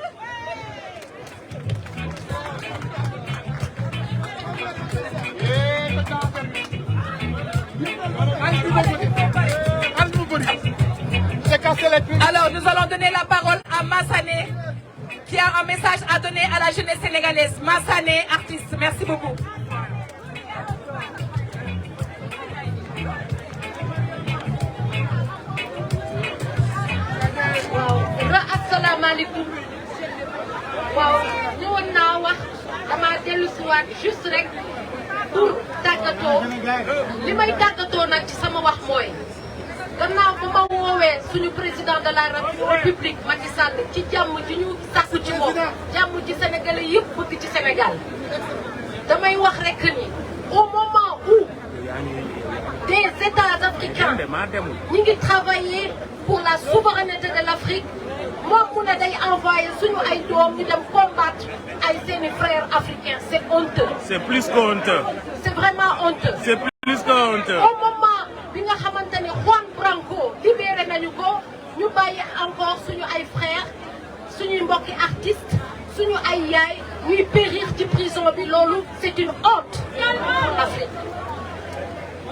Alors, nous allons donner la parole à Massané, qui a un message à donner à la jeunesse sénégalaise. Massané, artiste. Merci beaucoup. asalaamaaleykum waaw ñëwoon naa wax dama dellu si waat juste rek pour tàggatoo li may tàggatoo nag ci sama wax mooy gannaaw ba ma woowee suñu président de la république Macky Sall ci jàmm ji ñu sàkku ci moom jàmm ji sénégalais yëpp bëgg ci Sénégal damay wax rek ni au moment où des États africains ñi ngi travailler pour la souveraineté de l'Afrique moom mu ne day envoyé suñu ay doom ñu dem combattre ay seeni frères africains c'est honteux. C'est plus que honteux. C'est vraiment honteux. C'est plus que au moment bi nga xamante ni Juan Branco libéré nañu ko ñu bàyyi encore suñu ay frères suñuy mbokki artistes suñu ay yaay ñuy périr ci prison bi loolu c'est une honte pour l'Afrique.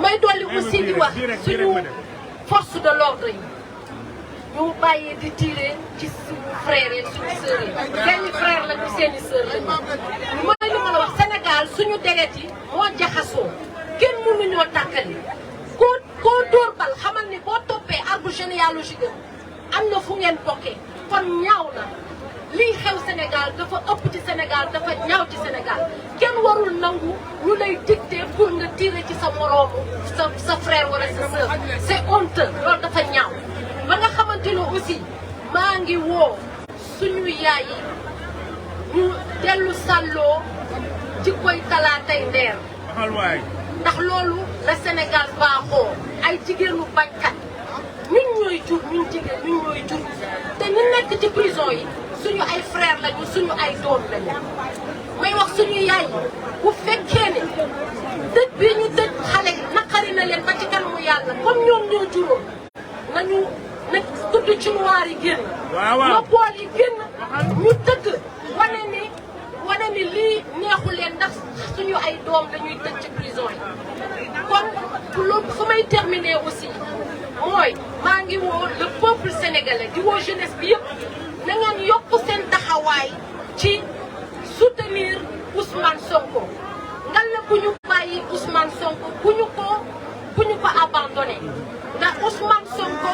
may dolli aussi di wax suñu force de l'ordre yi ñu bàyyi di tirer ci suñu frères yi suñu sœurs yi seeni frères lañu seeni sœurs lañu mooy li ma la wax Sénégal suñu deret yi moo jaxasoo kenn mënuñoo tàkkali koo dóor bal xamal ni boo toppee arbre généalogique am na fu ngeen bokkee kon ñaaw na lii xew Sénégal dafa ëpp ci Sénégal dafa ñaaw ci Sénégal kenn warul nangu ñu lay dicter pour nga tirer ci sa moroomu sa frère wala sa sœur c'est honteux loolu dafa ñaaw ba nga xamante ne aussi maa ngi woo suñu yaay yi ñu dellu sàlloo ci koy talaatay ndeer ndax loolu la Sénégal baaxoo ay jigéenu bañkat ñun ñooy jur ñun jigéen ñun ñooy jur te ñu nekk ci prison yi suñu ay frère lañu suñu ay doom lañu may wax suñu yaay yi bu fekkee ne tëj bi ñu tëj xale yi naqari na leen ba ci kanamu yàlla comme ñoom ñoo juróom nañu nag tudd ci noir yi génn na bool yi génn ñu tëgg wane ni lii neexu leen ndax suñu ay doom dañuy tëj ci prison yi kon loolu fu may terminer aussi mooy maa ngi woo le peuple sénégalais di woo jeunesse bi yëpp na ngeen yokk seen taxawaay ci soutenir Ousmane Sonko ngal la bu ñu bàyyi Ousmane Sonko bu ñu ko abandonné ndax Ousmane Sonko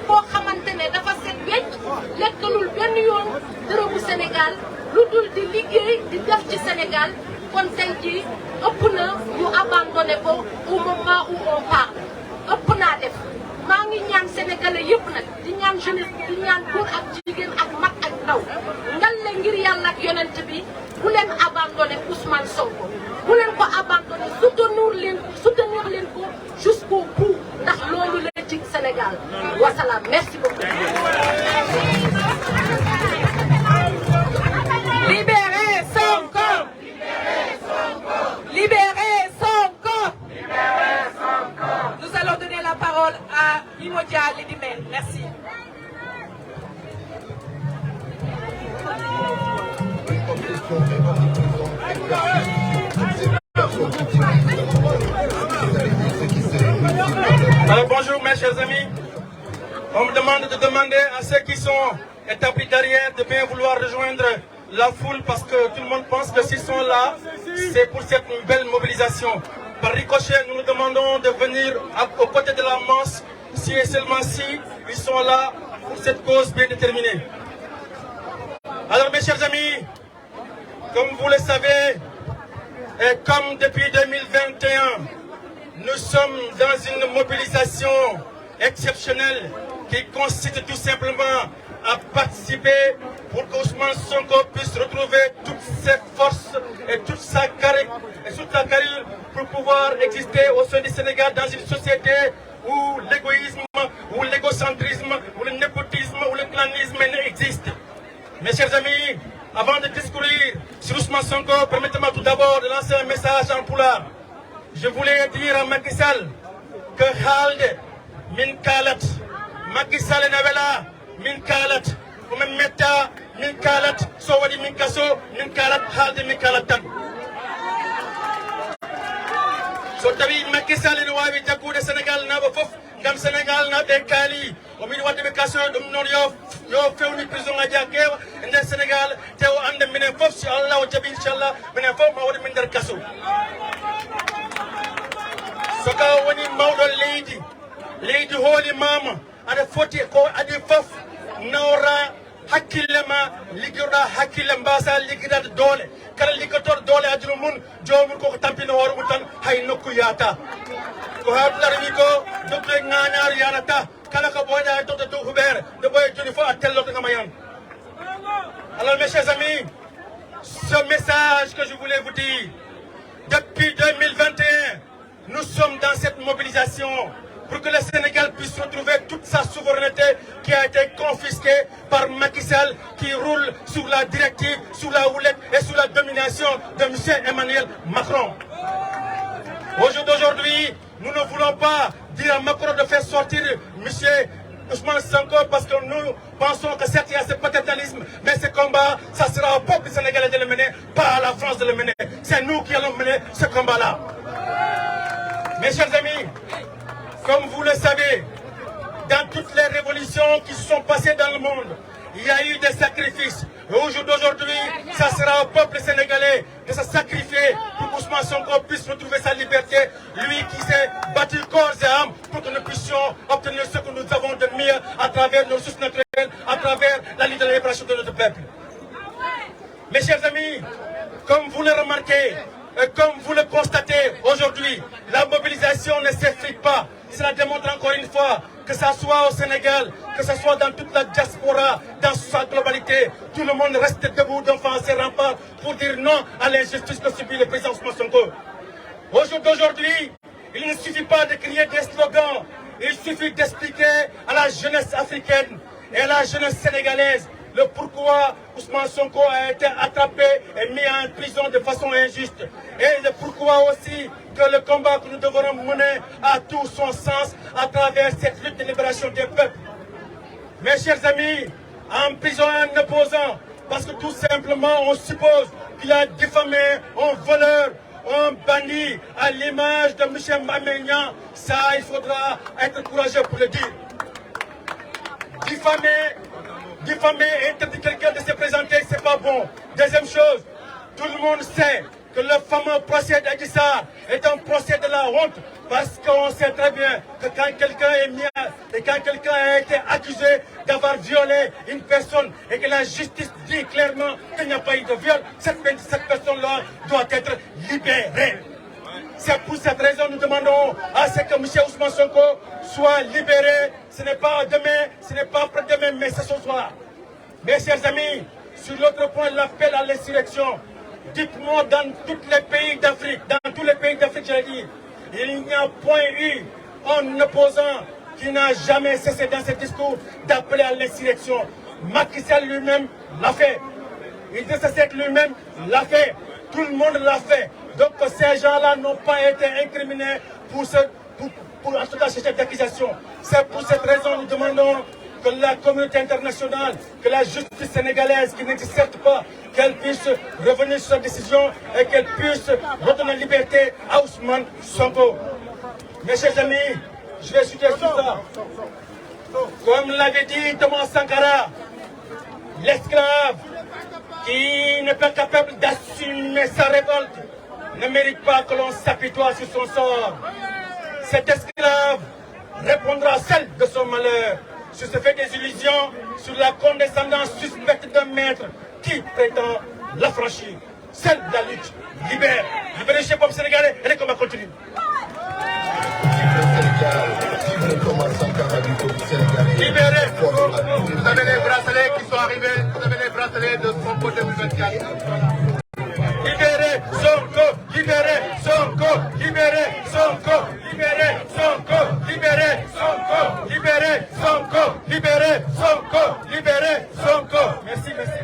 koo xamante ne dafa set wecc lekkalul benn yoon dërëmu Sénégal lu dul di liggéey di def ci Sénégal kon tey jii ëpp na ñu abandonné ko au moment où on parle ëpp naa def maa ngi ñaan sénégalais yëpp nag di ñaan jeunesse di ñaan góor ak jigéen ak mag ak ndaw ngal la ngir yàlla ak yonent bi bu leen abandonné Ousmane Sonko bu leen ko abandonné soutenir leen ko jusqu'au bout ndax loolu la ci Sénégal wasalaam merci beaucoup. Libérez Sonko! Libérez Sonko! Nous allons donner la parole à Imodia Lidimel. Merci. Alors bonjour mes chers amis. On me demande de demander à ceux qui sont établis derrière de bien vouloir rejoindre la foule parce que tout le monde pense que s'ils sont là, c'est pour cette belle mobilisation. Par ricochet, nous nous demandons de venir aux côtés de la masse, si et seulement si ils sont là pour cette cause bien déterminée. Alors mes chers amis, comme vous le savez, et comme depuis 2021, nous sommes dans une mobilisation exceptionnelle qui consiste tout simplement à participer pour qu'Ousmane Sonko puisse retrouver toutes ses forces et toute sa carrure pour pouvoir exister au sein du Sénégal dans une société où l'égoïsme, où l'égocentrisme, où le népotisme, où le clanisme n'existe. Mes chers amis, avant de discourir sur Ousmane Sonko, permettez-moi tout d'abord de lancer un message en pulaar. Je voulais dire à Macky Sall que haalde min kaalat Macky Sall nawela min kaalat komin metta min kaalat so waɗi min kaso min kaalat haalde min kaalat tan so tawi Macky Sall ene wawi jaggude Sénégal naɓe foof gam Sénégal naɓe kaali omin waddeɓe kaso ɗum noon yo fewni prison ngaji ha keewa e nder Sénégal te o anda minen foof si Allah o jaaɓi inchallah minen foof ma waɗi min nder kaso soka woni mawɗo leydi hooli mama aɗa foti ko adi foof nawra hakkille ma liggoɗa hakkille mbasa liggidade doole kala liggotoɗo doole aduna mum jomum koko tampina hoore mum tan hay nokku yata ko hawɗuɗara wi ko dogde ŋañaru yanata kala ko ɓoyɗa e dogde dow huɓere nde ɓoye joni fof a telloto gama yan. Alors mes chers amis, ce message que je voulais vous dire, depuis 2021, nous sommes dans cette mobilisation pour que le Sénégal puisse retrouver toute sa souveraineté qui a été confisquée par Macky Sall qui roule sous la directive, sous la houlette et sous la domination de M. Emmanuel Macron. Aujourd'hui, Nous ne voulons pas dire à Macron de faire sortir M. Ousmane Sonko parce que nous pensons que certes il y a ce paternalisme, mais ce combat, ça sera au peuple sénégalais de le mener, pas à la France de le mener. C'est nous qui allons mener ce combat-là. Mes chers amis, comme vous le savez, dans toutes les révolutions qui se sont passées dans le monde, il y a eu des sacrifices. Et au jour d'aujourd'hui, ça sera au peuple sénégalais de se sacrifier pour que Ousmane Sonko puisse retrouver sa liberté. Lui qui s'est battu corps et âme pour que nous puissions obtenir ce que nous avons de mieux à travers nos ressources naturelles, à travers la lutte de la libération de notre peuple. Mes chers amis, comme vous le remarquez, et comme vous le constatez aujourd'hui, la mobilisation ne s'effrite pas. Cela démontre encore une fois que ça soit au Sénégal, que ce soit dans toute la diaspora, dans sa globalité, tout le monde reste debout devant ses remparts pour dire non à l'injustice que subit le président Ousmane Sonko. Au jour d'aujourd'hui, il ne suffit pas de crier des slogans, il suffit d'expliquer à la jeunesse africaine et à la jeunesse sénégalaise le pourquoi Ousmane Sonko a été attrapé et mis en prison de façon injuste. Et le pourquoi aussi que le combat que nous devrons mener a tout son sens à travers cette lutte de libération des peuples. Mes chers amis, emprisonner un opposant parce que tout simplement on suppose qu'il a diffamé un voleur, un bandit à l'image de M. Mamegnan, ça il faudra être courageux pour le dire. Diffamer et interdire quelqu'un de se présenter, c'est pas bon. Deuxième chose, tout le monde sait que le fameux procès d'Adji Sarr est un procès de la honte parce qu'on sait très bien que quand quelqu'un est mis et quand quelqu'un a été accusé d'avoir violé une personne et que la justice dit clairement qu'il n'y a pas eu de viol, cette personne-là doit être libérée. C'est pour cette raison que nous demandons à ce que M. Ousmane Sonko soit libéré. Ce n'est pas demain, ce n'est pas après-demain, mais c'est ce soir. Mes chers amis, sur l'autre point, l'appel à l'insurrection. Dites-moi dans tous les pays d'Afrique, j'allais dire, il n'y a point eu un opposant qui n'a jamais cessé dans ses discours d'appeler à l'insurrection. Macky Sall lui-même l'a fait. Idrissa Seck lui-même l'a fait. Tout le monde l'a fait. Donc ces gens-là n'ont pas été incriminés pour en tout cas ce chef d'accusation. C'est pour cette raison que nous demandons que la communauté internationale, que la justice sénégalaise, qui n'existe certes pas, qu'elle puisse revenir sur sa décision et qu'elle puisse redonner la liberté à Ousmane Sonko. Mes chers amis, je vais citer sur ça. Comme l'avait dit Thomas Sankara, l'esclave qui n'est pas capable d'assumer sa révolte ne mérite pas que l'on s'apitoie sur son sort. Cet esclave répondra seul de son malheur, sur ce fait des illusions, sur la condescendance suspecte d'un maître qui prétend l'affranchir. Seule la lutte libère. Libérez le peuple sénégalais et les combats continuent. Libérez. Vous avez les bracelets qui sont arrivés, vous avez les bracelets de Sonko 2024. Libérez Sonko, libérez Sonko, libérez Sonko, libérez Sonko, libérez Sonko, libérez Sonko, libérez Sonko, libérez Sonko. Merci, merci.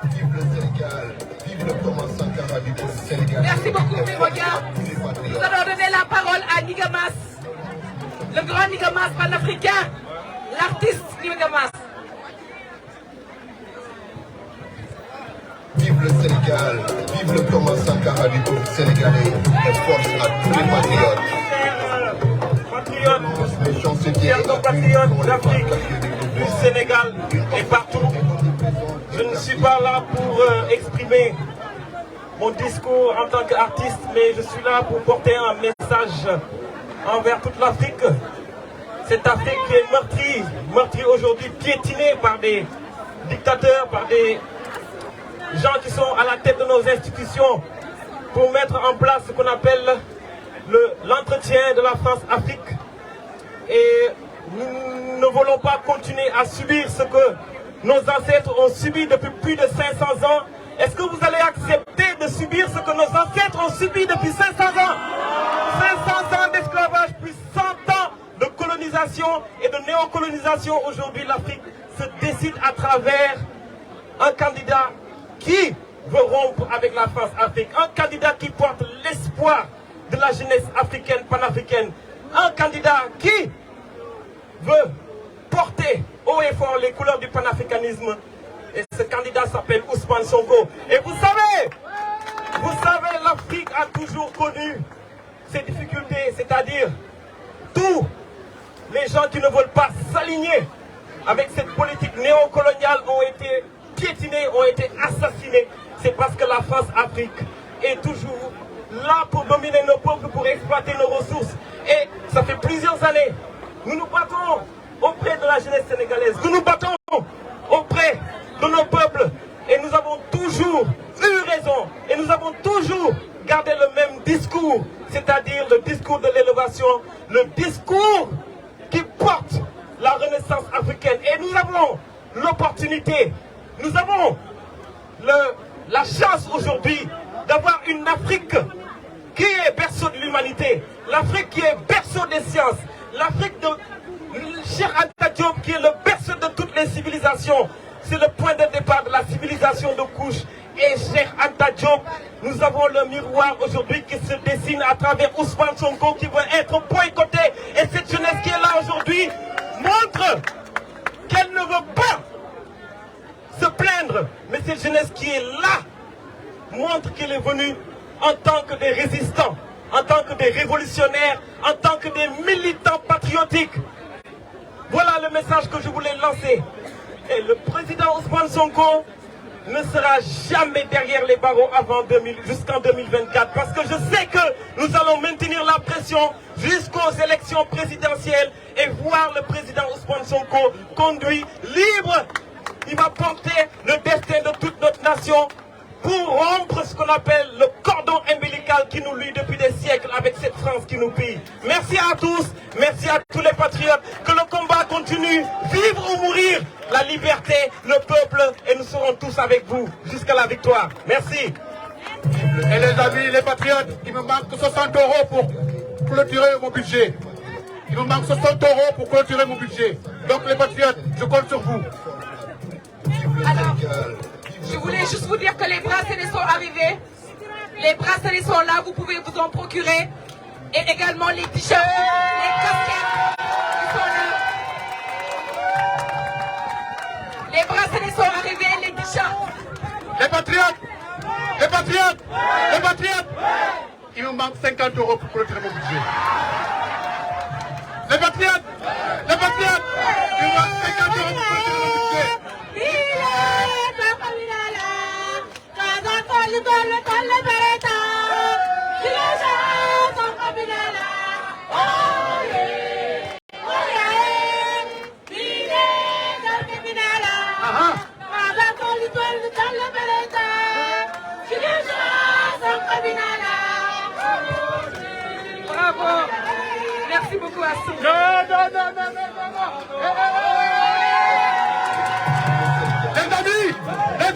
Vive le Sénégal, vive le Thomas Sankara, vive le Sénégal. Merci beaucoup, Mémoria. Nous allons donner la parole à Nigamas, le grand Nigamas panafricain, l'artiste Nigamas. Vive le Sénégal, vive le Thomas Sankara du peuple sénégalais et force à tous les patriotes. Chers compatriotes d'Afrique, du Sénégal et partout. Je ne suis pas là pour exprimer mon discours en tant qu'artiste, mais je suis là pour porter un message envers toute l'Afrique. Cette Afrique qui est meurtrie aujourd'hui, piétinée par des dictateurs, par des gens qui sont à la tête de nos institutions pour mettre en place ce qu'on appelle l'entretien de la France-Afrique. Et nous ne voulons pas continuer à subir ce que nos ancêtres ont subi depuis plus de 500 ans. Est-ce que vous allez accepter de subir ce que nos ancêtres ont subi depuis 500 ans? 500 ans d'esclavage, puis 100 ans de colonisation et de néocolonisation. Aujourd'hui, l'Afrique se décide à travers un candidat qui veut rompre avec la France-Afrique. Un candidat qui porte l'espoir de la jeunesse africaine, panafricaine. Un candidat qui veut porter haut et fort les couleurs du panafricanisme. Et ce candidat s'appelle Ousmane Sonko. Et vous savez, l'Afrique a toujours connu ces difficultés, c'est-à-dire tous les gens qui ne veulent pas s'aligner avec cette politique néocoloniale ont été piétinés, ont été assassinés. C'est parce que la France-Afrique est toujours là pour dominer nos peuples, pour exploiter nos ressources. Et ça fait plusieurs années, nous nous battons auprès de la jeunesse sénégalaise, nous nous battons auprès de nos peuples. Et nous avons toujours eu raison. Et nous avons toujours gardé le même discours, c'est-à-dire le discours de l'élévation, le discours qui porte la renaissance africaine. Et nous avons l'opportunité, nous avons la chance aujourd'hui d'avoir une Afrique qui est berceau de l'humanité, l'Afrique qui est berceau des sciences, l'Afrique de Cheikh Anta Diop qui est le berceau de toutes les civilisations. C'est le point de départ de la civilisation de couche. Et Cheikh Anta Diop, nous avons le miroir aujourd'hui qui se dessine à travers Ousmane Sonko qui veut être boycotté. Et cette jeunesse qui est là aujourd'hui montre qu'elle ne veut pas se plaindre. Mais cette jeunesse qui est là montre qu'elle est venue en tant que des résistants, en tant que des révolutionnaires, en tant que des militants patriotiques. Voilà le message que je voulais lancer. Et le président Ousmane Sonko ne sera jamais derrière les barreaux jusqu'en 2024. Parce que je sais que nous allons maintenir la pression jusqu'aux élections présidentielles et voir le président Ousmane Sonko conduit libre. Il va porter le destin de toute notre nation pour rompre ce qu'on appelle le cordon ombilical qui nous lie depuis des siècles avec cette France qui nous pille. Merci à tous, merci à tous les patriotes. Que le combat continue, vivre ou mourir, la liberté, le peuple, et nous serons tous avec vous jusqu'à la victoire. Merci. Et les amis, les patriotes, il me manque 60 € pour clôturer mon budget. Il me manque 60 € pour clôturer mon budget. Donc les patriotes, je compte sur vous. Alors, je voulais juste vous dire que les bracelets sont arrivés. Les bracelets sont là, vous pouvez vous en procurer. Et également les t-shirts, les casquettes qui sont là. Les bracelets sont arrivés, les t-shirts. Les patriotes, les patriotes, les patriotes. Il me manque 50 € pour clôturer mon budget. Les patriotes, les patriotes. Il me manque 50 € pour clôturer mon budget. Bravo. Merci beaucoup à tous. Non. Les amis, les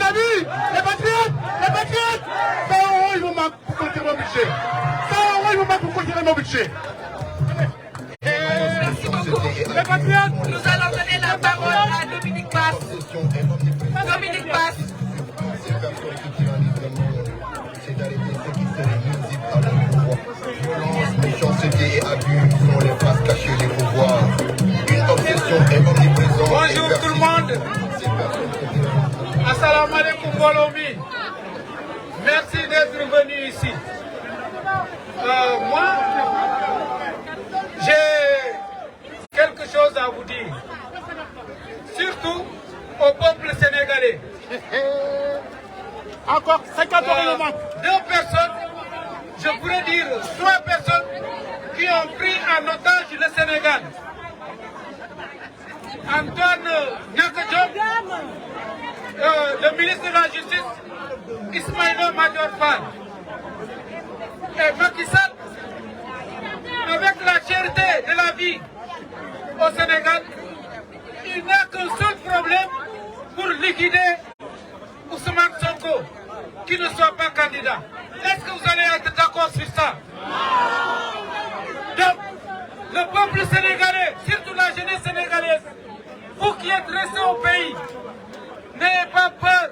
patriotes, 100 € il vous manque pour clôturer mon budget. 100 € il vous manque pour clôturer mon budget. Merci beaucoup. Les patriotes. Nous allons donner la parole à Dominique Basse. Dominique Basse. Méchanceté et abus sont les faces cachées des pouvoirs. Une obsession est omniprésente. Bonjour tout le monde. Assalamu alaikum Bolomi. Merci d'être venu ici. Moi, j'ai quelque chose à vous dire. Surtout au peuple sénégalais. Encore 50 € deux personnes, je pourrais dire 3 personnes qui ont pris en otage le Sénégal. Antoine Niakadjob, le ministre de la Justice, Ismaïla Madior Fall. Et Macky Sall, avec la cherté de la vie au Sénégal, il n'a qu'un seul problème pour liquider Ousmane Sonko, qui ne soit pas candidat. Est-ce que vous allez être d'accord sur ça? Donc, le peuple sénégalais, surtout la jeunesse sénégalaise, vous qui êtes restés au pays, n'ayez pas peur.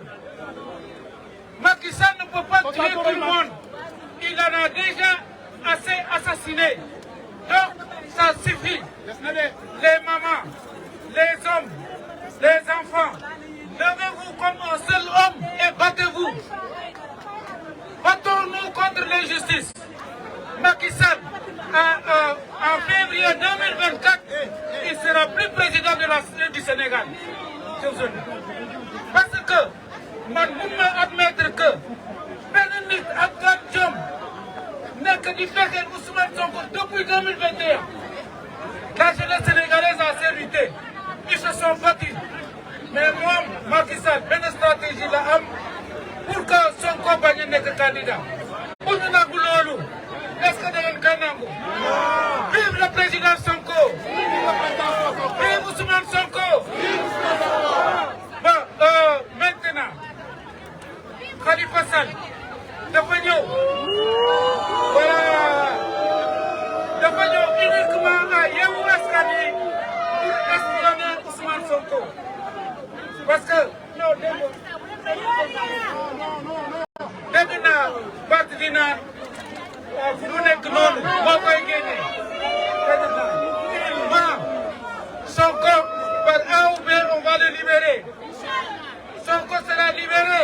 Macky Sall ne peut pas tuer tout le monde. Il en a déjà assez assassiné. Donc, ça suffit. Les mamans, les hommes, les enfants, levez-vous comme un seul homme et battez-vous. Battons-nous contre l'injustice. Macky Sall, en février 2024, il sera plus président du Sénégal. Parce que, man, vous me admettre que Bénédicte Abdel Djom n'est que du fait que Ousmane Sonko depuis 2021. La jeunesse sénégalaise a servi. Ils se sont battus. Mais moi, Macky Sall, une stratégie là, pour que Sonko bagne n'est que candidat. Pour nous n'avons l'eau. Est-ce que nous avons Kanango? Vive le président Sonko! Vive Ousmane Sonko! Bon, maintenant, Khalifa Sall, devenons, voilà, devenons uniquement à Yewwi Askan Wi pour espionner Ousmane Sonko. Parce que, non, dégg naa Barth dina fu mu nekk noonu moo koy génne. Sonko, par A ou B, on va le libérer. Sonko sera libéré.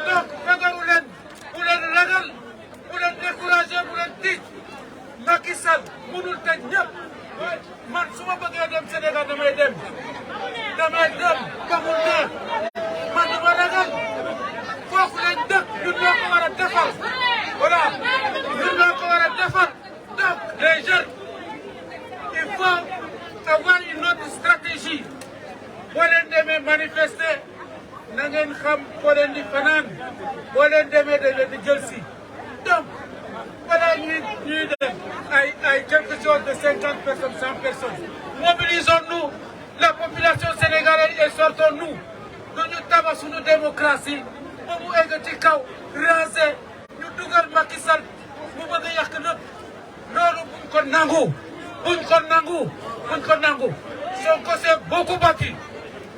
Donc, fagaru leen, bu leen ragal, bu leen découragé, bu leen tiit. Macky Sall mënul tëj ñëpp. Man su ma bëggee dem Sénégal damay dem. Damay dem ba mu neex. Man dama ragal. Foofu lañ dëkk, ñun ñoo ko war a defar. Voilà, ñun ñoo ko war a defar. Donc, les jeunes, il faut avoir une autre stratégie. Boo leen demee manifester, na ngeen xam foo leen di fanaan. Boo leen demee dañ leen di jël si. Donc, voilà ñuy def ay quelque chose de 50 personnes, 100 personnes. Mobilisons-nous, la population sénégalaise, et sortons-nous. Nous tabax suñu démocratie. Ba mu egg ci kaw raser ñu dugal Macky Sall mu bëgg a yàq lépp loolu buñ ko nangu buñ ko nangu Sonko s'est beaucoup battu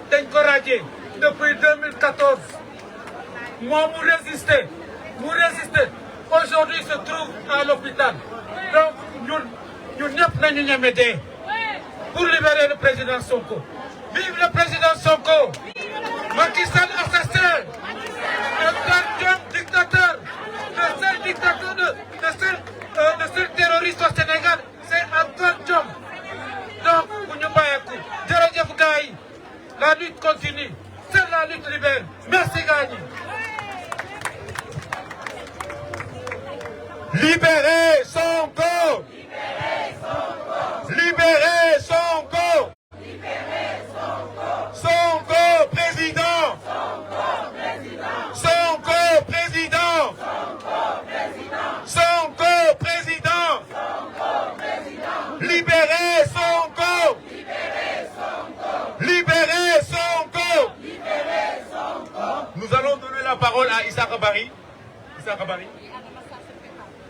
dañ ko radié depuis 2014 moom mu résister aujourd'hui il se trouve à l'hôpital. Donc ñun ñëpp nañu ñeme dee pour libérer le président Sonko. Vive le président Sonko. Macky Sall assassin. Un dictateur, le seul dictateur, le seul terroriste au Sénégal, c'est Antoine Diome. Donc, vous ne pouvez pas. Jërëjëf gars yi, la lutte continue. C'est la lutte libère. Merci gars yi. Libérez Sonko! Libérez Sonko! Sonko président! Sonko président! Sonko président! Libérez Sonko! Libérez Sonko! Nous allons donner la parole à Issa Kabari. Issa Kabari.